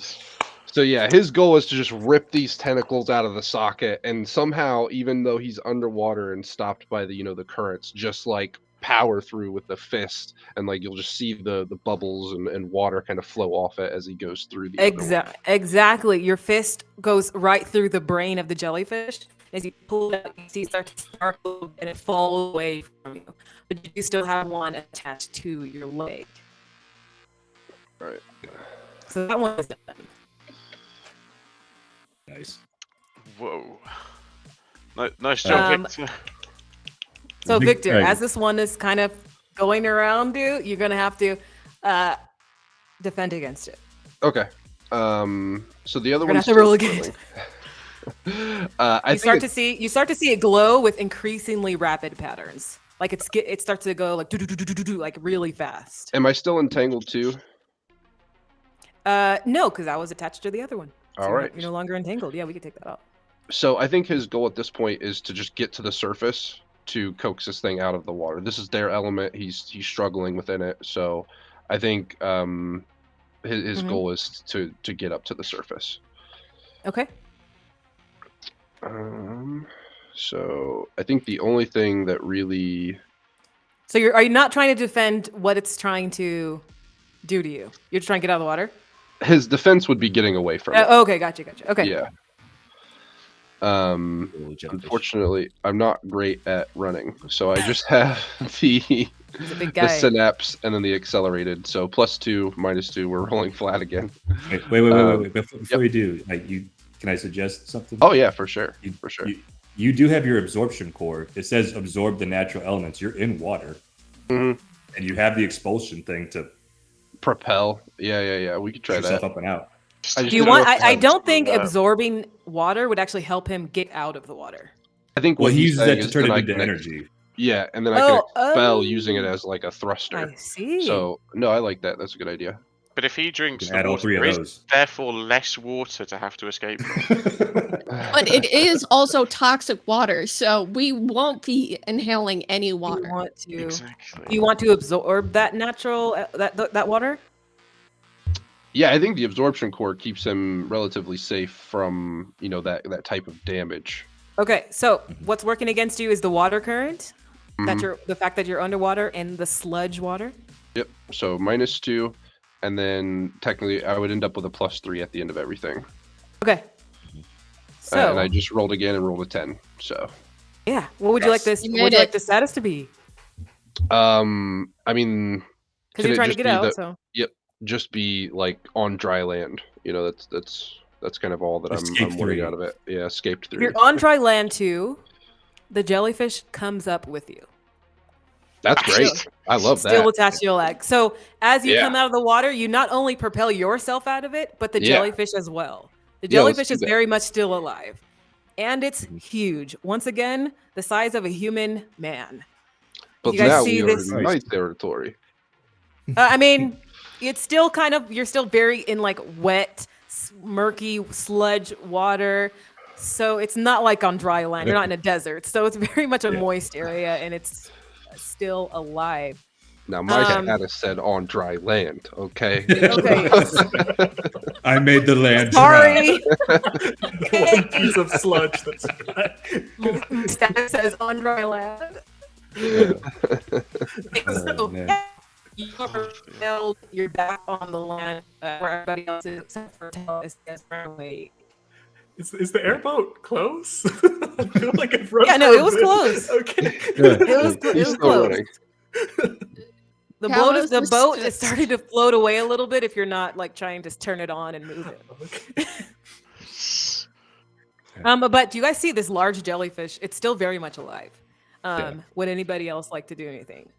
So yeah, his goal is to just rip these tentacles out of the socket, and somehow, even though he's underwater and stopped by the currents, just like power through with the fist, and like you'll just see the bubbles and water kind of flow off it as he goes through the other one. Exactly. Your fist goes right through the brain of the jellyfish. As you pull it out, you see it start to sparkle and it falls away from you. But you do still have one attached to your leg. Right. So that one is done. Nice. Whoa. Nice job, Victor. So Victor, Right. as this one is kind of going around you, you're gonna have to defend against it. Okay. So the other You're gonna one's have to roll still again. I You think start to see it glow with increasingly rapid patterns. Like it starts to go like do like really fast. am I still entangled too? No, because I was attached to the other one. So All right. you're no longer entangled. Yeah, we could take that out. So I think his goal at this point is to just get to the surface to coax this thing out of the water. This is their element. He's struggling within it. So I think his Mhm. goal is to get up to the surface. Okay. So I think the only thing that really So are you not trying to defend what it's trying to do to you? You're just trying to get out of the water? his defense would be getting away from it. Okay, gotcha. Okay. Yeah. Little jellyfish. Unfortunately, I'm not great at running, so I just have the He's a big the guy. synapse and then the accelerated. So +2, -2. We're rolling flat again. Wait. Before you do, can I suggest something? Oh yeah, for sure. You, For sure. You do have your absorption core. It says absorb the natural elements. You're in water, Mhm. and you have the expulsion thing to Propel. Yeah. We could try push yourself that. up and out. I Do just you didn't want? know if I that- don't think that. absorbing water would actually help him get out of the water. I think Well, what he he's uses saying that to is turn then it I into can energy. Yeah, and then I can expel Oh. using it as like a thruster. I see. So no, I like that. That's a good idea. But if he You drinks can the add all water, three of there is those. therefore less water to have to escape from. But it is also toxic water, so we won't be inhaling any Do water. you want to? Exactly. Do you want to absorb that natural that water? Yeah, I think the absorption core keeps him relatively safe from that type of damage. Okay, so what's working against you is the water current. That Mhm. the fact that you're underwater and the sludge water. Yep. So -2, and then technically I would end up with a +3 at the end of everything. Okay. So And I just rolled again and rolled a 10. So yeah, what would you like Yes. this? You What made would you like it. the status to be? I mean, Because Can you're it trying to just get be out. the- So just be like on dry land. That's That's kind of all that Escape I'm wanting 3. out of it. Yeah, escaped If 3. you're on dry land too, the jellyfish comes up with you. That's great. I love Still that. attached to your leg. So as you Yeah. come out of the water, you not only propel yourself out of it, but the Yeah. jellyfish as well. The Yeah, let's jellyfish do is that. very much still alive. And it's Mhm. huge. Once again, the size of a human man. But You guys now see we are this? in my territory. I mean, it's still kind of, you're still very in like wet, murky sludge water. So it's not like on dry land. You're not in a desert. So it's very much a Yeah. moist area and it's still alive. Now my Um, status said on dry land. Okay. Okay. I made the land Sorry. One piece of sludge that's Status says on dry land. dry. So, man. yeah, you're back on the land where everybody else is except for Tel is runaway. Is the airboat close? I feel like I've run Yeah, no, for a it was bit. close. Okay. It He's was still close. running. The Kalos boat is is just- starting to float away a little bit if you're not like trying to turn it on and move it. Okay. But do you guys see this large jellyfish? It's still very much alive. Yeah. Would anybody else like to do anything?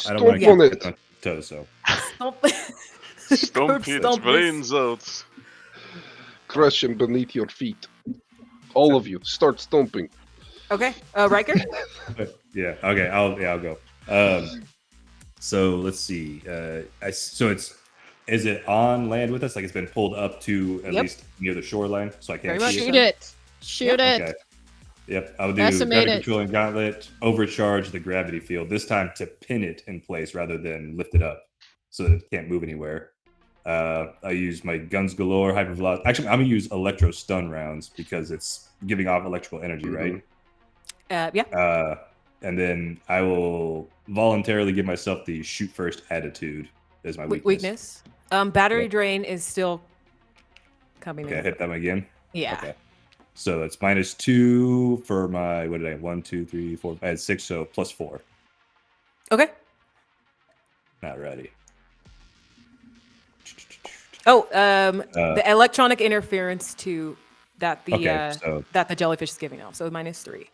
I don't want to Stomp on get it. on toes, so Stomp its Stomp brains out. Crush him beneath your feet. All of you, start stomping. Okay, Riker. yeah. Okay, I'll go. So let's see. Is it on land with us? Like it's been pulled up to at Yep. least near the shoreline, so I Very can't much see so. Shoot it. Shoot it. Okay. Yep, I'll do Decimate gravity it. controlling gauntlet, overcharge the gravity field, this time to pin it in place rather than lift it up so that it can't move anywhere. I use my guns galore, hypervelocity. Actually, I'm going to use electro stun rounds because it's giving off electrical energy, right? Yeah. And then I will voluntarily give myself the shoot first attitude as my weakness. Weakness. Battery Yeah. drain is still coming Okay, I in. hit them again. Yeah. Okay. So that's -2 for my, what did I have? 1, 2, 3, 4. I had 6, so +4. Okay. Not ready. Oh, the electronic interference to that the Okay, so that the jellyfish is giving off. So -3.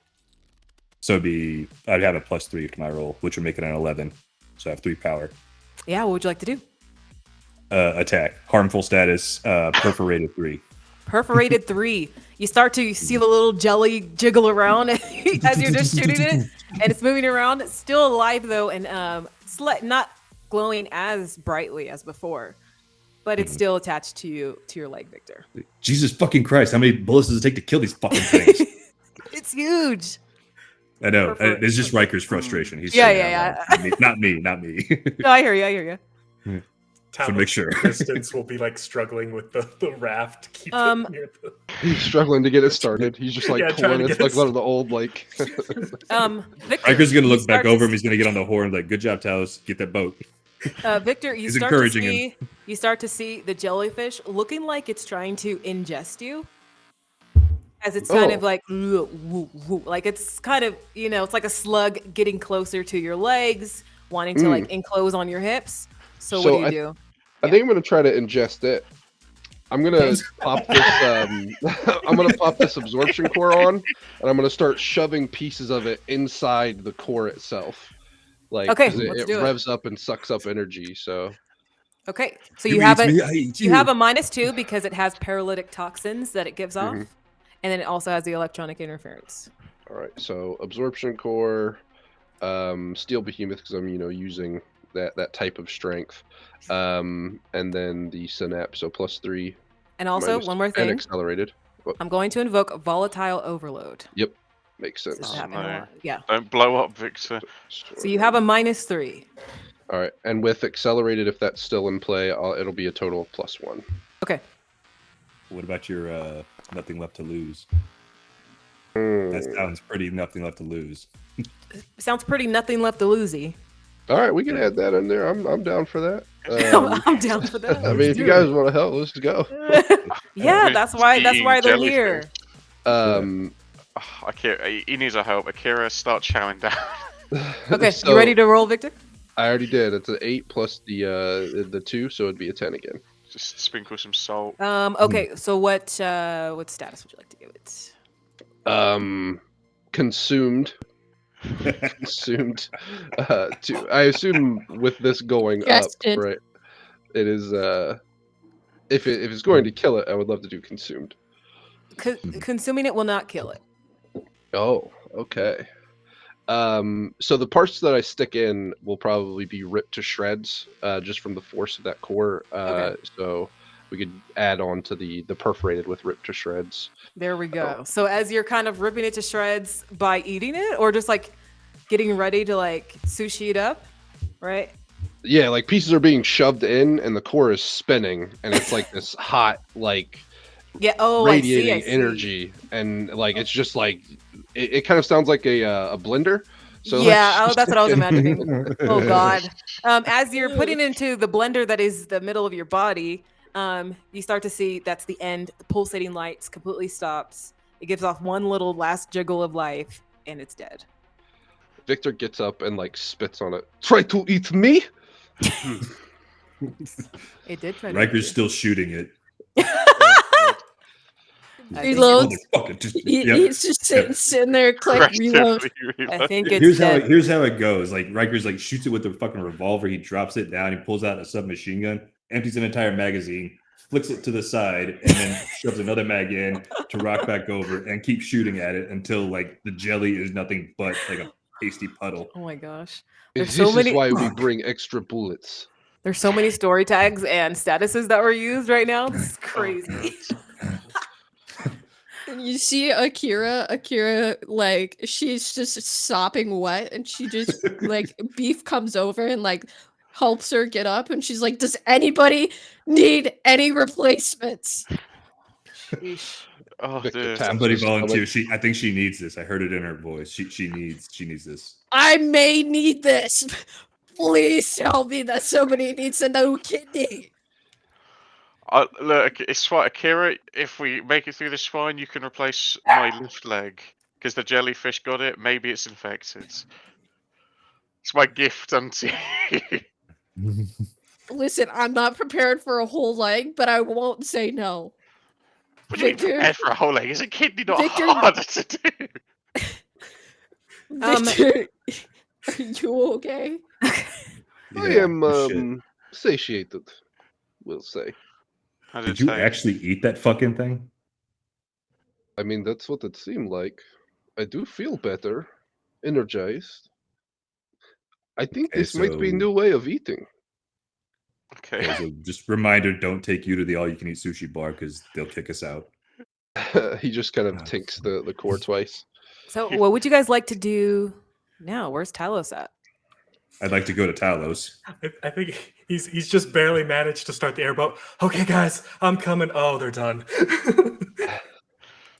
I'd have a +3 to my roll, which would make it an 11. So I have 3 power. Yeah. What would you like to do? Attack. Harmful status. Perforated 3. Perforated 3. You start to see the little jelly jiggle around as you're just shooting it, and it's moving around. It's still alive though, and not glowing as brightly as before, but it's still attached to your leg, Victor. Jesus fucking Christ! How many bullets does it take to kill these fucking things? It's huge. I know. Perfor- It's just Riker's frustration. He's Yeah, saying yeah, that loud. Not me. Not me. No, I hear you. I hear you. So make sure. Distance will be like struggling with the raft to keep Um, it near the. He's struggling to get it started. He's just like Yeah, trying pulling. to It's get like it one of the old like. Victor, Riker's gonna you look back start to over him. He's gonna get on the horn like, "Good job, Talos. Get that boat." Victor, you He's start to encouraging see you start to see the jellyfish looking like it's trying to ingest you, as it's kind of Oh. like like it's kind of it's like a slug getting closer to your legs, wanting to like enclose on your hips. So So what do you do? I think I'm gonna try to ingest it. I'm gonna pop this. I'm gonna pop this absorption core on, and I'm gonna start shoving pieces of it inside the core itself. Like, Okay, 'cause let's it do it. revs up and sucks up energy. So Okay, so You you have eat a me, I eat you have a -2 because it has paralytic toxins that it gives off, Mhm. and then it also has the electronic interference. all right. So absorption core, steel behemoth because I'm using that type of strength, and then the synapse. So +3. And also minus- one more and thing, accelerated. I'm going to invoke volatile overload. Makes This sense. is Oh, happening a no. lot. Yeah. Don't blow up, Victor. So you have a -3. All right, and with accelerated, if that's still in play, it'll be a total of +1. Okay. What about your nothing left to lose? Hmm. That sounds pretty nothing left to lose. Sounds pretty nothing left to losey. All right, we can add that in there. I'm down for that. I'm down for that. I mean, if you guys want to help, let's go. Yeah, that's why they're Jellyfish. here. Akira, he needs our help. Akira, start chowing down. Okay, so you ready to roll, Victor? I already did. It's an 8 plus the 2, so it'd be a 10 again. Just sprinkle some salt. Okay, so what status would you like to give it? Consumed. Consumed. I assume with this going Gested. up, right? It is. If it's going to kill it, I would love to do consumed. Consuming it will not kill it. Oh, okay. So the parts that I stick in will probably be ripped to shreds, just from the force of that core. Okay. So we could add on to the perforated with ripped to shreds. There we go. So as you're kind of ripping it to shreds by eating it, or just like getting ready to like sushi it up, right? Yeah, like pieces are being shoved in, and the core is spinning, and it's like this hot, like Yeah. Oh, radiating I see. energy, and like it's just like it kind of sounds like a blender. So Yeah. let's Oh, that's what I was just- imagining. Oh God. As you're putting into the blender that is the middle of your body, you start to see that's the end. The pulsating lights completely stops. It gives off one little last jiggle of life, and it's dead. Victor gets up and like spits on it. Try to eat me? It did try to. Riker's still shooting it. I He think loads. Fucking just, He's just sitting there, click, reload. Aggressively I reload. think it's Here's dead. how it goes. Like Riker's like shoots it with the fucking revolver. He drops it down. He pulls out a submachine gun, empties an entire magazine, flicks it to the side, and then shoves another mag in to rock back over and keep shooting at it until like the jelly is nothing but like a pasty puddle. Oh my gosh. This There's so many. is why we bring extra bullets. There's so many story tags and statuses that were used right now. This is crazy. And you see Akira, like, she's just sopping wet, and she just, like, Beef comes over and, like, helps her get up, and she's like, does anybody need any replacements? Sheesh. Oh, Victor dear. taps Somebody his stomach. volunteer. I think she needs this. I heard it in her voice. She needs this. I may need this. Please tell me that somebody needs a new kidney. Look, it's fine, Akira. If we make it through this fine, you can replace my left leg because the jellyfish got it. Maybe it's infected. It's my gift unto you. Listen, I'm not prepared for a whole leg, but I won't say no. What do you mean Victor- prepared for a whole leg? Is a kidney not Victor- harder to do? Victor, are you okay? I Yeah, am shit. satiated, we'll say. How Did it you taste? actually eat that fucking thing? I mean, that's what it seemed like. I do feel better, energized. I think Okay, this might be a so- new way of eating. Okay. Okay, so just reminder: don't take you to the all-you-can-eat sushi bar because they'll kick us out. He just kind of Oh. tinks the core twice. So, what would you guys like to do now? Where's Talos at? I'd like to go to Talos. I think he's just barely managed to start the airboat. Okay, guys, I'm coming. Oh, they're done.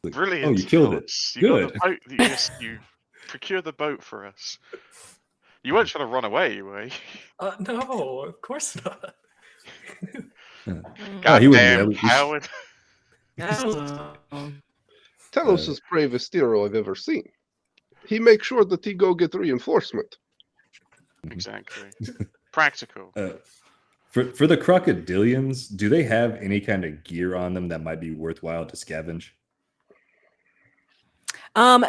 Like, Brilliant. Oh, you killed it. Alex. You got Good. the boat. Yes, you procured the boat for us. You weren't trying to run away, were you? No, of course not. Oh, he wouldn't be Goddamn able to- coward. I don't know. Talos is bravest hero I've ever seen. He makes sure that he go get reinforcement. Exactly. Practical. For the crocodilians, do they have any kind of gear on them that might be worthwhile to scavenge?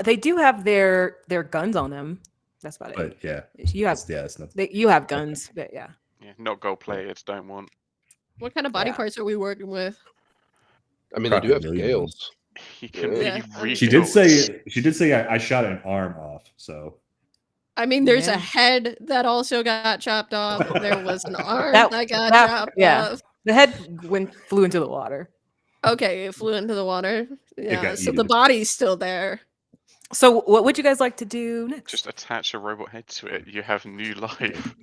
They do have their guns on them. That's about it. But yeah, You have it's not. you have guns, but yeah. Yeah, not gold plated. Don't want. What kind of body Yeah. parts are we working with? I mean, they do have Crocodilians. scales. He can Yeah. be She did say I shot an arm off. So I mean, there's Yeah. a head that also got chopped off. There was an arm That- that got that- chopped yeah. off. The head flew into the water. Okay, it flew into the water. Yeah, got so the eaten. body's still there. So, what would you guys like to do next? Just attach a robot head to it. You have new life.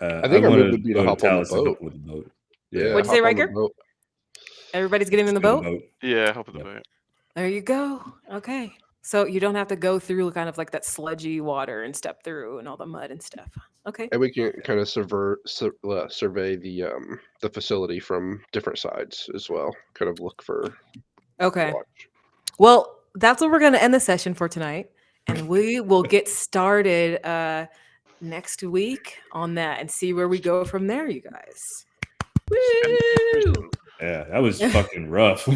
I think our wanna move would be to go hop on the Talos and boat. go with the boat. Yeah, What'd you say, hop on the Riker? boat. Everybody's getting in the Go to boat. Yeah, hop on the Yep. boat. There you go. Okay. So you don't have to go through kind of like that sludgy water and step through and all the mud and stuff. Okay. And we can kind of survey the facility from different sides as well. Kind of look for Okay. watch. Well, that's where we're going to end the session for tonight. And we will get started next week on that and see where we go from there, you guys. Woo! Yeah, that was fucking rough.